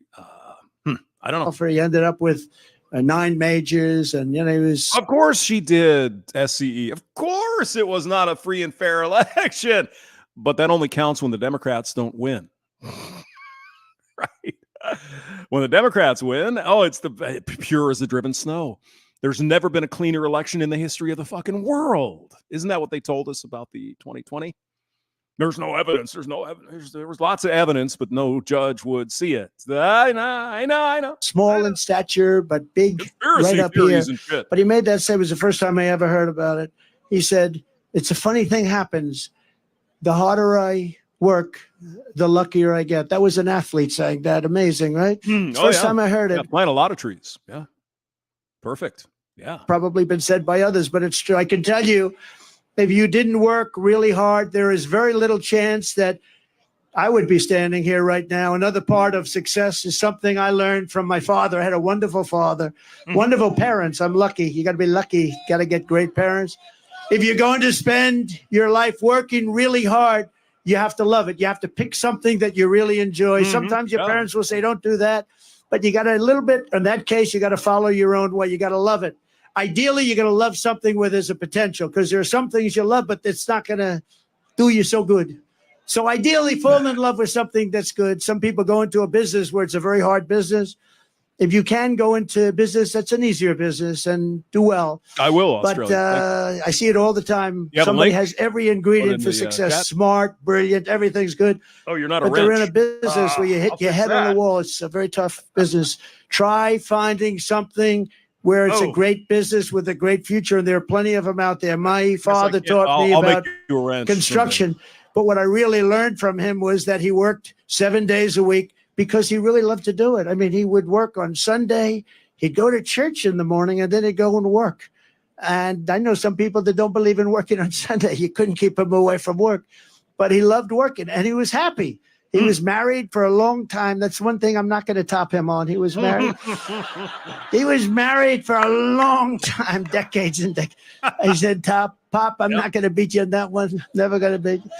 I don't know. He ended up with 9 majors, and he was. Of course, she did SCE. Of course, it was not a free and fair election, but that only counts when the Democrats don't win. Right? When the Democrats win, it's the pure as the driven snow. There's never been a cleaner election in the history of the fucking world. Isn't that what they told us about the 2020? There's no evidence. There was lots of evidence, but no judge would see it. I know. Small in stature, but big Conspiracy right up here. And shit. But he made that say, it was the first time I ever heard about it. He said, it's a funny thing happens. The harder I work, the luckier I get. That was an athlete saying that. Amazing, right? First time I heard it. Yeah, plant a lot of trees. Yeah. Perfect. Yeah. Probably been said by others, but it's true. I can tell you, if you didn't work really hard, there is very little chance that I would be standing here right now. Another part of success is something I learned from my father. I had a wonderful father, wonderful parents. I'm lucky. You got to be lucky. Got to get great parents. If you're going to spend your life working really hard, you have to love it. You have to pick something that you really enjoy. Sometimes your parents will say, don't do that. But you got to a little bit, in that case, you got to follow your own way. You got to love it. Ideally, you're going to love something where there's a potential, because there are some things you love, but it's not going to do you so good. So ideally, fall in love with something that's good. Some people go into a business where it's a very hard business. If you can go into business, that's an easier business and do well. I will, Australia. But I see it all the time. Somebody has every ingredient for success. Smart, brilliant, everything's good. Oh, you're not a But wrench. they're in a business where you hit your head on the wall. It's a very tough business. Try finding something where it's a great business with a great future, and there are plenty of them out there. My father taught me about construction, but what I really learned from him was that he worked 7 days a week because he really loved to do it. I mean, he would work on Sunday, he'd go to church in the morning, and then he'd go and work. And I know some people that don't believe in working on Sunday. You couldn't keep him away from work, but he loved working, and he was happy. He was married for a long time. That's one thing I'm not going to top him on. He was married. He was married for a long time, decades and decades. I said, Pop, I'm not going to beat you on that one. Never going to beat you.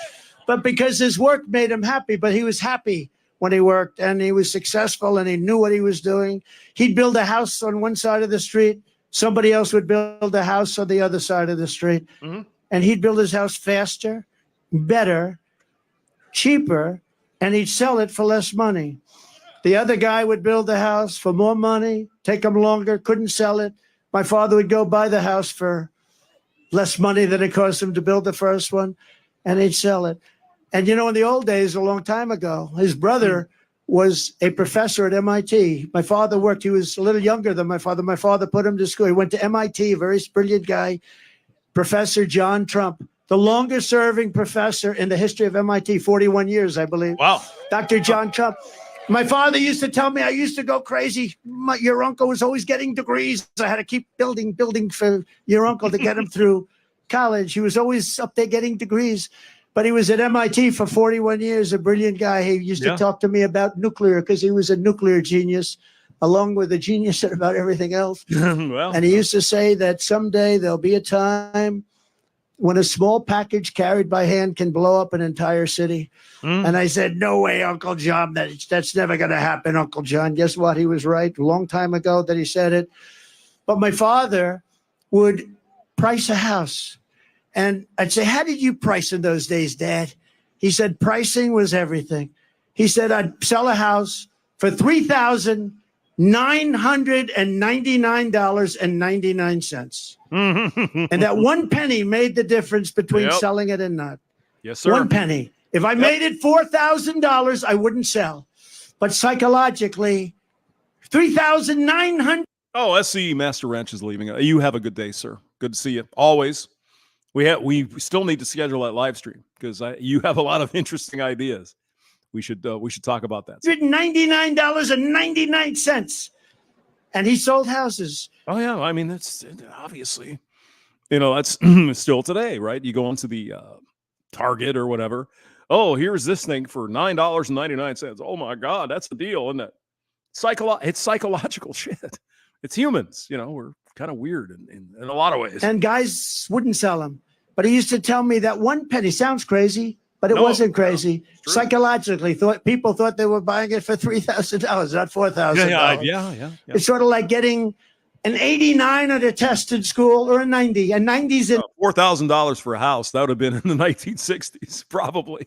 But because his work made him happy, but he was happy when he worked, and he was successful, and he knew what he was doing. He'd build a house on one side of the street. Somebody else would build a house on the other side of the street. And he'd build his house faster, better, cheaper, and he'd sell it for less money. The other guy would build the house for more money, take him longer, couldn't sell it. My father would go buy the house for less money than it cost him to build the first one, and he'd sell it. And in the old days, a long time ago, his brother was a professor at MIT. My father worked. He was a little younger than my father. My father put him to school. He went to MIT, a very brilliant guy, Professor John Trump. The longest serving professor in the history of MIT, 41 years, I believe. Wow. Dr. John Trump. My father used to tell me I used to go crazy. Your uncle was always getting degrees. I had to keep building for your uncle to get him through college. He was always up there getting degrees. But he was at MIT for 41 years, a brilliant guy. He used to talk to me about nuclear because he was a nuclear genius, along with a genius about everything else. And he used to say that someday there'll be a time when a small package carried by hand can blow up an entire city. And I said, no way, Uncle John, that's never going to happen, Uncle John. Guess what? He was right a long time ago that he said it. But my father would price a house. And I'd say, how did you price in those days, Dad? He said, pricing was everything. He said, I'd sell a house for $3,999.99. And that 1 penny made the difference between selling it and not. Yes, sir. 1 penny. If I made it $4,000, I wouldn't sell. But psychologically, $3,900. Oh, SCE Master Wrench is leaving. You have a good day, sir. Good to see you. Always. We still need to schedule that live stream because you have a lot of interesting ideas. We should talk about that. $99.99. And he sold houses. Oh yeah, I mean that's obviously, that's still today, right? You go into the Target or whatever. Oh, here's this thing for $9.99. Oh my God, that's the deal, isn't it? It's psychological shit. It's humans, we're kind of weird in a lot of ways. And guys wouldn't sell them. But he used to tell me that 1 penny sounds crazy, but it wasn't crazy. Psychologically, people thought they were buying it for $3,000, not $4,000. Yeah. It's sort of like getting an 89 at a test in school or a 90. And 90's in $4,000 for a house. That would have been in the 1960s, probably.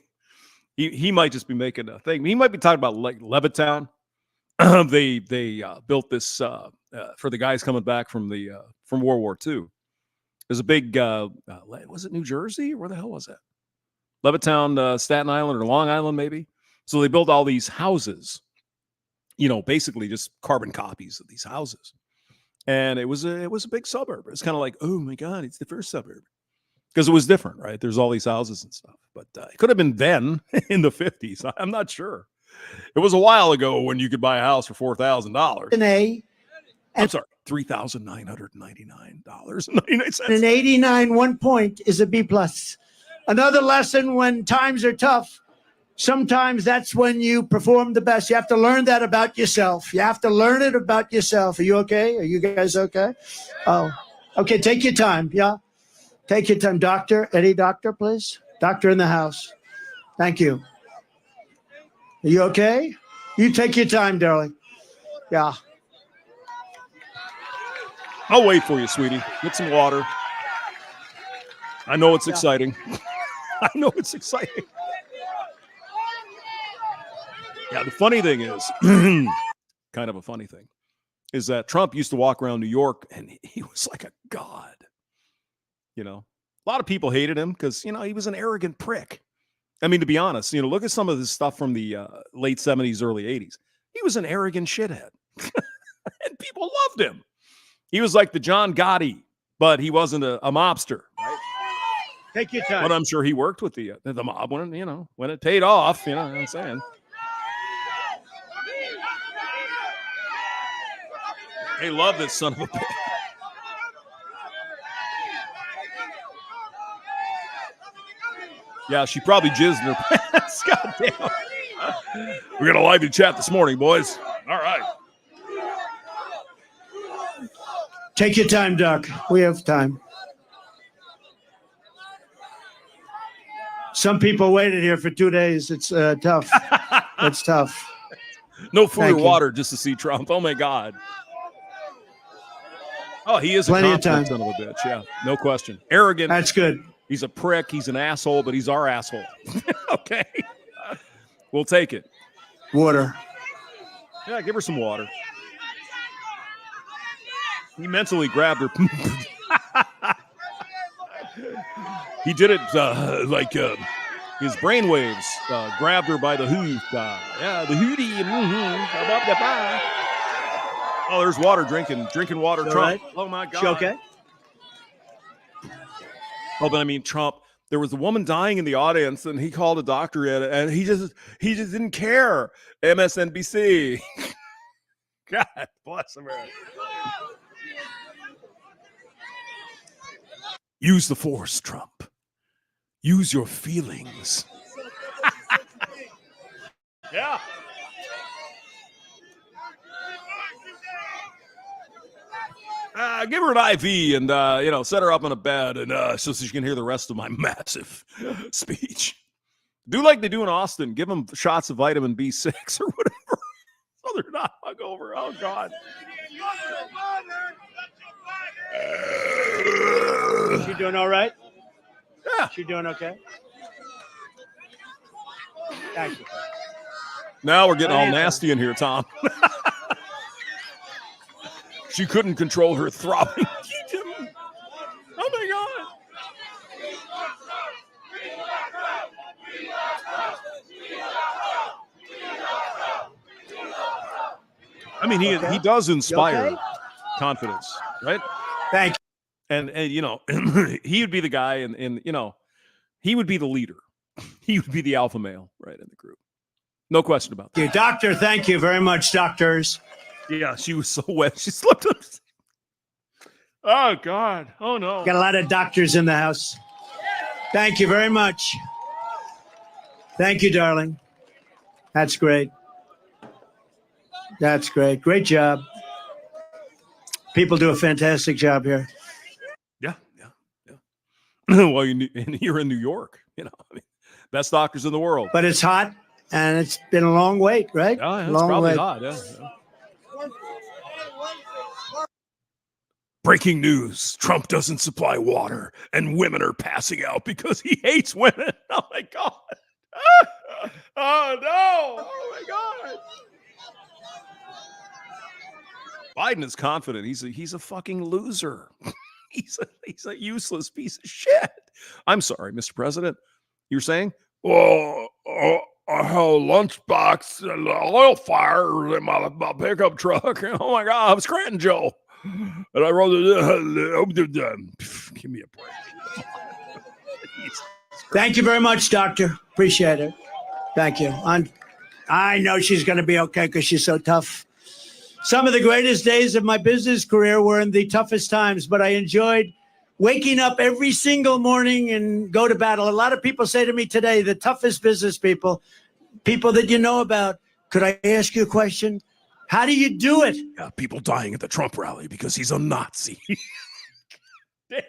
He might just be making a thing. He might be talking about like Levittown. They built this for the guys coming back from World War II. There's a big was it New Jersey? Where the hell was that? Levittown, Staten Island, or Long Island, maybe. So they built all these houses, basically just carbon copies of these houses. And it was a big suburb. It's kind of like, oh my God, it's the first suburb. Because it was different, right? There's all these houses and stuff. But it could have been then in the 50s. I'm not sure. It was a while ago when you could buy a house for $4,000. I'm sorry, $3,999.99. An 89 1 point is a B+. Another lesson when times are tough, sometimes that's when you perform the best. You have to learn that about yourself. You have to learn it about yourself. Are you okay? Are you guys okay? Oh, okay. Take your time. Yeah. Take your time. Doctor, any doctor, please? Doctor in the house. Thank you. Are you okay? You take your time, darling. Yeah. I'll wait for you, sweetie. Get some water. I know it's exciting. I know it's exciting. Yeah, the funny thing is, kind of a funny thing, is that Trump used to walk around New York and he was like a god. A lot of people hated him because, he was an arrogant prick. I mean, to be honest, look at some of this stuff from the late 70s, early 80s. He was an arrogant shithead. And people loved him. He was like the John Gotti, but he wasn't a mobster, right? Take your time. But I'm sure he worked with the mob when it paid off, you know what I'm saying? They love this son of a bitch. Yeah, she probably jizzed in her pants. God damn. We're going to lively chat this morning, boys. All right. Take your time, Doc. We have time. Some people waited here for 2 days. It's tough. It's tough. No food or water just to see Trump. Oh, my God. Oh, he is Plenty a of time. son of a bitch. Yeah, no question. Arrogant. That's good. He's a prick. He's an asshole, but he's our asshole. Okay. We'll take it. Water. Yeah, give her some water. He mentally grabbed her. He did it like his brainwaves grabbed her by the hoof. Yeah, the hootie. Oh, there's water drinking water. Trump. Right? Oh, my God. She okay? Oh, but I mean, Trump There was a woman dying in the audience, and he called a doctor in, and he just didn't care. MSNBC. God bless America. Use the force, Trump. Use your feelings. Yeah. Give her an IV and, set her up in a bed and so she can hear the rest of my massive speech. Do like they do in Austin. Give them shots of vitamin B6 or whatever so they're not hungover. Oh, God. She doing all right? Yeah. She doing okay? Thank you. Now we're getting all nasty in here, Tom. She couldn't control her throbbing. Oh, my God. I mean, he does inspire confidence, right? Thank you. And he would be the guy and he would be the leader. He would be the alpha male, right, in the group. No question about that. Doctor, thank you very much, doctors. Yeah, she was so wet. She slipped up. Oh, God. Oh, no. Got a lot of doctors in the house. Thank you very much. Thank you, darling. That's great. That's great. Great job. People do a fantastic job here. Yeah. Well, you're in New York, best doctors in the world. But it's hot, and it's been a long wait, right? Yeah, it's long probably wait. hot. Yeah. Breaking news. Trump doesn't supply water, and women are passing out because he hates women. Oh, my God. Oh, no. Oh, my God. Biden is confident. He's a fucking loser. He's a useless piece of shit. I'm sorry, Mr. President. You're saying? Oh, I had a lunchbox and an oil fire in my pickup truck. Oh, my God. I'm Scranton Joe. And I wrote it. Give me a break. Thank you very much, doctor. Appreciate it. Thank you. I know she's going to be okay because she's so tough. Some of the greatest days of my business career were in the toughest times, but I enjoyed waking up every single morning and go to battle. A lot of people say to me today, the toughest business people that you know about, could I ask you a question? How do you do it? Yeah, people dying at the Trump rally because he's a Nazi. Damn.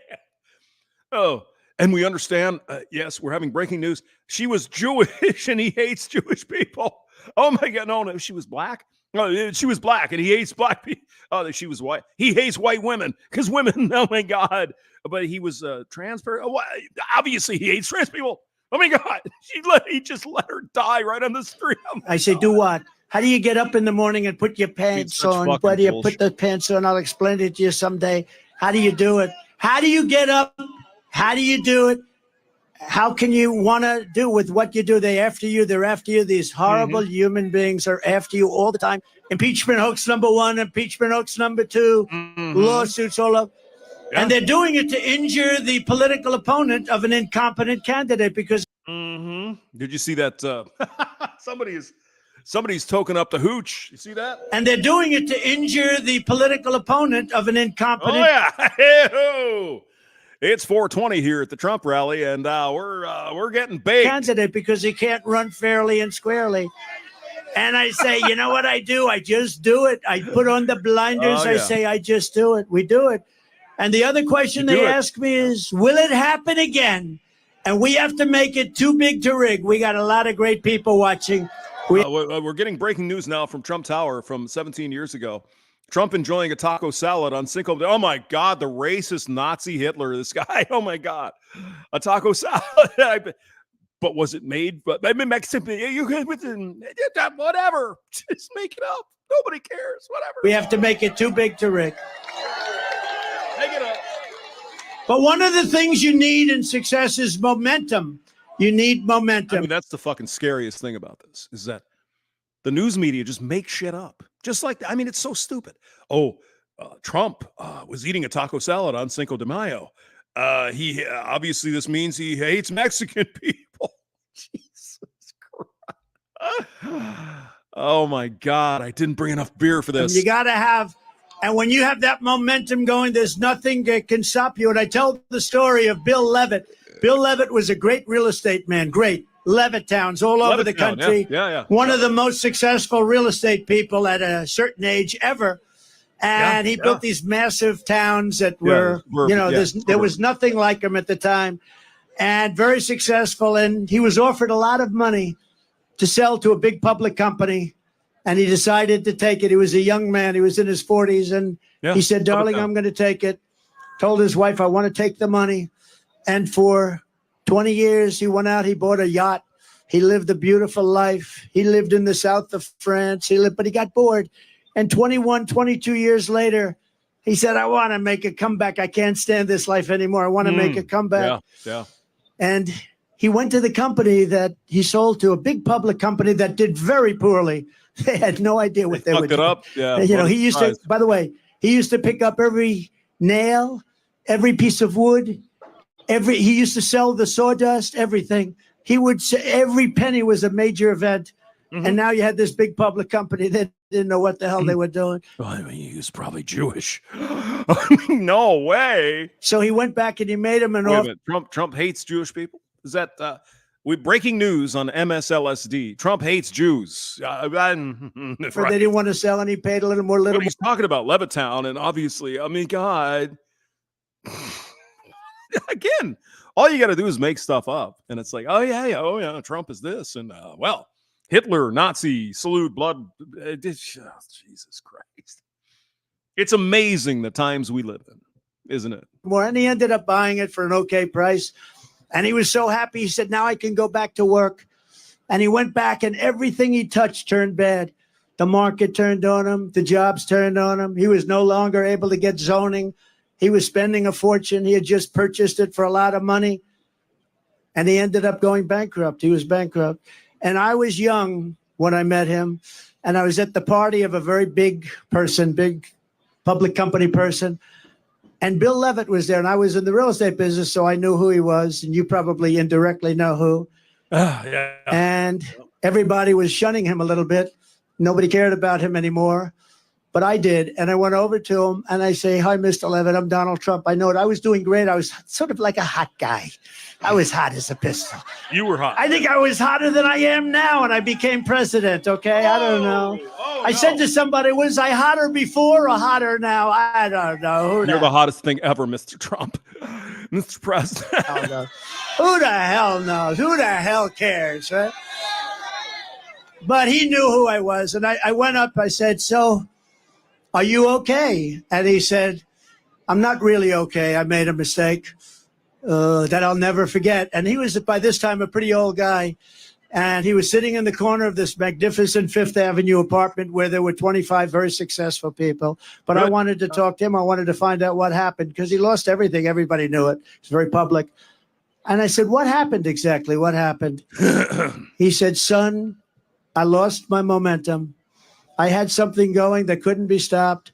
Oh, and we understand, yes, we're having breaking news. She was Jewish and he hates Jewish people. Oh, my God. No, she was black. No, she was black and he hates black people. Oh, she was white. He hates white women because women, oh, my God. But he was trans. Obviously, he hates trans people. Oh, my God. He just let her die right on the street. I say, do what? How do you get up in the morning and put your pants on? Where do you put the pants on? I'll explain it to you someday. How do you do it? How do you get up? How do you do it? How can you want to do with what you do? They're after you. These horrible human beings are after you all the time. Impeachment hoax number 1, impeachment hoax number 2, lawsuits all up. Yeah. And they're doing it to injure the political opponent of an incompetent candidate because. Did you see that? Somebody's token up the hooch. You see that? And they're doing it to injure the political opponent of an incompetent. Oh, yeah. It's 4:20 here at the Trump rally, and we're getting baked. Candidate because he can't run fairly and squarely. And I say, you know what I do? I just do it. I put on the blinders. I say, I just do it. We do it. And the other question they ask me is, will it happen again? And we have to make it too big to rig. We got a lot of great people watching. We're getting breaking news now from Trump Tower from 17 years ago. Trump enjoying a taco salad on Cinco de. Oh, my God, the racist Nazi Hitler, this guy. Oh, my God. A taco salad. But was it made? But I mean, whatever. Just make it up. Nobody cares. Whatever. We have to make it too big to rig. Make it up. But one of the things you need in success is momentum. You need momentum. I mean, that's the fucking scariest thing about this is that the news media just make shit up. Just like, I mean, it's so stupid. Oh, Trump was eating a taco salad on Cinco de Mayo. He obviously this means he hates Mexican people. Jesus Christ. Oh my God. I didn't bring enough beer for this. You got to have, and when you have that momentum going, there's nothing that can stop you. And I tell the story of Bill Levitt. Bill Levitt was a great real estate man, great. Levittowns all over the country. Yeah. One of the most successful real estate people at a certain age ever. And he built these massive towns that were, there was nothing like him at the time, and very successful. And he was offered a lot of money to sell to a big public company, and he decided to take it. He was a young man. He was in his 40s, and he said, darling, I'm going to take it. Told his wife, I want to take the money. And for 20 years, he went out, he bought a yacht. He lived a beautiful life. He lived in the south of France. But he got bored. And 21, 22 years later, he said, I want to make a comeback. I can't stand this life anymore. I want to make a comeback. Yeah. And he went to the company that he sold to, a big public company that did very poorly. They had no idea what they were doing. Up. Yeah. He used to, by the way, he used to pick up every nail, every piece of wood, he used to sell the sawdust, everything. He would say every penny was a major event. And now you had this big public company that didn't know what the hell they were doing. Well, I mean, he was probably Jewish. No way. So he went back and he made him an offer. Trump hates Jewish people? Is that breaking news on MSLSD? Trump hates Jews. They didn't want to sell, and he paid a little more. He's talking about Levittown, and obviously, I mean, God. Again, all you got to do is make stuff up, and it's like, oh yeah, Trump is this, and Hitler, Nazi, salute, blood. Jesus Christ. It's amazing the times we live in, isn't it? And he ended up buying it for an okay price. And he was so happy. He said, now I can go back to work. And he went back, and everything he touched turned bad. The market turned on him. The jobs turned on him. He was no longer able to get zoning. He was spending a fortune. He had just purchased it for a lot of money. And he ended up going bankrupt. He was bankrupt. And I was young when I met him, and I was at the party of a very big person, big public company person. And Bill Levitt was there, and I was in the real estate business, so I knew who he was, and you probably indirectly know who. And everybody was shunning him a little bit. Nobody cared about him anymore, but I did. And I went over to him, and I say, hi, Mr. Levitt, I'm Donald Trump. I know it. I was doing great. I was sort of like a hot guy. I was hot as a pistol. You were hot. I think I was hotter than I am now, and I became president, okay? I don't know. I said to somebody, was I hotter before or hotter now? I don't know. You're the hottest thing ever, Mr. Trump. Mr. President. Who the hell knows? Who the hell cares, right? But he knew who I was, and I went up, I said, so, are you okay? And he said, I'm not really okay. I made a mistake. That I'll never forget. And he was, by this time, a pretty old guy. And he was sitting in the corner of this magnificent Fifth Avenue apartment where there were 25 very successful people. But I wanted to talk to him. I wanted to find out what happened because he lost everything. Everybody knew it. It's very public. And I said, what happened exactly? What happened? He said, son, I lost my momentum. I had something going that couldn't be stopped.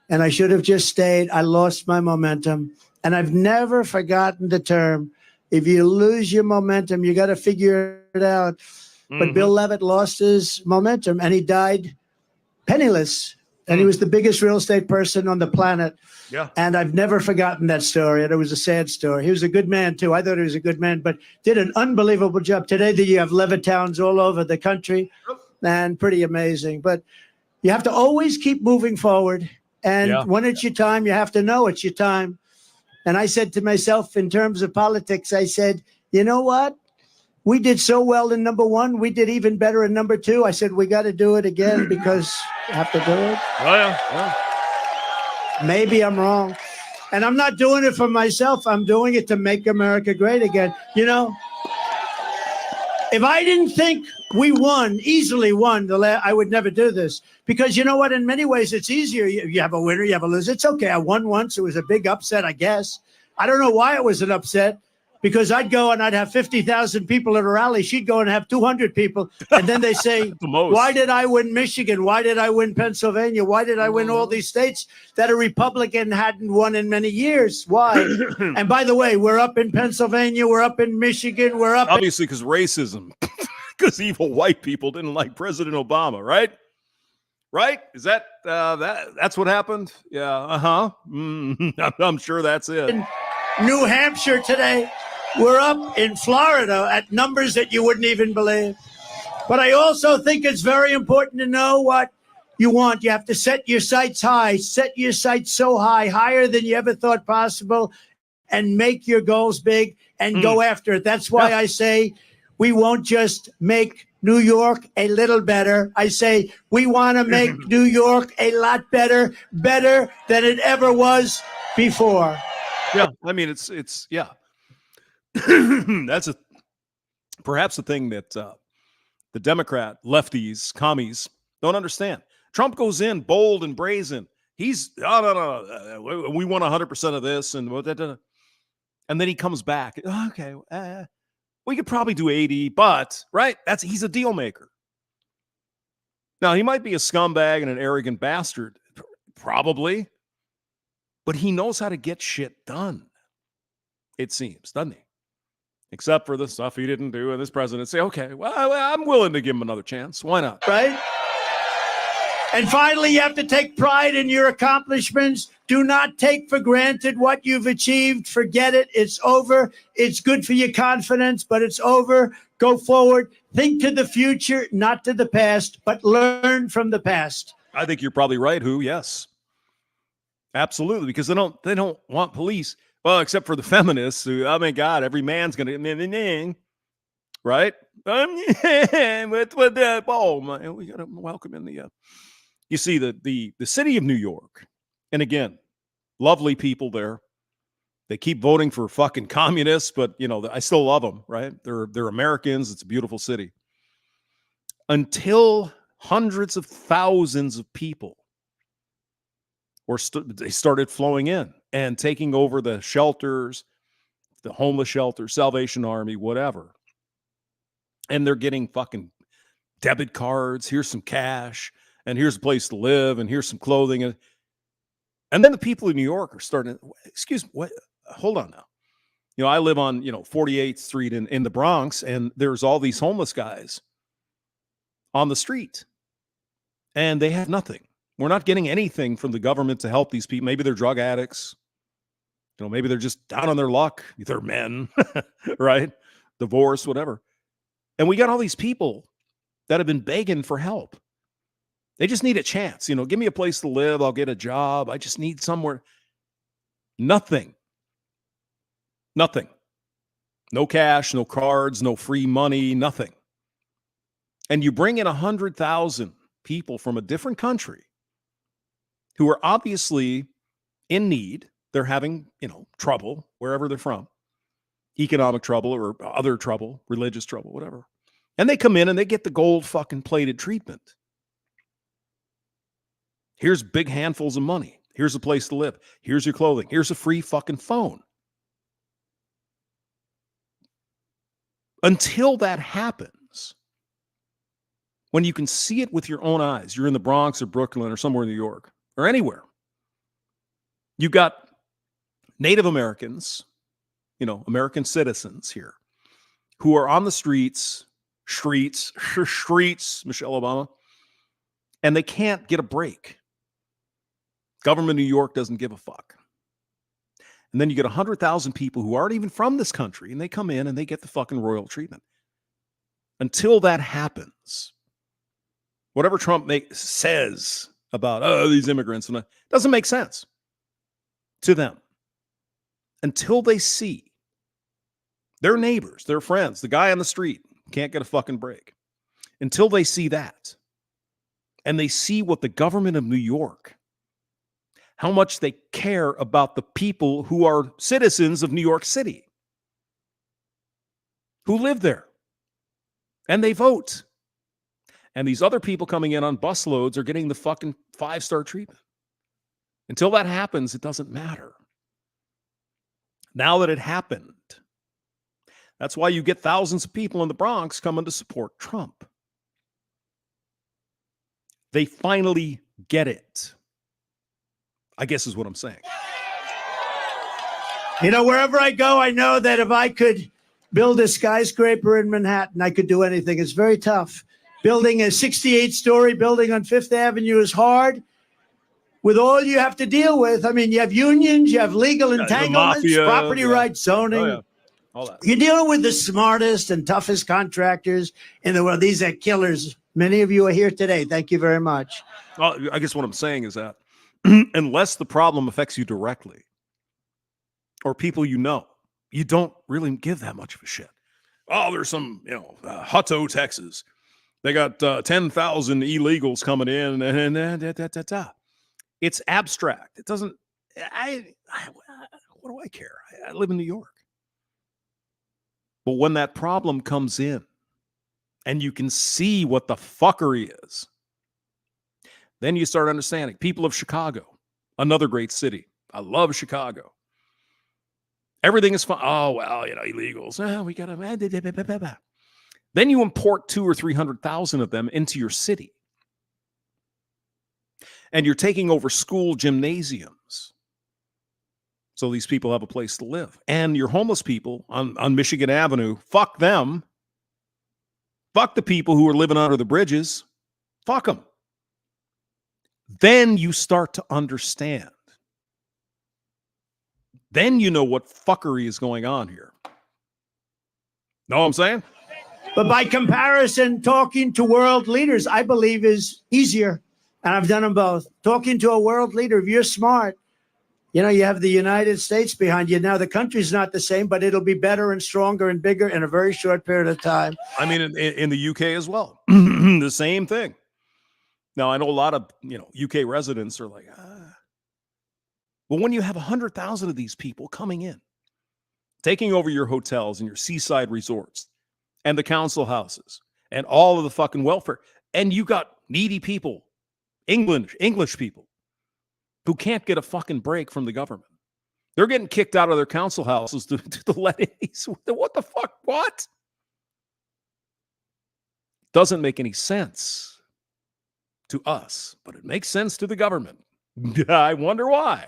And I should have just stayed. I lost my momentum. And I've never forgotten the term. If you lose your momentum, you got to figure it out. But Bill Levitt lost his momentum, and he died penniless. And he was the biggest real estate person on the planet. Yeah. And I've never forgotten that story. And it was a sad story. He was a good man, too. I thought he was a good man, but did an unbelievable job. Today, you have Levittowns all over the country, and pretty amazing. But you have to always keep moving forward. And when it's your time, you have to know it's your time. And I said to myself, in terms of politics, I said, you know what? We did so well in number one. We did even better in number two. I said, we got to do it again because we have to do it. Oh, yeah. Maybe I'm wrong. And I'm not doing it for myself. I'm doing it to make America great again. You know, if I didn't think we easily won, I would never do this. Because you know what? In many ways, it's easier. You have a winner, you have a loser. It's okay. I won once. It was a big upset, I guess. I don't know why it was an upset. because I'd go and I'd have 50,000 people at a rally. She'd go and have 200 people. And then they say, why did I win Michigan? Why did I win Pennsylvania? Why did I win all these states that a Republican hadn't won in many years? Why? And by the way, we're up in Pennsylvania. We're up in Michigan. We're up. Obviously, because racism, because evil white people didn't like President Obama, right? Right? Is that that's what happened? Yeah. I'm sure that's it. In New Hampshire today. We're up in Florida at numbers that you wouldn't even believe. But I also think it's very important to know what you want. You have to set your sights high, set your sights so high, higher than you ever thought possible, and make your goals big and go after it. That's why I say we won't just make New York a little better. I say we want to make New York a lot better, better than it ever was before. Yeah, I mean, it's yeah. That's perhaps the thing that the Democrat lefties, commies don't understand. Trump goes in bold and brazen. He's no, we want 100% of this, and then he comes back. Okay, we could probably do 80, but right, he's a deal maker. Now he might be a scumbag and an arrogant bastard, probably, but he knows how to get shit done. It seems, doesn't he? Except for the stuff he didn't do, and this president say, okay, well, I'm willing to give him another chance. Why not? Right? And finally, you have to take pride in your accomplishments. Do not take for granted what you've achieved. Forget it. It's over. It's good for your confidence, but it's over. Go forward. Think to the future, not to the past, but learn from the past. I think you're probably right, yes. Absolutely, because they don't want police. Well, except for the feminists who, oh my God, every man's going to, right? Oh, man, we got to welcome in the, you see the city of New York. And again, lovely people there. They keep voting for fucking communists, but I still love them, right? They're Americans. It's a beautiful city. Until hundreds of thousands of people they started flowing in and taking over the shelters, the homeless shelter, Salvation Army, whatever. And they're getting fucking debit cards. Here's some cash, and here's a place to live, and here's some clothing. And then the people in New York are starting, excuse me, what? Hold on now. I live on, 48th Street in the Bronx, and there's all these homeless guys on the street, and they have nothing. We're not getting anything from the government to help these people. Maybe they're drug addicts. Maybe they're just down on their luck. They're men, right? Divorce, whatever. And we got all these people that have been begging for help. They just need a chance. Give me a place to live. I'll get a job. I just need somewhere. Nothing. Nothing. No cash, no cards, no free money, nothing. And you bring in 100,000 people from a different country who are obviously in need. They're having, trouble wherever they're from, economic trouble or other trouble, religious trouble, whatever. And they come in and they get the gold fucking plated treatment. Here's big handfuls of money. Here's a place to live. Here's your clothing. Here's a free fucking phone. Until that happens, when you can see it with your own eyes, you're in the Bronx or Brooklyn or somewhere in New York or anywhere. You got Native Americans, American citizens here who are on the streets, Michelle Obama, and they can't get a break. Government of New York doesn't give a fuck. And then you get 100,000 people who aren't even from this country, and they come in and they get the fucking royal treatment. Until that happens, whatever Trump says about, these immigrants, and doesn't make sense to them. Until they see their neighbors, their friends, the guy on the street can't get a fucking break. Until they see that, and they see what the government of New York, how much they care about the people who are citizens of New York City, who live there, and they vote. And these other people coming in on busloads are getting the fucking 5-star treatment. Until that happens, it doesn't matter. Now that it happened, That's why you get thousands of people in the Bronx coming to support Trump. They finally get it, I guess is what I'm saying. You know, wherever I go, I know that if I could build a skyscraper in Manhattan, I could do anything. It's very tough. Building a 68-story building on Fifth Avenue is hard. With all you have to deal with, I mean, you have unions, you have legal entanglements, mafia, property rights, zoning. Oh, yeah. All that. You're dealing with the smartest and toughest contractors in the world. These are killers. Many of you are here today. Thank you very much. Well, I guess what I'm saying is that unless the problem affects you directly or people you know, you don't really give that much of a shit. Oh, there's some, Hutto, Texas. They got 10,000 illegals coming in, and it's abstract. It doesn't. What do I care? I live in New York. But when that problem comes in, and you can see what the fuckery is, then you start understanding. People of Chicago, another great city. I love Chicago. Everything is fine. Oh, well, illegals. We got to. Then you import 200,000 or 300,000 of them into your city. And you're taking over school gymnasiums. So these people have a place to live. And your homeless people on Michigan Avenue, fuck them. Fuck the people who are living under the bridges. Fuck them. Then you start to understand. Then you know what fuckery is going on here. Know what I'm saying? But by comparison, talking to world leaders, I believe, is easier. And I've done them both. Talking to a world leader, if you're smart, you have the United States behind you. Now, the country's not the same, but it'll be better and stronger and bigger in a very short period of time. I mean, in the UK as well. The same thing. Now, I know a lot of, UK residents are like, But when you have 100,000 of these people coming in, taking over your hotels and your seaside resorts and the council houses and all of the fucking welfare, and you got needy people, English people, who can't get a fucking break from the government. They're getting kicked out of their council houses to let in. What the fuck? What? Doesn't make any sense to us, but it makes sense to the government. I wonder why.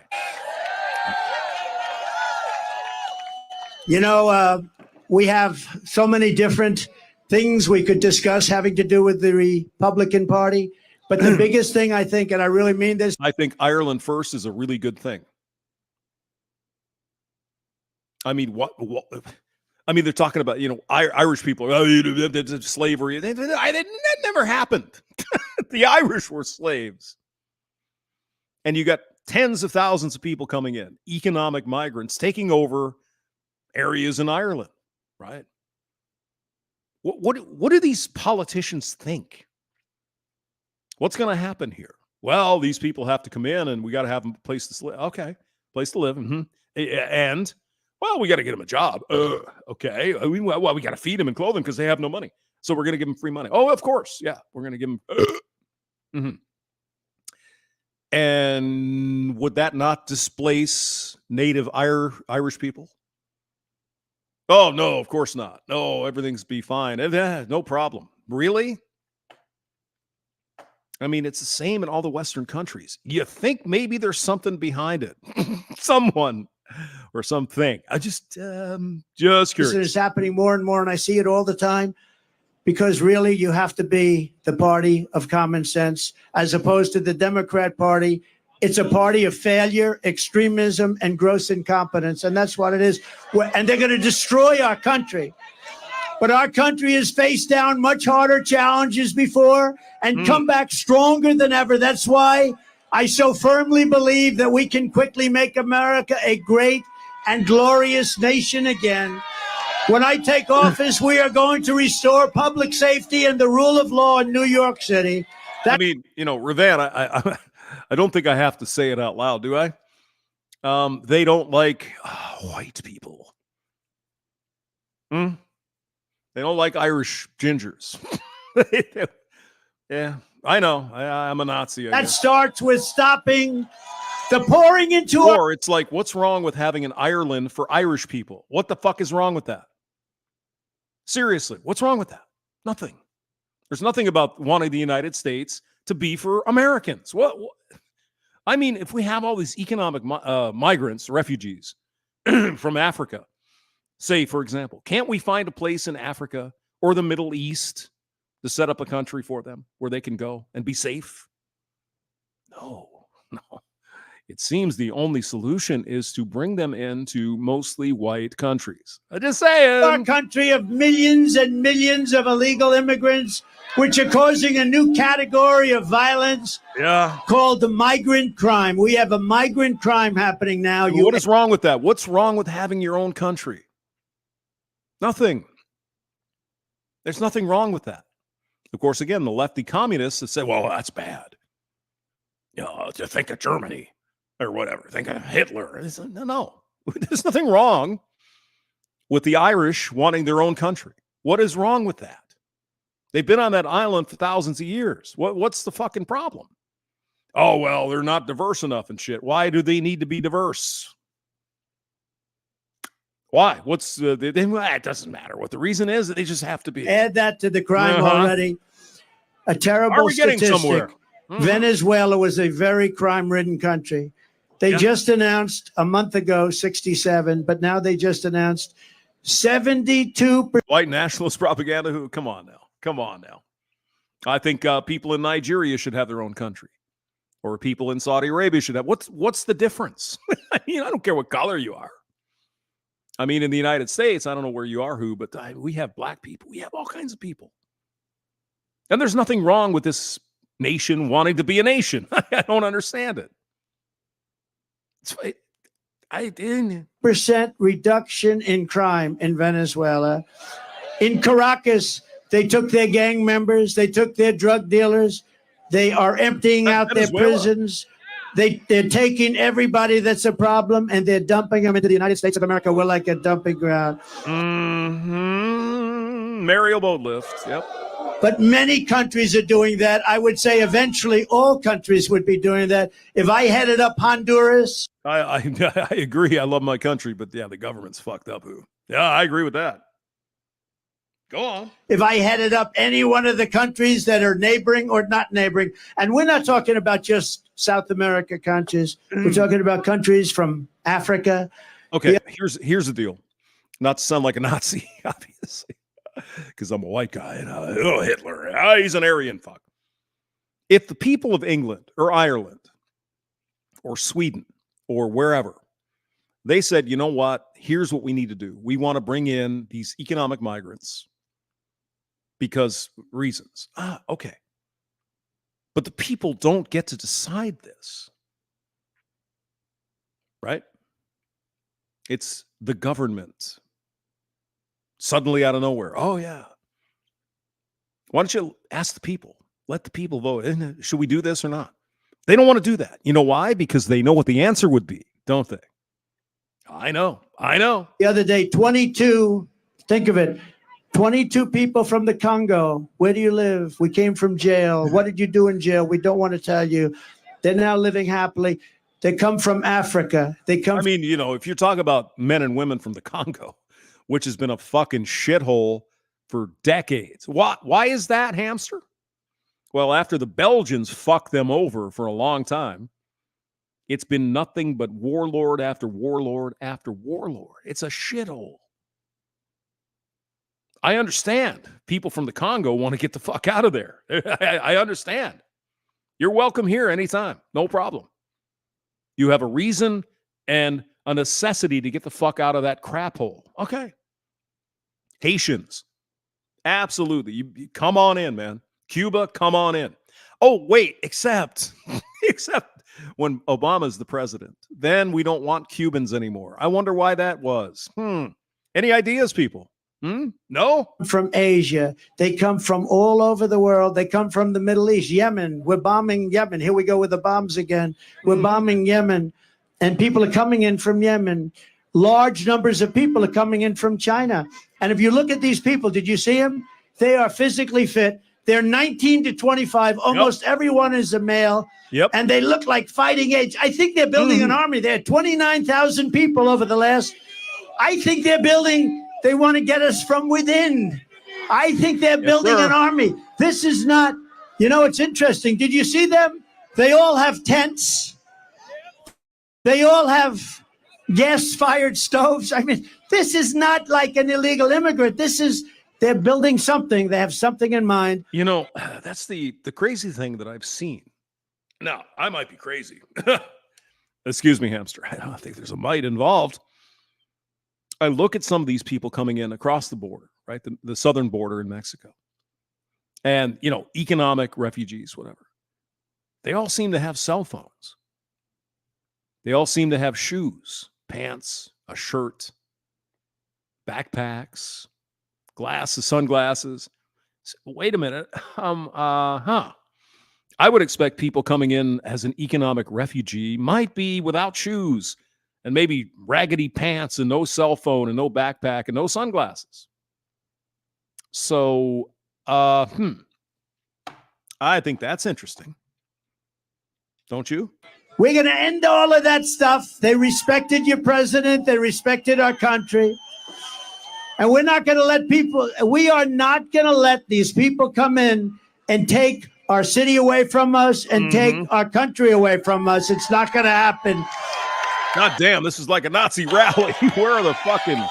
We have so many different things we could discuss having to do with the Republican Party. But the biggest thing, I think, and I really mean this. I think Ireland first is a really good thing. I mean, what I mean, they're talking about, Irish people, slavery. That never happened. The Irish were slaves. And you got tens of thousands of people coming in, economic migrants taking over areas in Ireland, right? What do these politicians think? What's going to happen here? Well, these people have to come in and we got to have a place to live. Okay, place to live. Mm-hmm. And, well, we got to get them a job. Okay. We got to feed them and clothe them because they have no money. So we're going to give them free money. Oh, of course. Yeah, we're going to give them. Mm-hmm. And would that not displace native Irish people? Oh, no, of course not. No, everything's be fine. No problem. Really? I mean, it's the same in all the Western countries. You think maybe there's something behind it. Someone or something. I just curious. It's happening more and more, and I see it all the time. Because really, you have to be the party of common sense as opposed to the Democrat Party. It's a party of failure, extremism, and gross incompetence. And that's what it is. And they're going to destroy our country. But our country has faced down much harder challenges before and come back stronger than ever. That's why I so firmly believe that we can quickly make America a great and glorious nation again. When I take office, we are going to restore public safety and the rule of law in New York City. Ravan, I don't think I have to say it out loud, do I? They don't like white people. They don't like Irish gingers. Yeah, I know. I'm a Nazi. That starts with stopping the pouring into Or it's like, what's wrong with having an Ireland for Irish people? What the fuck is wrong with that? Seriously, what's wrong with that? Nothing. There's nothing about wanting the United States to be for Americans. What? I mean, if we have all these economic migrants, refugees from Africa, say, for example, can't we find a place in Africa or the Middle East to set up a country for them where they can go and be safe? No. It seems the only solution is to bring them into mostly white countries. I'm just saying. Our country of millions and millions of illegal immigrants, which are causing a new category of violence called the migrant crime. We have a migrant crime happening now. What is wrong with that? What's wrong with having your own country? Nothing. There's nothing wrong with that. Of course, again, the lefty communists have said, well, that's bad. To think of Germany or whatever, think of Hitler. No, there's nothing wrong with the Irish wanting their own country. What is wrong with that? They've been on that island for thousands of years. What's the fucking problem? Oh, well, they're not diverse enough and shit. Why do they need to be diverse? Why? It doesn't matter what the reason is. They just have to be. Add that to the crime already. A terrible statistic. Venezuela was a very crime-ridden country. They just announced a month ago 67, but now they just announced 72%. White nationalist propaganda? Come on now. I think people in Nigeria should have their own country, or people in Saudi Arabia should have. What's the difference? I mean, I don't care what color you are. I mean, in the United States, I don't know where you are, but we have black people. We have all kinds of people. And there's nothing wrong with this nation wanting to be a nation. I don't understand it. I didn't. % reduction in crime in Venezuela. In Caracas, they took their gang members, they took their drug dealers, they are emptying out their prisons. They're taking everybody that's a problem and they're dumping them into the United States of America. We're like a dumping ground. Mario boat lift. Yep. But many countries are doing that. I would say eventually all countries would be doing that. If I headed up Honduras. I agree. I love my country, but yeah, the government's fucked up. Yeah, I agree with that. Go on. If I headed up any one of the countries that are neighboring or not neighboring, and we're not talking about just South America countries. We're talking about countries from Africa. Okay, here's the deal. Not to sound like a Nazi, obviously, because I'm a white guy and Hitler, he's an Aryan fuck. If the people of England or Ireland or Sweden or wherever, they said, you know what, here's what we need to do. We want to bring in these economic migrants because reasons. Okay. But the people don't get to decide this. Right? It's the government. Suddenly out of nowhere. Oh, yeah. Why don't you ask the people? Let the people vote. Should we do this or not? They don't want to do that. You know why? Because they know what the answer would be, don't they? I know. The other day, 22, think of it, 22 people from the Congo. Where do you live? We came from jail. What did you do in jail? We don't want to tell you. They're now living happily. They come from Africa. If you're talking about men and women from the Congo, which has been a fucking shithole for decades. Why is that, hamster? Well, after the Belgians fucked them over for a long time, it's been nothing but warlord after warlord after warlord. It's a shithole. I understand people from the Congo want to get the fuck out of there. I understand. You're welcome here anytime. No problem. You have a reason and a necessity to get the fuck out of that crap hole. Okay. Haitians. Absolutely. You come on in, man. Cuba, come on in. Oh, wait, except when Obama's the president, then we don't want Cubans anymore. I wonder why that was. Any ideas, people? No? From Asia. They come from all over the world. They come from the Middle East. Yemen. We're bombing Yemen. Here we go with the bombs again. We're bombing Yemen. And people are coming in from Yemen. Large numbers of people are coming in from China. And if you look at these people, did you see them? They are physically fit. They're 19 to 25. Almost everyone is a male. Yep. And they look like fighting age. I think they're building an army. They had 29,000 people over the last. I think they're building They want to get us from within. I think they're building an army. This is not, it's interesting. Did you see them? They all have tents. They all have gas-fired stoves. I mean, this is not like an illegal immigrant. They're building something. They have something in mind. That's the crazy thing that I've seen. Now, I might be crazy. Excuse me, hamster. I don't think there's a mite involved. I look at some of these people coming in across the border, right? The southern border in Mexico. And, economic refugees, whatever. They all seem to have cell phones. They all seem to have shoes, pants, a shirt, backpacks, glasses, sunglasses. Wait a minute. I would expect people coming in as an economic refugee might be without shoes and maybe raggedy pants and no cell phone and no backpack and no sunglasses. So, I think that's interesting. Don't you? We're going to end all of that stuff. They respected your president. They respected our country. And we're not going to let we are not going to let these people come in and take our city away from us and take our country away from us. It's not going to happen. God damn, this is like a Nazi rally. Where are the fucking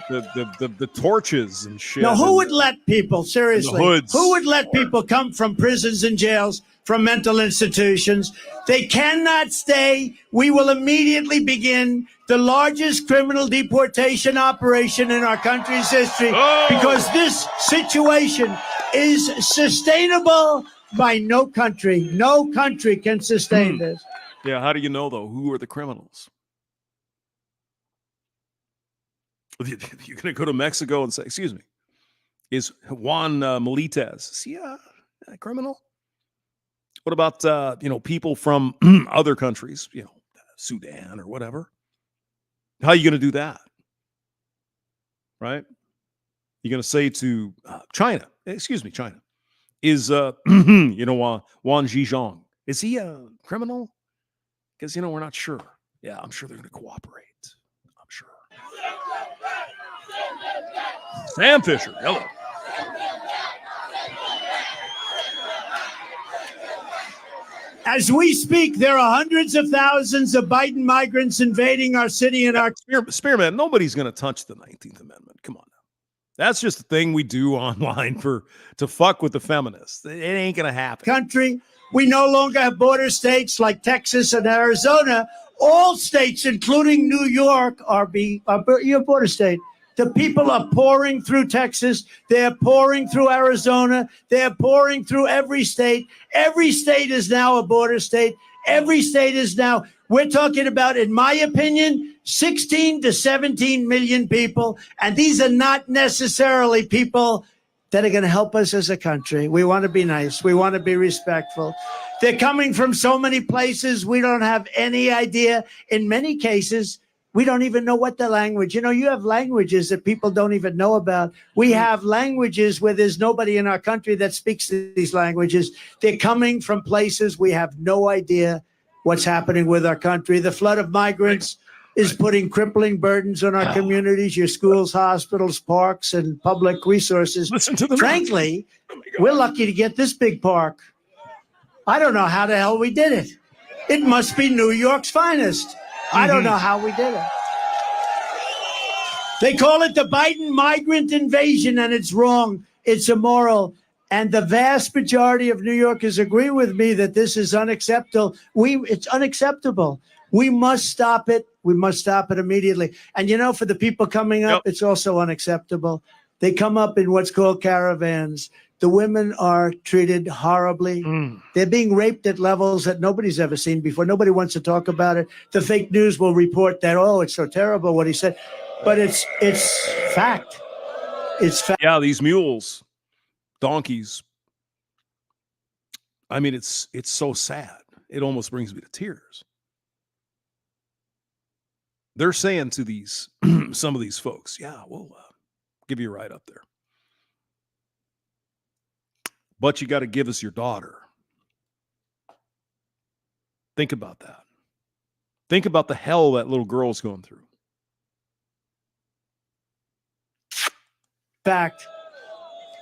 the torches and shit? Now, who would let people, seriously, hoods. Who would let people come from prisons and jails, from mental institutions? They cannot stay. We will immediately begin the largest criminal deportation operation in our country's history because this situation is sustainable by no country. No country can sustain this. Yeah, how do you know, though? Who are the criminals? You're going to go to Mexico and say, excuse me, is Juan Elates, is he a criminal? What about, people from other countries, Sudan or whatever? How are you going to do that? Right? You're going to say to China, is, Wang Zhejiang, is he a criminal? Because, we're not sure. Yeah, I'm sure they're going to cooperate. I'm sure. Sam Fisher, hello. As we speak, there are hundreds of thousands of Biden migrants invading our city and our... Spearman, nobody's going to touch the 19th Amendment. Come on now. That's just a thing we do online to fuck with the feminists. It ain't going to happen. Country. We no longer have border states like Texas and Arizona. All states, including New York, are your border state. The people are pouring through Texas. They're pouring through Arizona. They're pouring through every state. Every state is now a border state. Every state is now, we're talking about, in my opinion, 16 to 17 million people. And these are not necessarily people that are going to help us as a country. We want to be nice. We want to be respectful. They're coming from so many places. We don't have any idea. In many cases, we don't even know what the language. You have languages that people don't even know about. We have languages where there's nobody in our country that speaks these languages. They're coming from places we have no idea what's happening with our country. The flood of migrants is putting crippling burdens on our communities, your schools, hospitals, parks, and public resources. Listen to them. Frankly, we're lucky to get this big park. I don't know how the hell we did it. It must be New York's finest. I don't know how we did it. They call it the Biden migrant invasion, and it's wrong. It's immoral. And the vast majority of New Yorkers agree with me that this is unacceptable. It's unacceptable. We must stop it. We must stop it immediately. And for the people coming up, it's also unacceptable. They come up in what's called caravans. The women are treated horribly. They're being raped at levels that nobody's ever seen before. Nobody wants to talk about it. The fake news will report that, it's so terrible what he said. But it's fact. It's fact. Yeah, these mules, donkeys. I mean, it's so sad. It almost brings me to tears. They're saying to these some of these folks, yeah, we'll give you a ride up there. But you got to give us your daughter. Think about that. Think about the hell that little girl's going through. fact,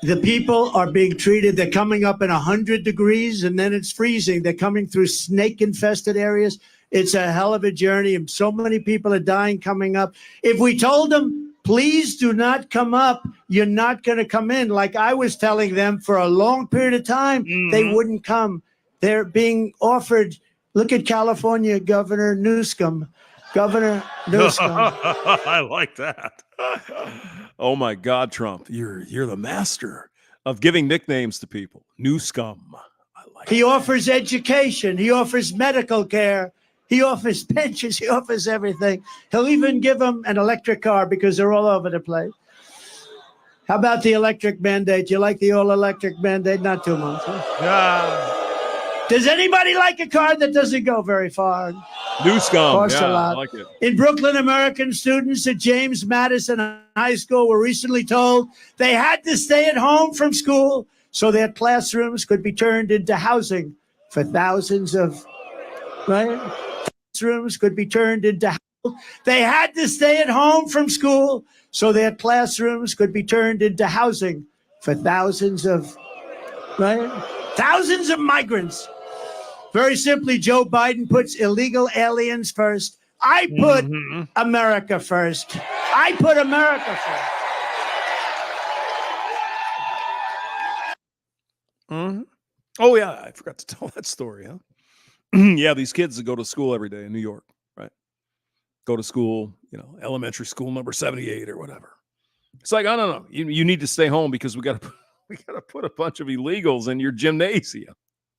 the people are being treated. They're coming up in 100 degrees and then it's freezing. They're coming through snake infested areas. It's a hell of a journey. And so many people are dying coming up. If we told them, please do not come up, you're not going to come in. Like I was telling them for a long period of time, they wouldn't come. They're being offered. Look at California Governor Newsom. Governor Newsom. I like that. Oh my God, Trump, you're the master of giving nicknames to people. New scum. I like He offers education. He offers medical care. He offers pensions. He offers everything. He'll even give them an electric car because they're all over the place. How about the electric mandate? You like the all-electric mandate? Not too much. Huh? Does anybody like a car that doesn't go very far? New scum. Costs a lot. I like it. In Brooklyn, American students at James Madison High School were recently told they had to stay at home from school so their classrooms could be turned into housing for thousands of, right? Classrooms could be turned into housing. They had to stay at home from school so their classrooms could be turned into housing for thousands of, right? Thousands of migrants. Very simply, Joe Biden puts illegal aliens first. I put America first. I put America first. Oh, yeah. I forgot to tell that story, huh? Yeah, these kids that go to school every day in New York, right? Go to school, elementary school number 78 or whatever. It's like, no. You need to stay home because we got to put a bunch of illegals in your gymnasium.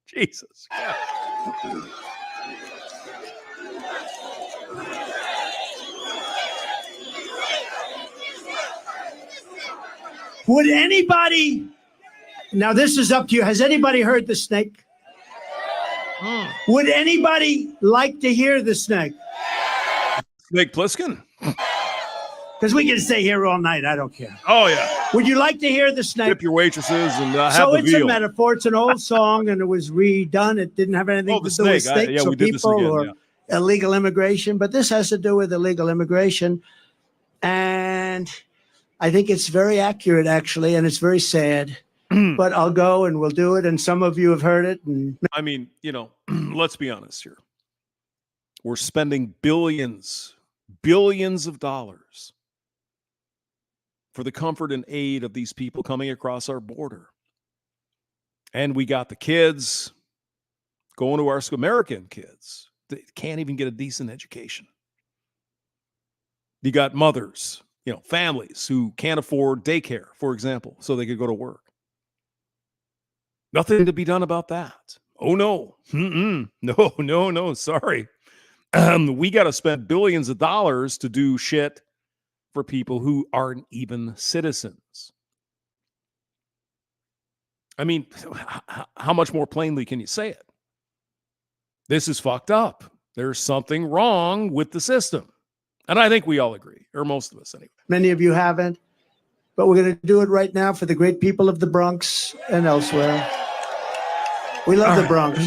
Jesus. Yeah. Would anybody, now this is up to you, has anybody heard the snake? Would anybody like to hear the snake? Snake Plissken? Because we can stay here all night. I don't care. Oh, yeah. Would you like to hear the snake? Tip your waitresses and have so the it's veal. a metaphor. It's an old song, and it was redone. It didn't have anything to do with snakes or people or illegal immigration. But this has to do with illegal immigration. And I think it's very accurate, actually, and it's very sad. But I'll go and we'll do it. And some of you have heard it. And I mean, let's be honest here. We're spending billions of dollars for the comfort and aid of these people coming across our border. And we got the kids going to our school, American kids. They can't even get a decent education. You got mothers, families who can't afford daycare, for example, so they could go to work. Nothing to be done about that. Oh, no. No. Sorry. We got to spend billions of dollars to do shit for people who aren't even citizens. I mean, how much more plainly can you say it? This is fucked up. There's something wrong with the system. And I think we all agree, or most of us anyway. many of you haven't. But we're going to do it right now for the great people of the Bronx and elsewhere. We love the Bronx.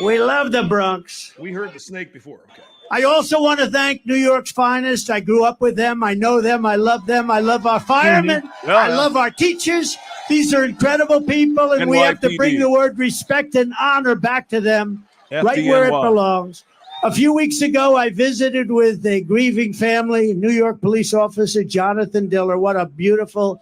We love the Bronx. We heard the snake before. Okay. I also want to thank New York's finest. I grew up with them. I know them. I love them. I love our firemen. I love our teachers. These are incredible people, and we have to bring the word respect and honor back to them right where it belongs. A few weeks ago, I visited with a grieving family, New York police officer Jonathan Diller. What a beautiful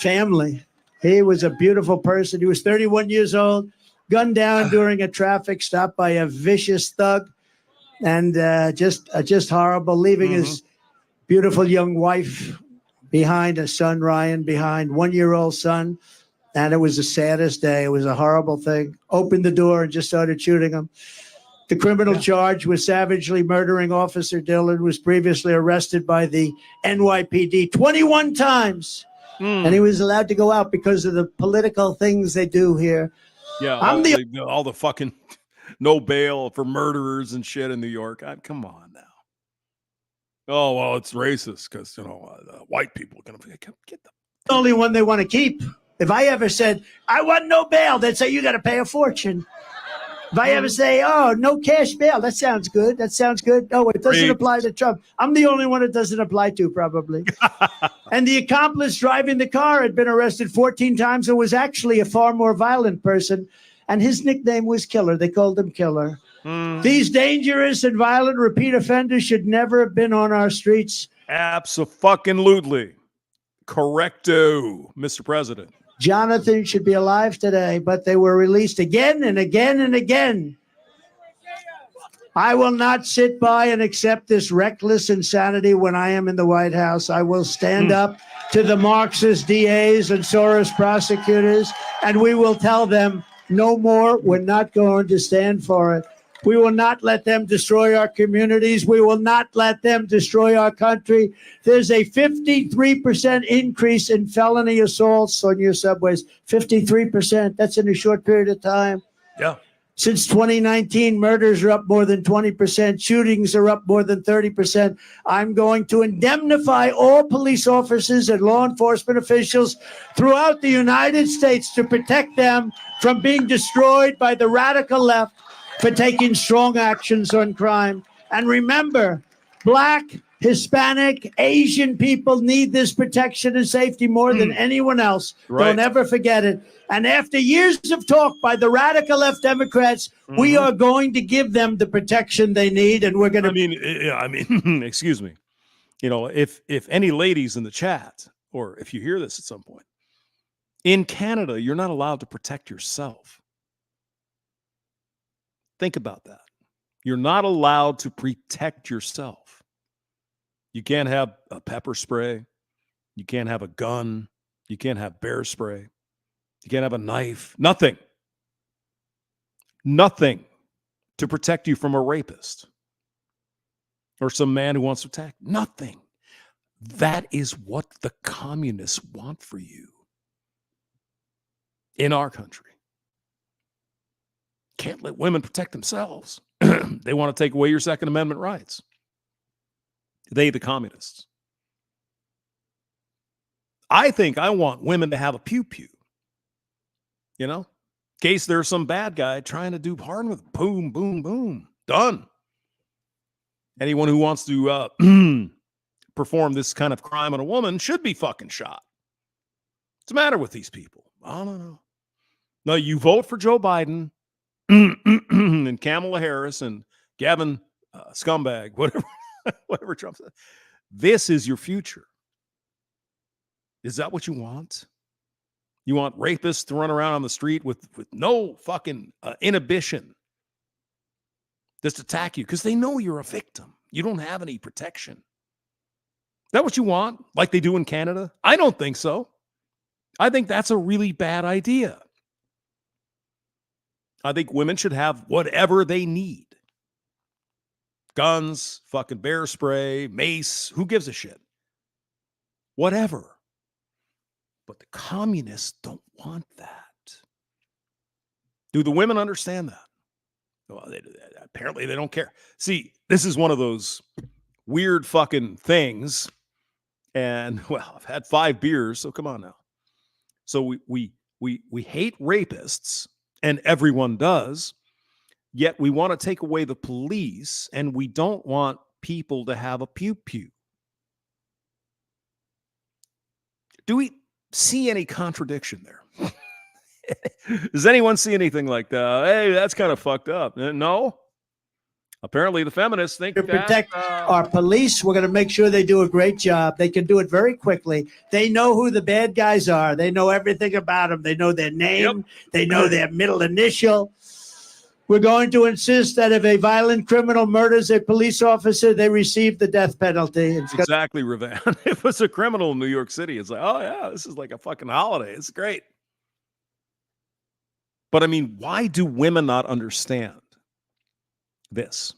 family. He was a beautiful person. He was 31 years old, gunned down during a traffic stop by a vicious thug. And just horrible, leaving his beautiful young wife behind, a son, Ryan, behind, 1-year-old son. And it was the saddest day. It was a horrible thing. Opened the door and just started shooting him. The criminal charge was savagely murdering Officer Dillon, was previously arrested by the NYPD 21 times. And he was allowed to go out because of the political things they do here. Yeah, all the fucking no bail for murderers and shit in New York. Come on now. Oh, well, it's racist because, white people are going to get the only one they want to keep. If I ever said, I want no bail, they'd say, you got to pay a fortune. If I ever say, oh, no cash bail, that sounds good. That sounds good. No, it doesn't apply to Trump. I'm the only one it doesn't apply to, probably. And the accomplice driving the car had been arrested 14 times and was actually a far more violent person. And his nickname was Killer. They called him Killer. These dangerous and violent repeat offenders should never have been on our streets. Abso-fucking-lutely. Correcto, Mr. President. Jonathan should be alive today, but they were released again and again and again. I will not sit by and accept this reckless insanity when I am in the White House. I will stand up to the Marxist DAs and Soros prosecutors, and we will tell them no more. We're not going to stand for it. We will not let them destroy our communities. We will not let them destroy our country. There's a 53% increase in felony assaults on your subways. 53%. That's in a short period of time. Yeah. Since 2019, murders are up more than 20%. Shootings are up more than 30%. I'm going to indemnify all police officers and law enforcement officials throughout the United States to protect them from being destroyed by the radical left for taking strong actions on crime. And remember, Black, Hispanic, Asian people need this protection and safety more than anyone else. Right. Don't ever forget it. And after years of talk by the radical left Democrats, we are going to give them the protection they need, and we're going to... I mean, excuse me. You know, if any ladies in the chat, or if you hear this at some point, in Canada, you're not allowed to protect yourself. Think about that. You're not allowed to protect yourself. You can't have a pepper spray. You can't have a gun. You can't have bear spray. You can't have a knife. Nothing. Nothing to protect you from a rapist or some man who wants to attack. Nothing. That is what the communists want for you in our country. Can't let women protect themselves. They want to take away your Second Amendment rights. They, the communists. I think I want women to have a pew-pew. You know, in case there's some bad guy trying to do harm with boom, boom, boom. Done. Anyone who wants to perform this kind of crime on a woman should be fucking shot. What's the matter with these people? I don't know. No, you vote for Joe Biden and Kamala Harris and Gavin Scumbag, whatever Trump said. This is your future. Is that what you want? You want rapists to run around on the street with no fucking inhibition, just attack you because they know you're a victim. You don't have any protection. Is that what you want, like they do in Canada? I don't think so. I think that's a really bad idea. I think women should have whatever they need. Guns, fucking bear spray, mace, who gives a shit? Whatever. But the communists don't want that. Do the women understand that? Well, apparently they don't care. See, this is one of those weird fucking things. And, well, I've had 5 beers, so come on now. So we hate rapists, and everyone does, yet we want to take away the police, and we don't want people to have a pew-pew. Do we see any contradiction there? Does anyone see anything like that? Hey, that's kind of fucked up. No? Apparently the feminists think to protect our police. We're going to make sure they do a great job. They can do it very quickly. They know who the bad guys are. They know everything about them. They know their name. Yep. They know their middle initial. We're going to insist that if a violent criminal murders a police officer, they receive the death penalty. Exactly, Ravan. If it was a criminal in New York City, it's like, oh, yeah, this is like a fucking holiday. It's great. But, I mean, why do women not understand this?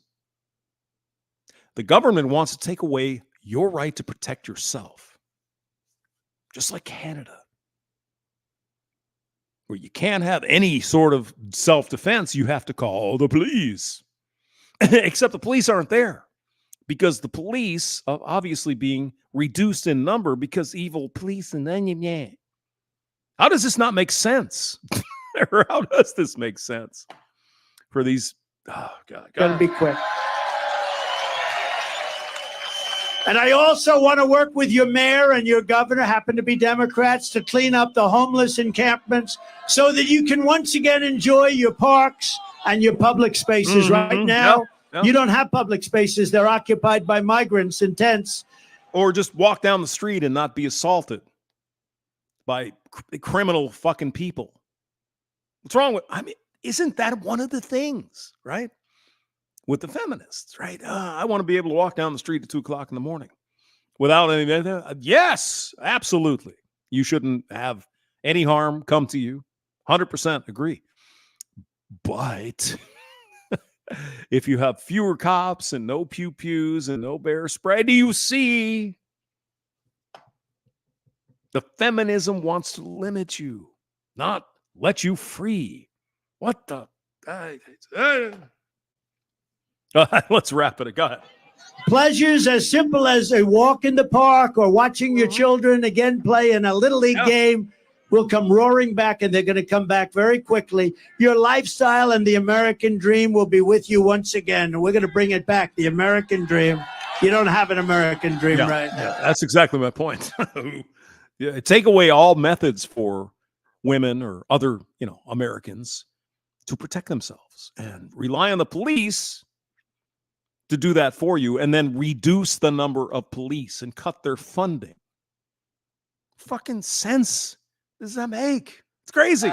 The government wants to take away your right to protect yourself, just like Canada, where you can't have any sort of self-defense. You have to call the police. Except the police aren't there because the police are obviously being reduced in number because evil police and then how does this not make sense? Or how does this make sense? for these. Oh, God. Gotta be quick. And I also want to work with your mayor and your governor, happen to be Democrats, to clean up the homeless encampments so that you can once again enjoy your parks and your public spaces. Right now, you don't have public spaces. They're occupied by migrants in tents. Or just walk down the street and not be assaulted by criminal fucking people. What's wrong with, I mean, isn't that one of the things, right? With the feminists, right? I want to be able to walk down the street at 2:00 in the morning without any. Yes, absolutely. You shouldn't have any harm come to you. 100% agree. But if you have fewer cops and no pew-pews and no bear spray, do you see? The feminism wants to limit you, not let you free. What the? Let's wrap it. Go ahead. Pleasures as simple as a walk in the park or watching your children again play in a Little League game will come roaring back, and they're going to come back very quickly. Your lifestyle and the American dream will be with you once again, and we're going to bring it back, the American dream. You don't have an American dream right now. Yeah, that's exactly my point. Yeah, take away all methods for women or other, Americans to protect themselves and rely on the police to do that for you, and then reduce the number of police and cut their funding. Fucking sense does that make? It's crazy.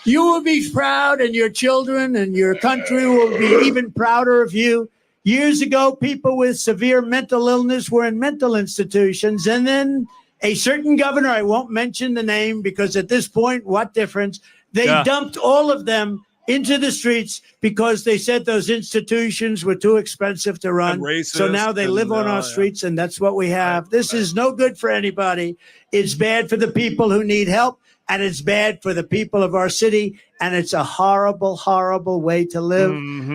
You will be proud, and your children and your country will be even prouder of you. Years ago, people with severe mental illness were in mental institutions, and then a certain governor, I won't mention the name because at this point, what difference? They dumped all of them into the streets because they said those institutions were too expensive to run. So now they live on our streets, and that's what we have. This is no good for anybody. It's bad for the people who need help, and it's bad for the people of our city, and it's a horrible, horrible way to live.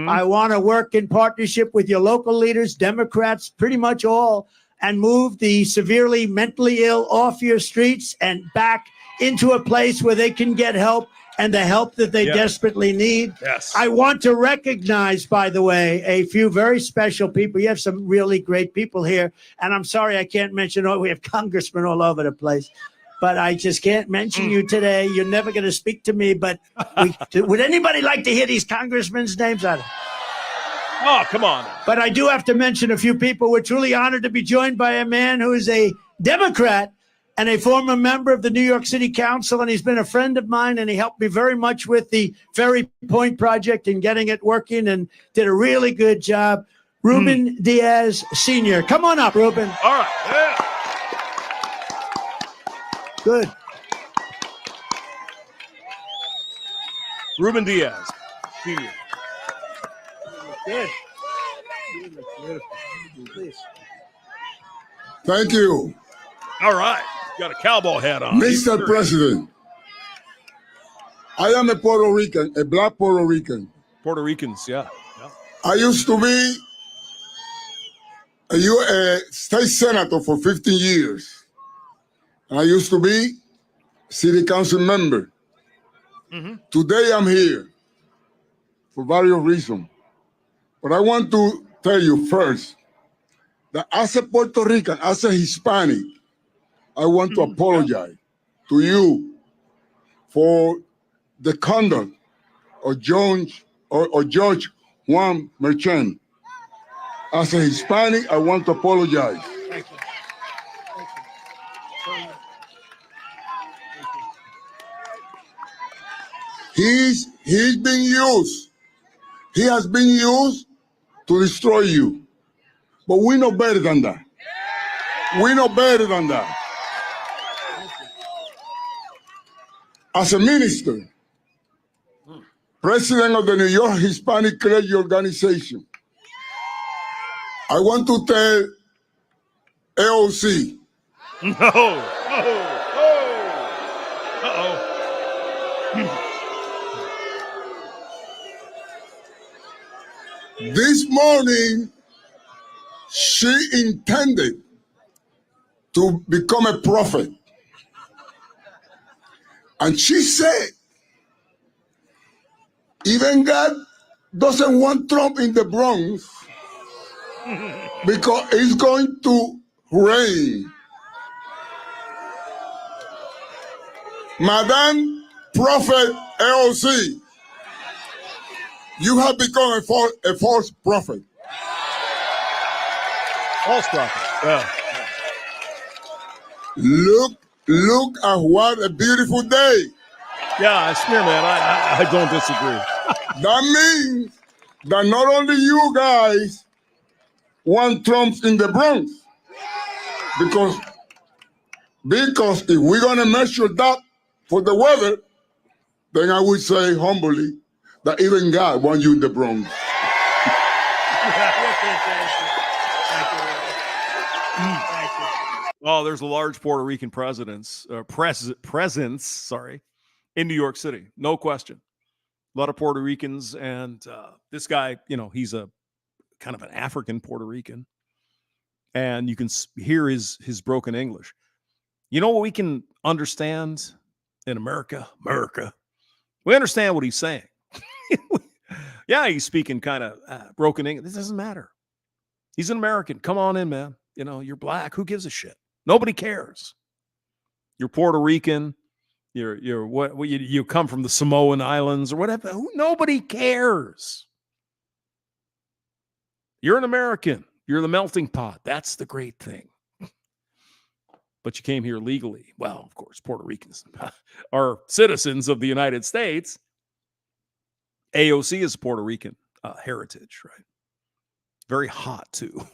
I want to work in partnership with your local leaders, Democrats, pretty much all, and move the severely mentally ill off your streets and back into a place where they can get help, and the help that they desperately need. Yes. I want to recognize, by the way, a few very special people. You have some really great people here, and I'm sorry I can't mention all. We have congressmen all over the place, but I just can't mention you today. You're never going to speak to me, but would anybody like to hear these congressmen's names? Oh, come on. But I do have to mention a few people. We're truly honored to be joined by a man who is a Democrat and a former member of the New York City Council, and he's been a friend of mine, and he helped me very much with the Ferry Point project and getting it working, and did a really good job. Ruben Diaz Sr. Come on up, Ruben. All right. Yeah. Good. Ruben Diaz Sr. Good. Thank you. All right. Got a cowboy hat on. Mr. President, I am a Puerto Rican, a black Puerto Rican. Puerto Ricans, yeah. I used to be a state senator for 15 years. And I used to be city council member. Today I'm here for various reasons. But I want to tell you first that as a Puerto Rican, as a Hispanic, I want to apologize to you for the conduct of George Juan Merchant. As a Hispanic, I want to apologize. Thank you. He's been used. He has been used to destroy you. But we know better than that. We know better than that. As a minister, president of the New York Hispanic Clergy Organization, I want to tell AOC. This morning, she intended to become a prophet. And she said Even God doesn't want Trump in the Bronx because it's going to rain. Madam Prophet AOC, you have become a false prophet. False prophet. Yeah. Look at what a beautiful day. Yeah, Smear Man, I don't disagree. That means that not only you guys want Trump in the Bronx, because if we're going to measure that for the weather, then I would say humbly that even God wants you in the Bronx. Oh, there's a large Puerto Rican presence in New York City. No question. A lot of Puerto Ricans, and this guy, he's a kind of an African Puerto Rican, and you can hear his broken English. You know what we can understand in America? We understand what he's saying. Yeah, he's speaking kind of broken English. This doesn't matter. He's an American. Come on in, man. You're black. Who gives a shit? Nobody cares. You're Puerto Rican. You're what? You come from the Samoan Islands or whatever. Nobody cares. You're an American. You're the melting pot. That's the great thing. But you came here legally. Well, of course, Puerto Ricans are citizens of the United States. AOC is Puerto Rican heritage, right? Very hot, too.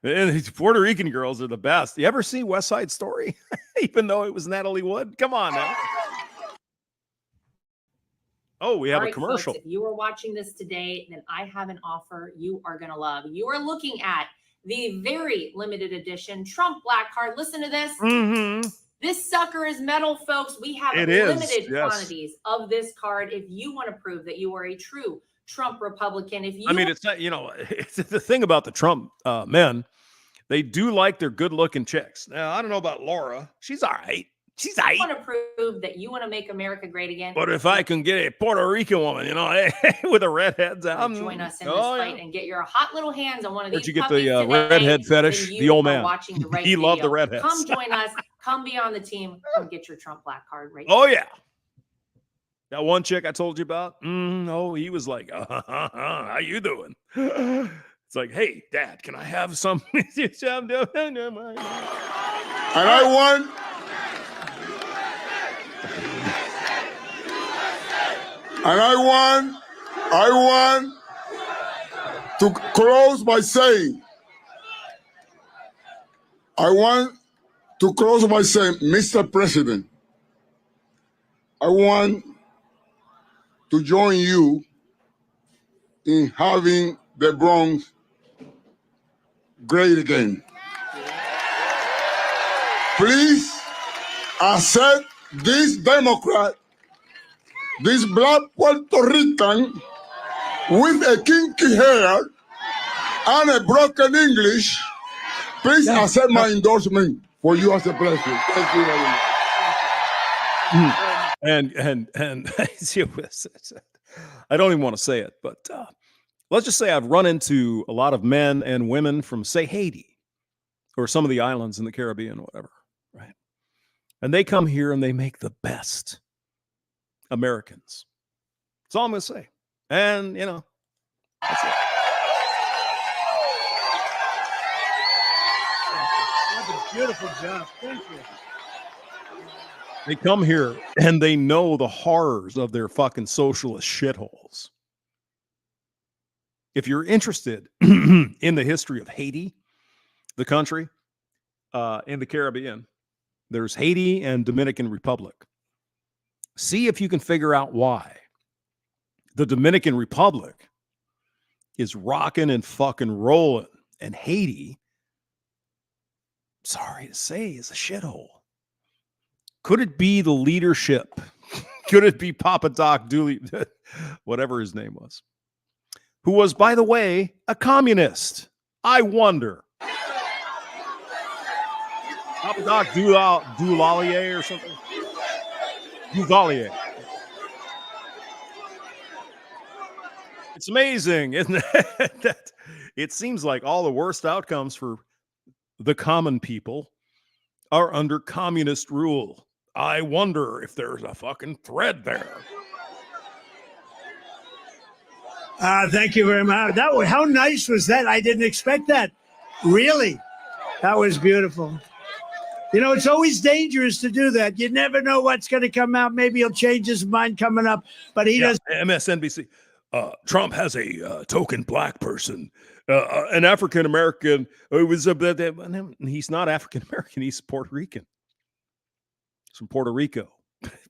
And these Puerto Rican girls are the best. You ever see West Side Story? Even though it was Natalie Wood? Come on now. Oh, we have a commercial. Folks, if you are watching this today, then I have an offer you are going to love. You are looking at the very limited edition Trump Black Card. Listen to this. Mm-hmm. This sucker is metal, folks. We have limited quantities of this card. If you want to prove that you are a true Trump Republican, it's not, it's the thing about the Trump men. They do like their good-looking chicks. Now, I don't know about Laura. She's all right. I want to prove that you want to make America great again. But if I can get a Puerto Rican woman, with the redheads out, join us in this fight and get your hot little hands on one of these. Where'd you get the redhead fetish? The old man. Watching the right he video. Loved the redheads. Come join us. Come be on the team. Come get your Trump Black Card right. Oh yeah. That one chick I told you about. He was like, how you doing? It's like, hey, Dad, can I have some? And I want to close by saying, Mr. President, I want to join you in having the Bronx great again. Please accept this Democrat, this black Puerto Rican with a kinky hair and a broken English. Please accept my endorsement for you as a president. Thank you very much. And I don't even want to say it, but let's just say I've run into a lot of men and women from, say, Haiti or some of the islands in the Caribbean, whatever, right? And they come here and they make the best Americans. That's all I'm going to say. And, that's it. That's a beautiful job. Thank you. They come here and they know the horrors of their fucking socialist shitholes. If you're interested in the history of Haiti, the country in the Caribbean, there's Haiti and Dominican Republic. See if you can figure out why the Dominican Republic is rocking and fucking rolling, and Haiti, sorry to say, is a shithole. Could it be the leadership? Could it be Papa Doc Dooley, whatever his name was, who was, by the way, a communist? I wonder. Papa Doc Duvalier or something? Duvalier. It's amazing, isn't it? That it seems like all the worst outcomes for the common people are under communist rule. I wonder if there's a fucking thread there. Thank you very much. How nice was that? I didn't expect that. Really? That was beautiful. You know, it's always dangerous to do that. You never know what's going to come out. Maybe he'll change his mind coming up, but he doesn't. MSNBC. Trump has a token black person, an African American who was he's not African American. He's Puerto Rican. He's from Puerto Rico,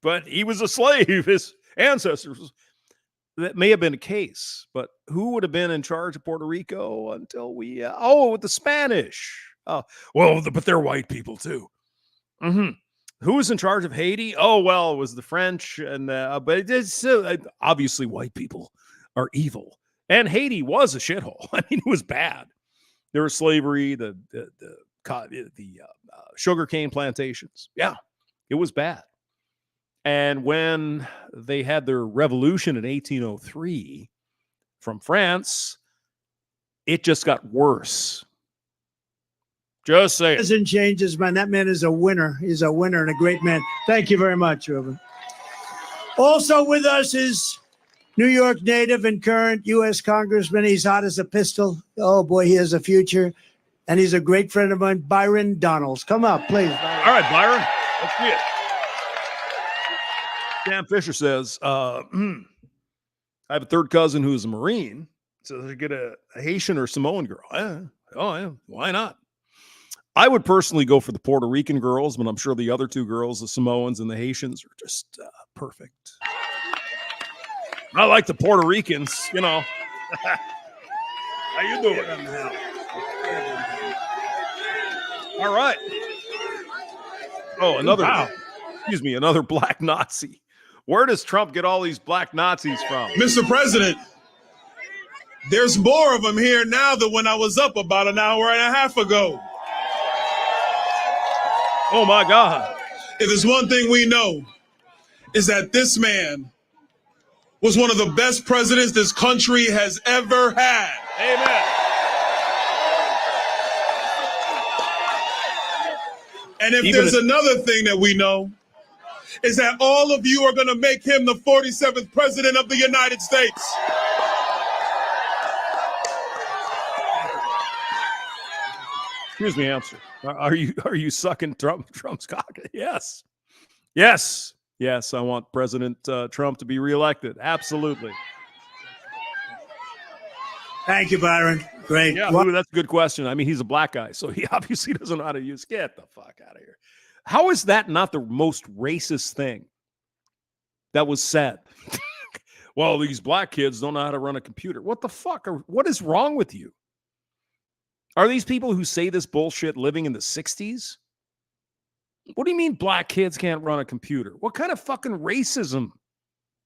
but he was a slave. His ancestors. That may have been the case, but who would have been in charge of Puerto Rico until we? With the Spanish. But they're white people too. Mm-hmm. Who was in charge of Haiti? Oh, well, it was the French, and but it's obviously white people are evil, and Haiti was a shithole. I mean, it was bad. There was slavery, the sugarcane plantations. Yeah, it was bad. And when they had their revolution in 1803 from France, it just got worse. Just say it. Doesn't change his mind. That man is a winner. He's a winner and a great man. Thank you very much, Ruben. Also with us is New York native and current U.S. Congressman. He's hot as a pistol. Oh, boy, he has a future. And he's a great friend of mine, Byron Donalds. Come up, please. Byron. All right, Byron. Let's see it. Sam Fisher says, I have a third cousin who's a Marine. So they get a Haitian or Samoan girl. Yeah. Why not? I would personally go for the Puerto Rican girls, but I'm sure the other two girls, the Samoans and the Haitians, are just perfect. I like the Puerto Ricans, you know. How you doing? All right. Oh, another black Nazi. Where does Trump get all these black Nazis from? Mr. President, there's more of them here now than when I was up about an hour and a half ago. Oh, my God. If there's one thing we know, is that this man was one of the best presidents this country has ever had. Amen. And if there's another thing that we know, is that all of you are going to make him the 47th president of the United States. Here's the answer. Are you sucking Trump's cock? Yes. Yes. Yes, I want President Trump to be reelected. Absolutely. Thank you, Byron. Great. Yeah, that's a good question. I mean, he's a black guy, so he obviously doesn't know how to use. Get the fuck out of here. How is that not the most racist thing that was said? Well, these black kids don't know how to run a computer. What the fuck? What is wrong with you? Are these people who say this bullshit living in the 60s? What do you mean black kids can't run a computer? What kind of fucking racism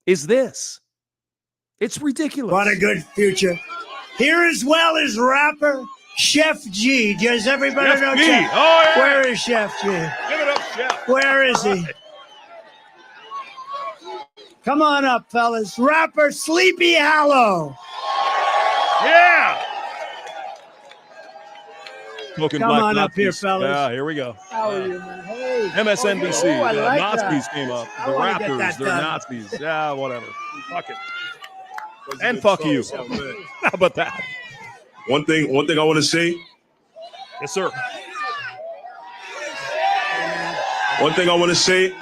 is this? It's ridiculous. What a good future. Here as well as rapper Chef G. Does everybody know G? Chef? Oh, yeah. Where is Chef G? Give it up, Chef. Where is he? Come on up, fellas. Rapper Sleepy Hollow. Yeah. Smoking Come black on Nazis. up here, fellas. Yeah, here we go. How are you, man? Hey. MSNBC. Oh, I like Nazis that. came up. I The wanna get rappers, that they're done. Nazis. Yeah, whatever. Fuck it. And fuck you. How about that? One thing I want to say. Yes, sir. One thing I want to say.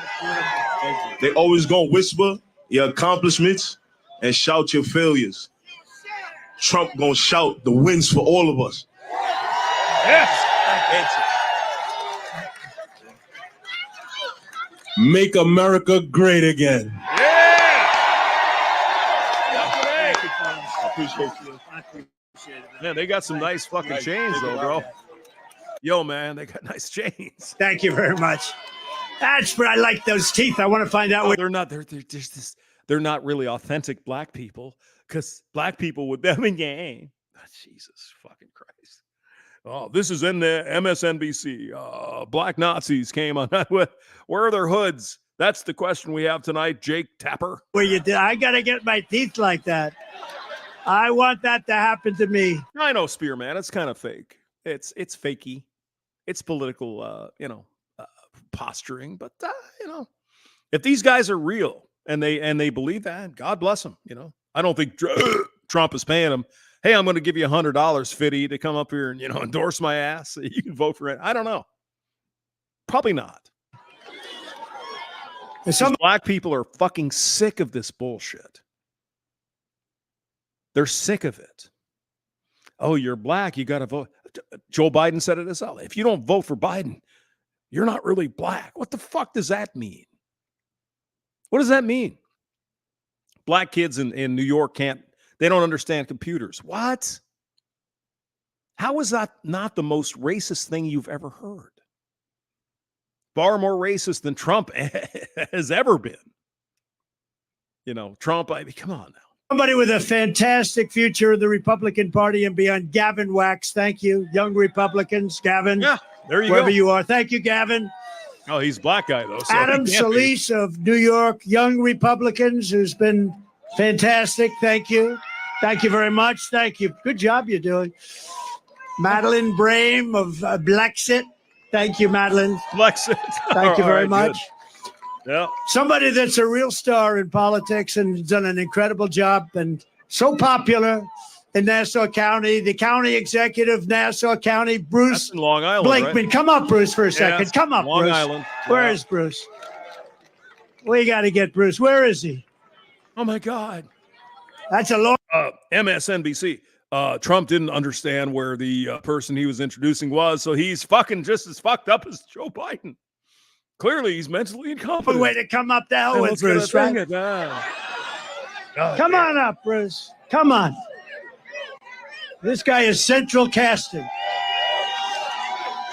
They always gonna whisper your accomplishments and shout your failures. Trump gonna shout the wins for all of us. Yes. Make America great again. Appreciate you. Man, they got some nice fucking chains, though, bro. Yo, man, they got nice chains. Thank you very much. That's what I like those teeth. I want to find out what they're not. They're not really authentic black people, because black people with them in gang. Jesus fucking Christ. Oh, this is in the MSNBC. Black Nazis came on. Where are their hoods? That's the question we have tonight, Jake Tapper. where you did. I got to get my teeth like that. I want that to happen to me. I know, Spearman. It's kind of fake. It's fakey. It's political, posturing. But if these guys are real and they believe that, God bless them. I don't think Trump is paying them. Hey, I'm going to give you $100, Fitty, to come up here and endorse my ass. So you can vote for it. I don't know. Probably not. Some black people are fucking sick of this bullshit. They're sick of it. Oh, you're black. You got to vote. Joe Biden said it himself. If you don't vote for Biden, you're not really black. What the fuck does that mean? What does that mean? Black kids in New York they don't understand computers. What? How is that not the most racist thing you've ever heard? Far more racist than Trump has ever been. Trump, come on now. Somebody with a fantastic future in the Republican Party and beyond, Gavin Wax. Thank you, young Republicans. Gavin, yeah, there you wherever go. you are. Thank you, Gavin. Oh, he's a black guy, though. So Adam Solis of New York, Young Republicans, who's been fantastic. Thank you. Thank you very much. Thank you. Good job you're doing. Madeline Brame of Blexit. Thank you, Madeline. Blexit. Thank you very much. Good. Yeah. Somebody that's a real star in politics and done an incredible job and so popular in Nassau County. The county executive, Nassau County, Bruce That's in Long Island, Blakeman. right? Come up, Bruce, for a second. Yeah, Come up, Long Bruce. Island. Where Yeah. is Bruce? We got to get Bruce. Where is he? Oh, my God. That's a long... MSNBC. Trump didn't understand where the person he was introducing was, so he's fucking just as fucked up as Joe Biden. Clearly, he's mentally incompetent. Way to come up the hell with Bruce, right? Come on up, Bruce. Come on. This guy is central casting.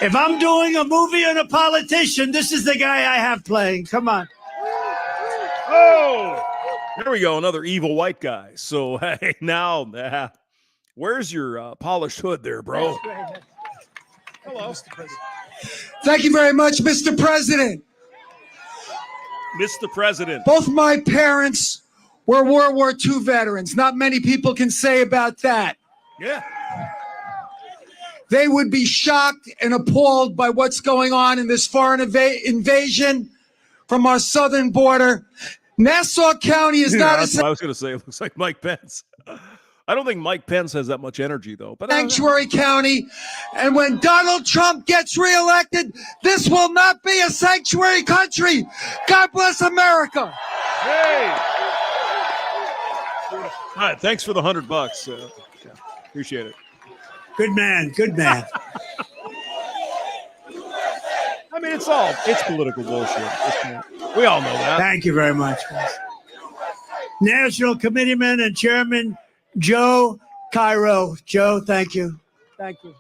If I'm doing a movie on a politician, this is the guy I have playing. Come on. Oh, there we go. Another evil white guy. So, hey, now, where's your polished hood there, bro? Hello. Thank you very much, Mr. President. Mr. President. Both my parents were World War II veterans. Not many people can say about that. Yeah. They would be shocked and appalled by what's going on in this foreign invasion from our southern border. Nassau County is not that's what I was going to say. It looks like Mike Pence. I don't think Mike Pence has that much energy, though. But sanctuary county. And when Donald Trump gets reelected, this will not be a sanctuary country. God bless America. Hey. All right. Thanks for the $100. Appreciate it. Good man. Good man. I mean, it's political bullshit. We all know that. Thank you very much. National Committeeman and Chairman Joe Cairo. Joe, thank you. Thank you.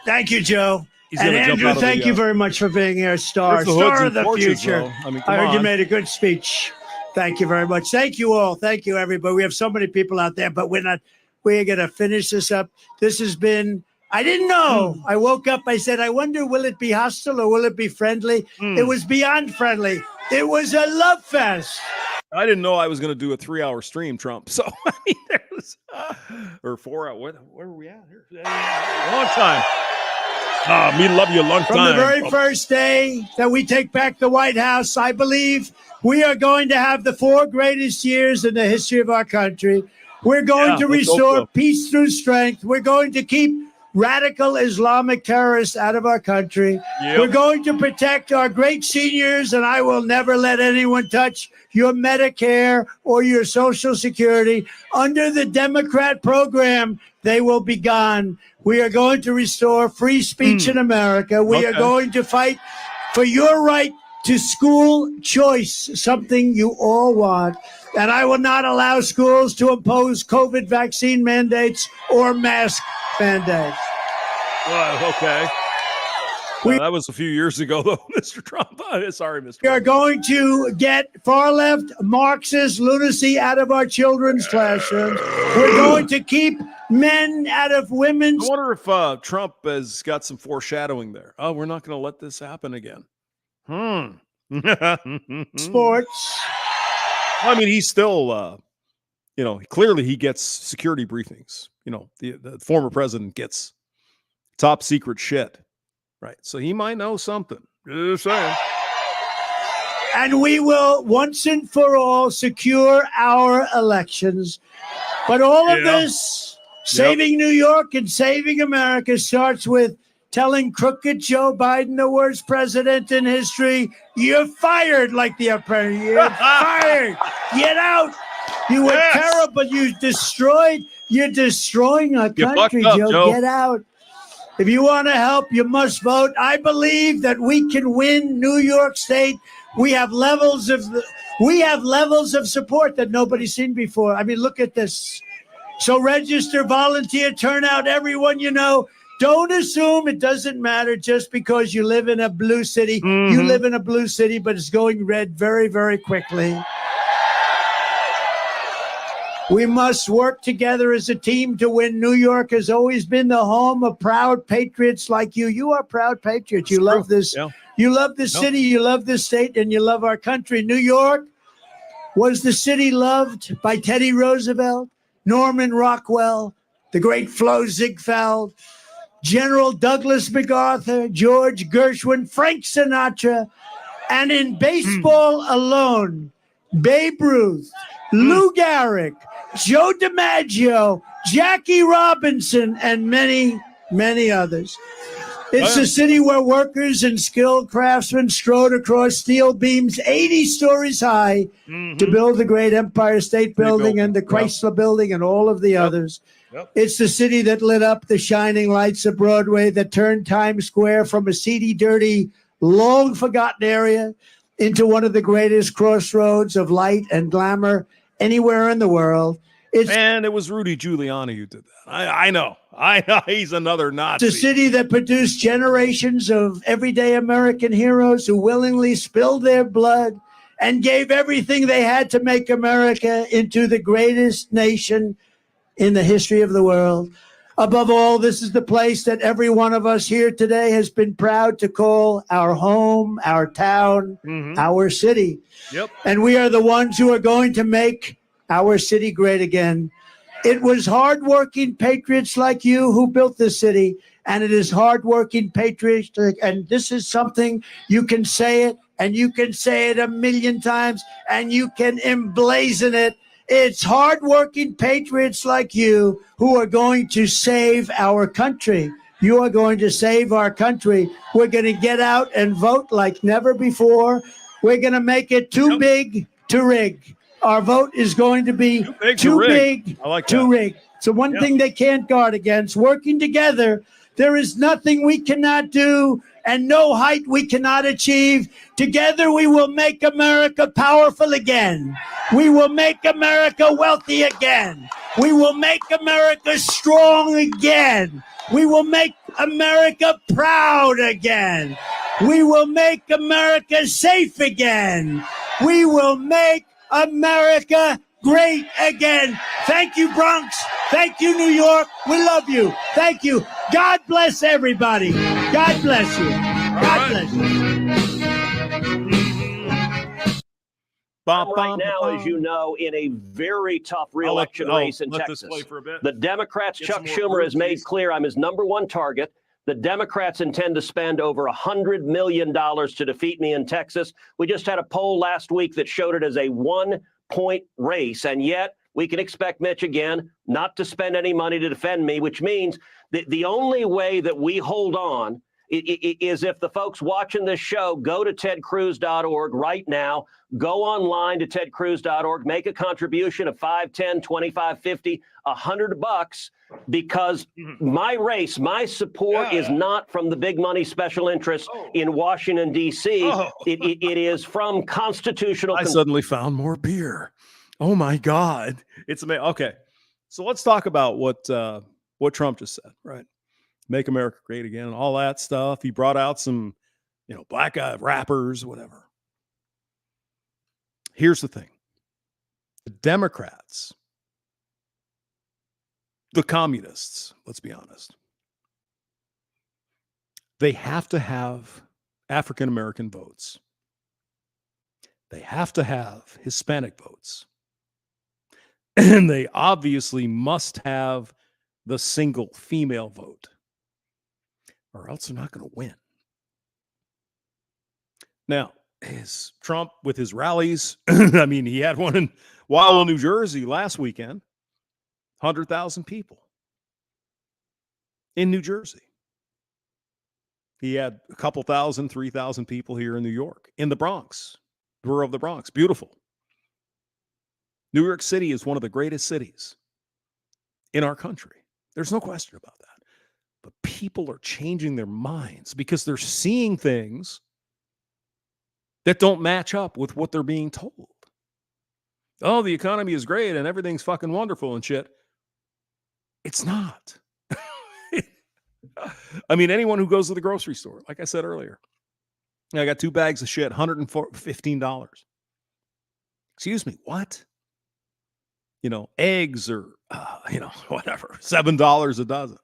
Thank you, Joe. And Andrew, thank you very much for being here. Star of the future. I heard you made a good speech. Thank you very much. Thank you all. Thank you, everybody. We have so many people out there, but we're going to finish this up. This has been, I didn't know. I woke up, I said, I wonder, will it be hostile or will it be friendly? It was beyond friendly. It was a love fest. I didn't know I was going to do a 3-hour stream, Trump. So, I mean, there was, or 4 hours. Where were we at here? Long time. Me love you a long time. From the very first day that we take back the White House, I believe we are going to have the 4 greatest years in the history of our country. We're going to restore peace through strength. We're going to keep radical Islamic terrorists out of our country. Yep. We're going to protect our great seniors, and I will never let anyone touch your Medicare or your Social Security. Under the Democrat program, they will be gone. We are going to restore free speech in America. We are going to fight for your right to school choice, something you all want. And I will not allow schools to impose COVID vaccine mandates or mask mandates. Well, okay. That was a few years ago, though, Mr. Trump. Sorry, Mr. We are going to get far-left Marxist lunacy out of our children's classrooms. We're going to keep men out of women's... I wonder if Trump has got some foreshadowing there. Oh, we're not going to let this happen again. Sports. I mean, he's still clearly he gets security briefings. The former president gets top secret shit, right? So he might know something. Just saying. And we will once and for all secure our elections. But all of this, saving New York and saving America, starts with telling crooked Joe Biden, the worst president in history, you're fired, like the upper. You're fired. Get out. You were terrible. You're destroying our country, Joe. Get out. If you want to help, you must vote. I believe that we can win New York State. We have levels of support that nobody's seen before. I mean, look at this. So register, volunteer, turn out everyone you know. Don't assume it doesn't matter just because you live in a blue city. You live in a blue city, but it's going red very, very quickly. We must work together as a team to win. New York has always been the home of proud patriots like you. You are proud patriots. You love this. Yeah. You love this city. You love this state, and you love our country. New York was the city loved by Teddy Roosevelt, Norman Rockwell, the great Flo Ziegfeld, General Douglas MacArthur, George Gershwin, Frank Sinatra, and in baseball alone, Babe Ruth, Lou Gehrig, Joe DiMaggio, Jackie Robinson, and many, many others. It's a city where workers and skilled craftsmen strode across steel beams 80 stories high to build the great Empire State Building and the Chrysler Building and all of the others. It's the city that lit up the shining lights of Broadway, that turned Times Square from a seedy, dirty, long-forgotten area into one of the greatest crossroads of light and glamour anywhere in the world. And it was Rudy Giuliani who did that. I know. He's another Nazi. It's a city that produced generations of everyday American heroes who willingly spilled their blood and gave everything they had to make America into the greatest nation in the history of the world. Above all, this is the place that every one of us here today has been proud to call our home, our town, our city. Yep. And we are the ones who are going to make our city great again. It was hardworking patriots like you who built this city, and it is hardworking patriots, and this is something you can say it, and you can say it 1,000,000 times, and you can emblazon it. It's hardworking patriots like you who are going to save our country. You are going to save our country. We're going to get out and vote like never before. We're going to make it too big to rig. Our vote is going to be too big to rig. So one thing they can't guard against, working together, there is nothing we cannot do and no height we cannot achieve. Together we will make America powerful again. We will make America wealthy again. We will make America strong again. We will make America proud again. We will make America safe again. We will make America great again. Thank you, Bronx. Thank you, New York. We love you. Thank you. God bless everybody. God bless you. God bless you. Right now, as you know, in a very tough re-election race in Texas. The Democrats, Chuck Schumer has made clear, I'm his #1 target. The Democrats intend to spend over $100 million to defeat me in Texas. We just had a poll last week that showed it as a 1-point race, and yet we can expect Mitch again not to spend any money to defend me, which means that the only way that we hold on is if the folks watching this show go to tedcruz.org right now, go online to tedcruz.org, make a contribution of $5, $10, $25, $50, $100, because my race, my support is not from the big money special interests in Washington, D.C. It is from constitutional. I suddenly found more beer. Oh, my God. It's amazing. Okay, so let's talk about what Trump just said, right? Make America great again, and all that stuff. He brought out some, black guy rappers, whatever. Here's the thing. The Democrats, the communists, let's be honest, they have to have African-American votes. They have to have Hispanic votes. And they obviously must have the single female vote, or else they're not going to win. Now, is Trump with his rallies? I mean, he had one in Wildwood, New Jersey last weekend. 100,000 people in New Jersey. He had a couple thousand, 3,000 people here in New York, in the Bronx, Borough of the Bronx. Beautiful. New York City is one of the greatest cities in our country. There's no question about that. But people are changing their minds because they're seeing things that don't match up with what they're being told. Oh, the economy is great and everything's fucking wonderful and shit. It's not. I mean, anyone who goes to the grocery store, like I said earlier, I got 2 bags of shit, $115. Excuse me, what? You know, eggs are, whatever, $7 a dozen.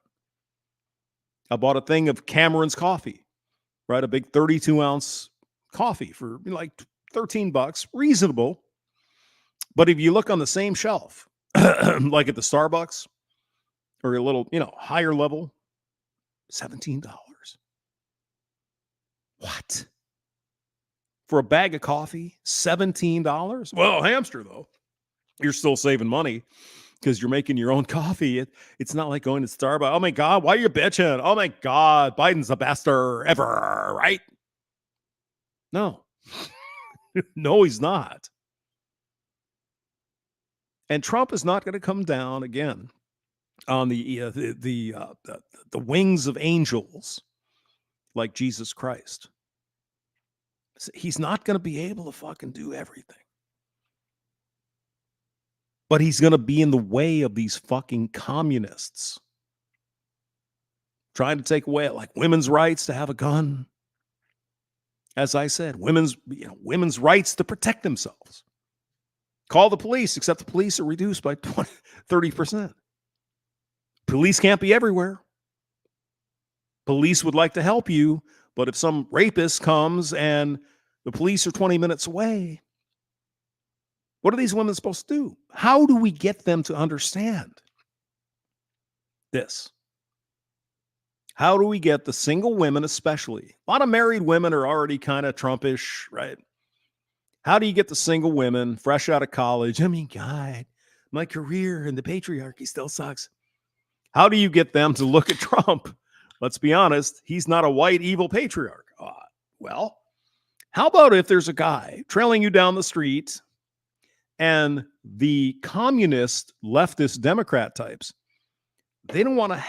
I bought a thing of Cameron's coffee, right? A big 32-ounce coffee for like $13, reasonable. But if you look on the same shelf, like at the Starbucks or a little, higher level, $17. What? For a bag of coffee, $17? Well, hamster, though. You're still saving money because you're making your own coffee. It's not like going to Starbucks. Oh, my God, why are you bitching? Oh, my God, Biden's the best ever, right? No. No, he's not. And Trump is not going to come down again on the wings of angels like Jesus Christ. He's not going to be able to fucking do everything. But he's going to be in the way of these fucking communists trying to take away like women's rights to have a gun. As I said, women's rights to protect themselves. Call the police, except the police are reduced by 30%. Police can't be everywhere. Police would like to help you, but if some rapist comes and the police are 20 minutes away, what are these women supposed to do? How do we get them to understand this? How do we get the single women, especially? A lot of married women are already kind of Trumpish, right? How do you get the single women fresh out of college? I mean, God, my career and the patriarchy still sucks. How do you get them to look at Trump? Let's be honest, he's not a white evil patriarch. Well, how about if there's a guy trailing you down the street and the communist, leftist, Democrat types, they don't want to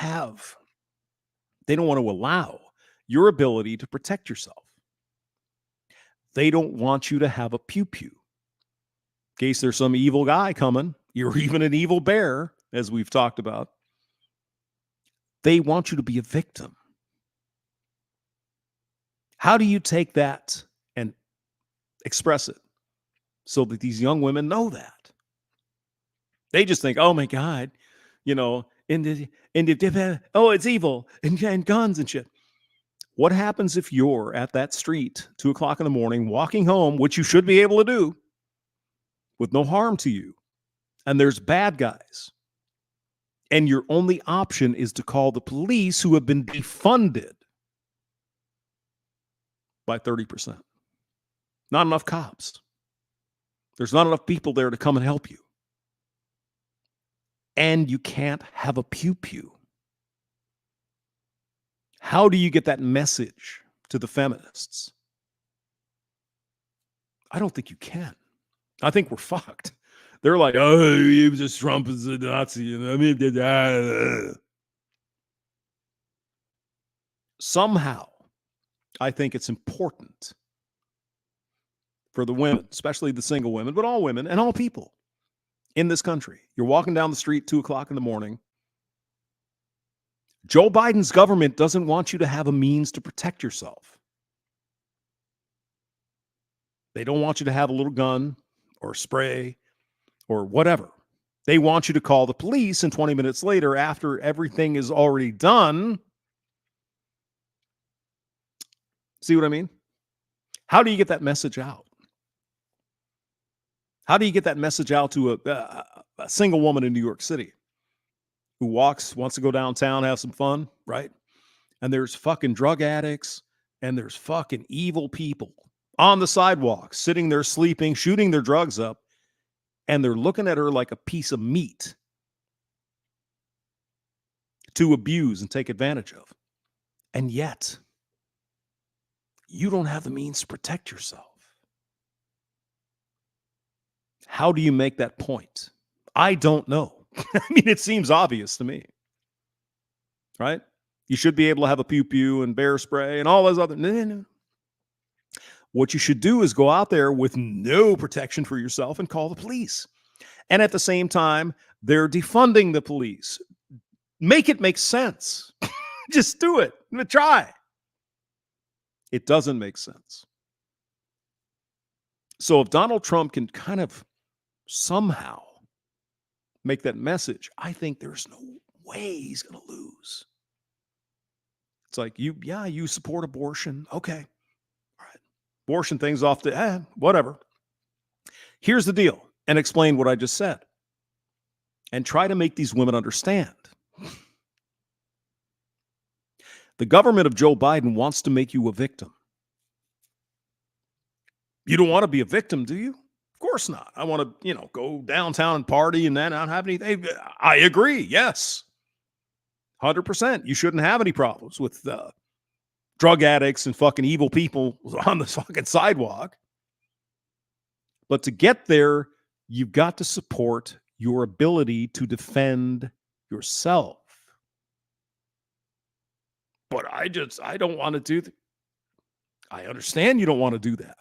allow your ability to protect yourself. They don't want you to have a pew-pew. In case there's some evil guy coming, you're even an evil bear, as we've talked about. They want you to be a victim. How do you take that and express it so that these young women know that? They just think, oh my God, oh, it's evil and guns and shit. What happens if you're at that street, 2:00 in the morning, walking home, which you should be able to do with no harm to you, and there's bad guys, and your only option is to call the police, who have been defunded by 30%. Not enough cops. There's not enough people there to come and help you. And you can't have a pew-pew. How do you get that message to the feminists? I don't think you can. I think we're fucked. They're like, oh, he was just Trump is a Nazi. Somehow, I think it's important for the women, especially the single women, but all women and all people in this country. You're walking down the street 2:00 in the morning. Joe Biden's government doesn't want you to have a means to protect yourself. They don't want you to have a little gun or spray or whatever. They want you to call the police, and 20 minutes later, after everything is already done. See what I mean? How do you get that message out? How do you get that message out to a single woman in New York City who wants to go downtown, have some fun, right? And there's fucking drug addicts and there's fucking evil people on the sidewalk, sitting there sleeping, shooting their drugs up, and they're looking at her like a piece of meat to abuse and take advantage of. And yet, you don't have the means to protect yourself. How do you make that point? I don't know. I mean, it seems obvious to me, right? You should be able to have a pew-pew and bear spray and all those other. No. What you should do is go out there with no protection for yourself and call the police. And at the same time, they're defunding the police. Make it make sense. Just do it. Try. It doesn't make sense. So if Donald Trump can kind of somehow make that message, I think there's no way he's going to lose. It's like, you support abortion. Okay. All right. Abortion things off the, whatever. Here's the deal, and explain what I just said. And try to make these women understand. The government of Joe Biden wants to make you a victim. You don't want to be a victim, do you? Of course not. I want to, go downtown and party and then not have anything. I agree. Yes. 100%. You shouldn't have any problems with drug addicts and fucking evil people on the fucking sidewalk. But to get there, you've got to support your ability to defend yourself. But I don't want to do that. I understand you don't want to do that.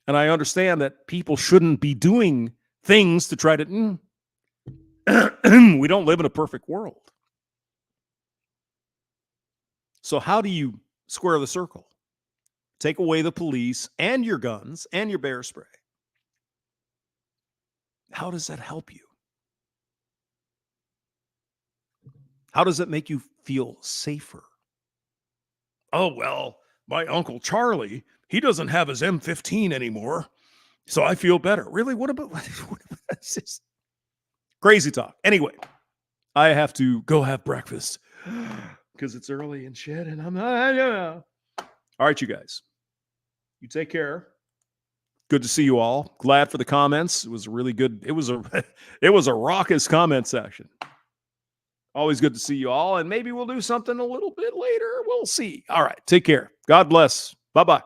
And I understand that people shouldn't be doing things to try to, we don't live in a perfect world. So how do you square the circle? Take away the police and your guns and your bear spray. How does that help you? How does it make you feel safer? Oh, well, my Uncle Charlie, he doesn't have his M15 anymore, so I feel better. Really? What about that's just crazy talk. Anyway, I have to go have breakfast because it's early and shit, and I'm not. All right, you guys. You take care. Good to see you all. Glad for the comments. It was a really good. It was a raucous comment section. Always good to see you all, and maybe we'll do something a little bit later. We'll see. All right, take care. God bless. Bye-bye.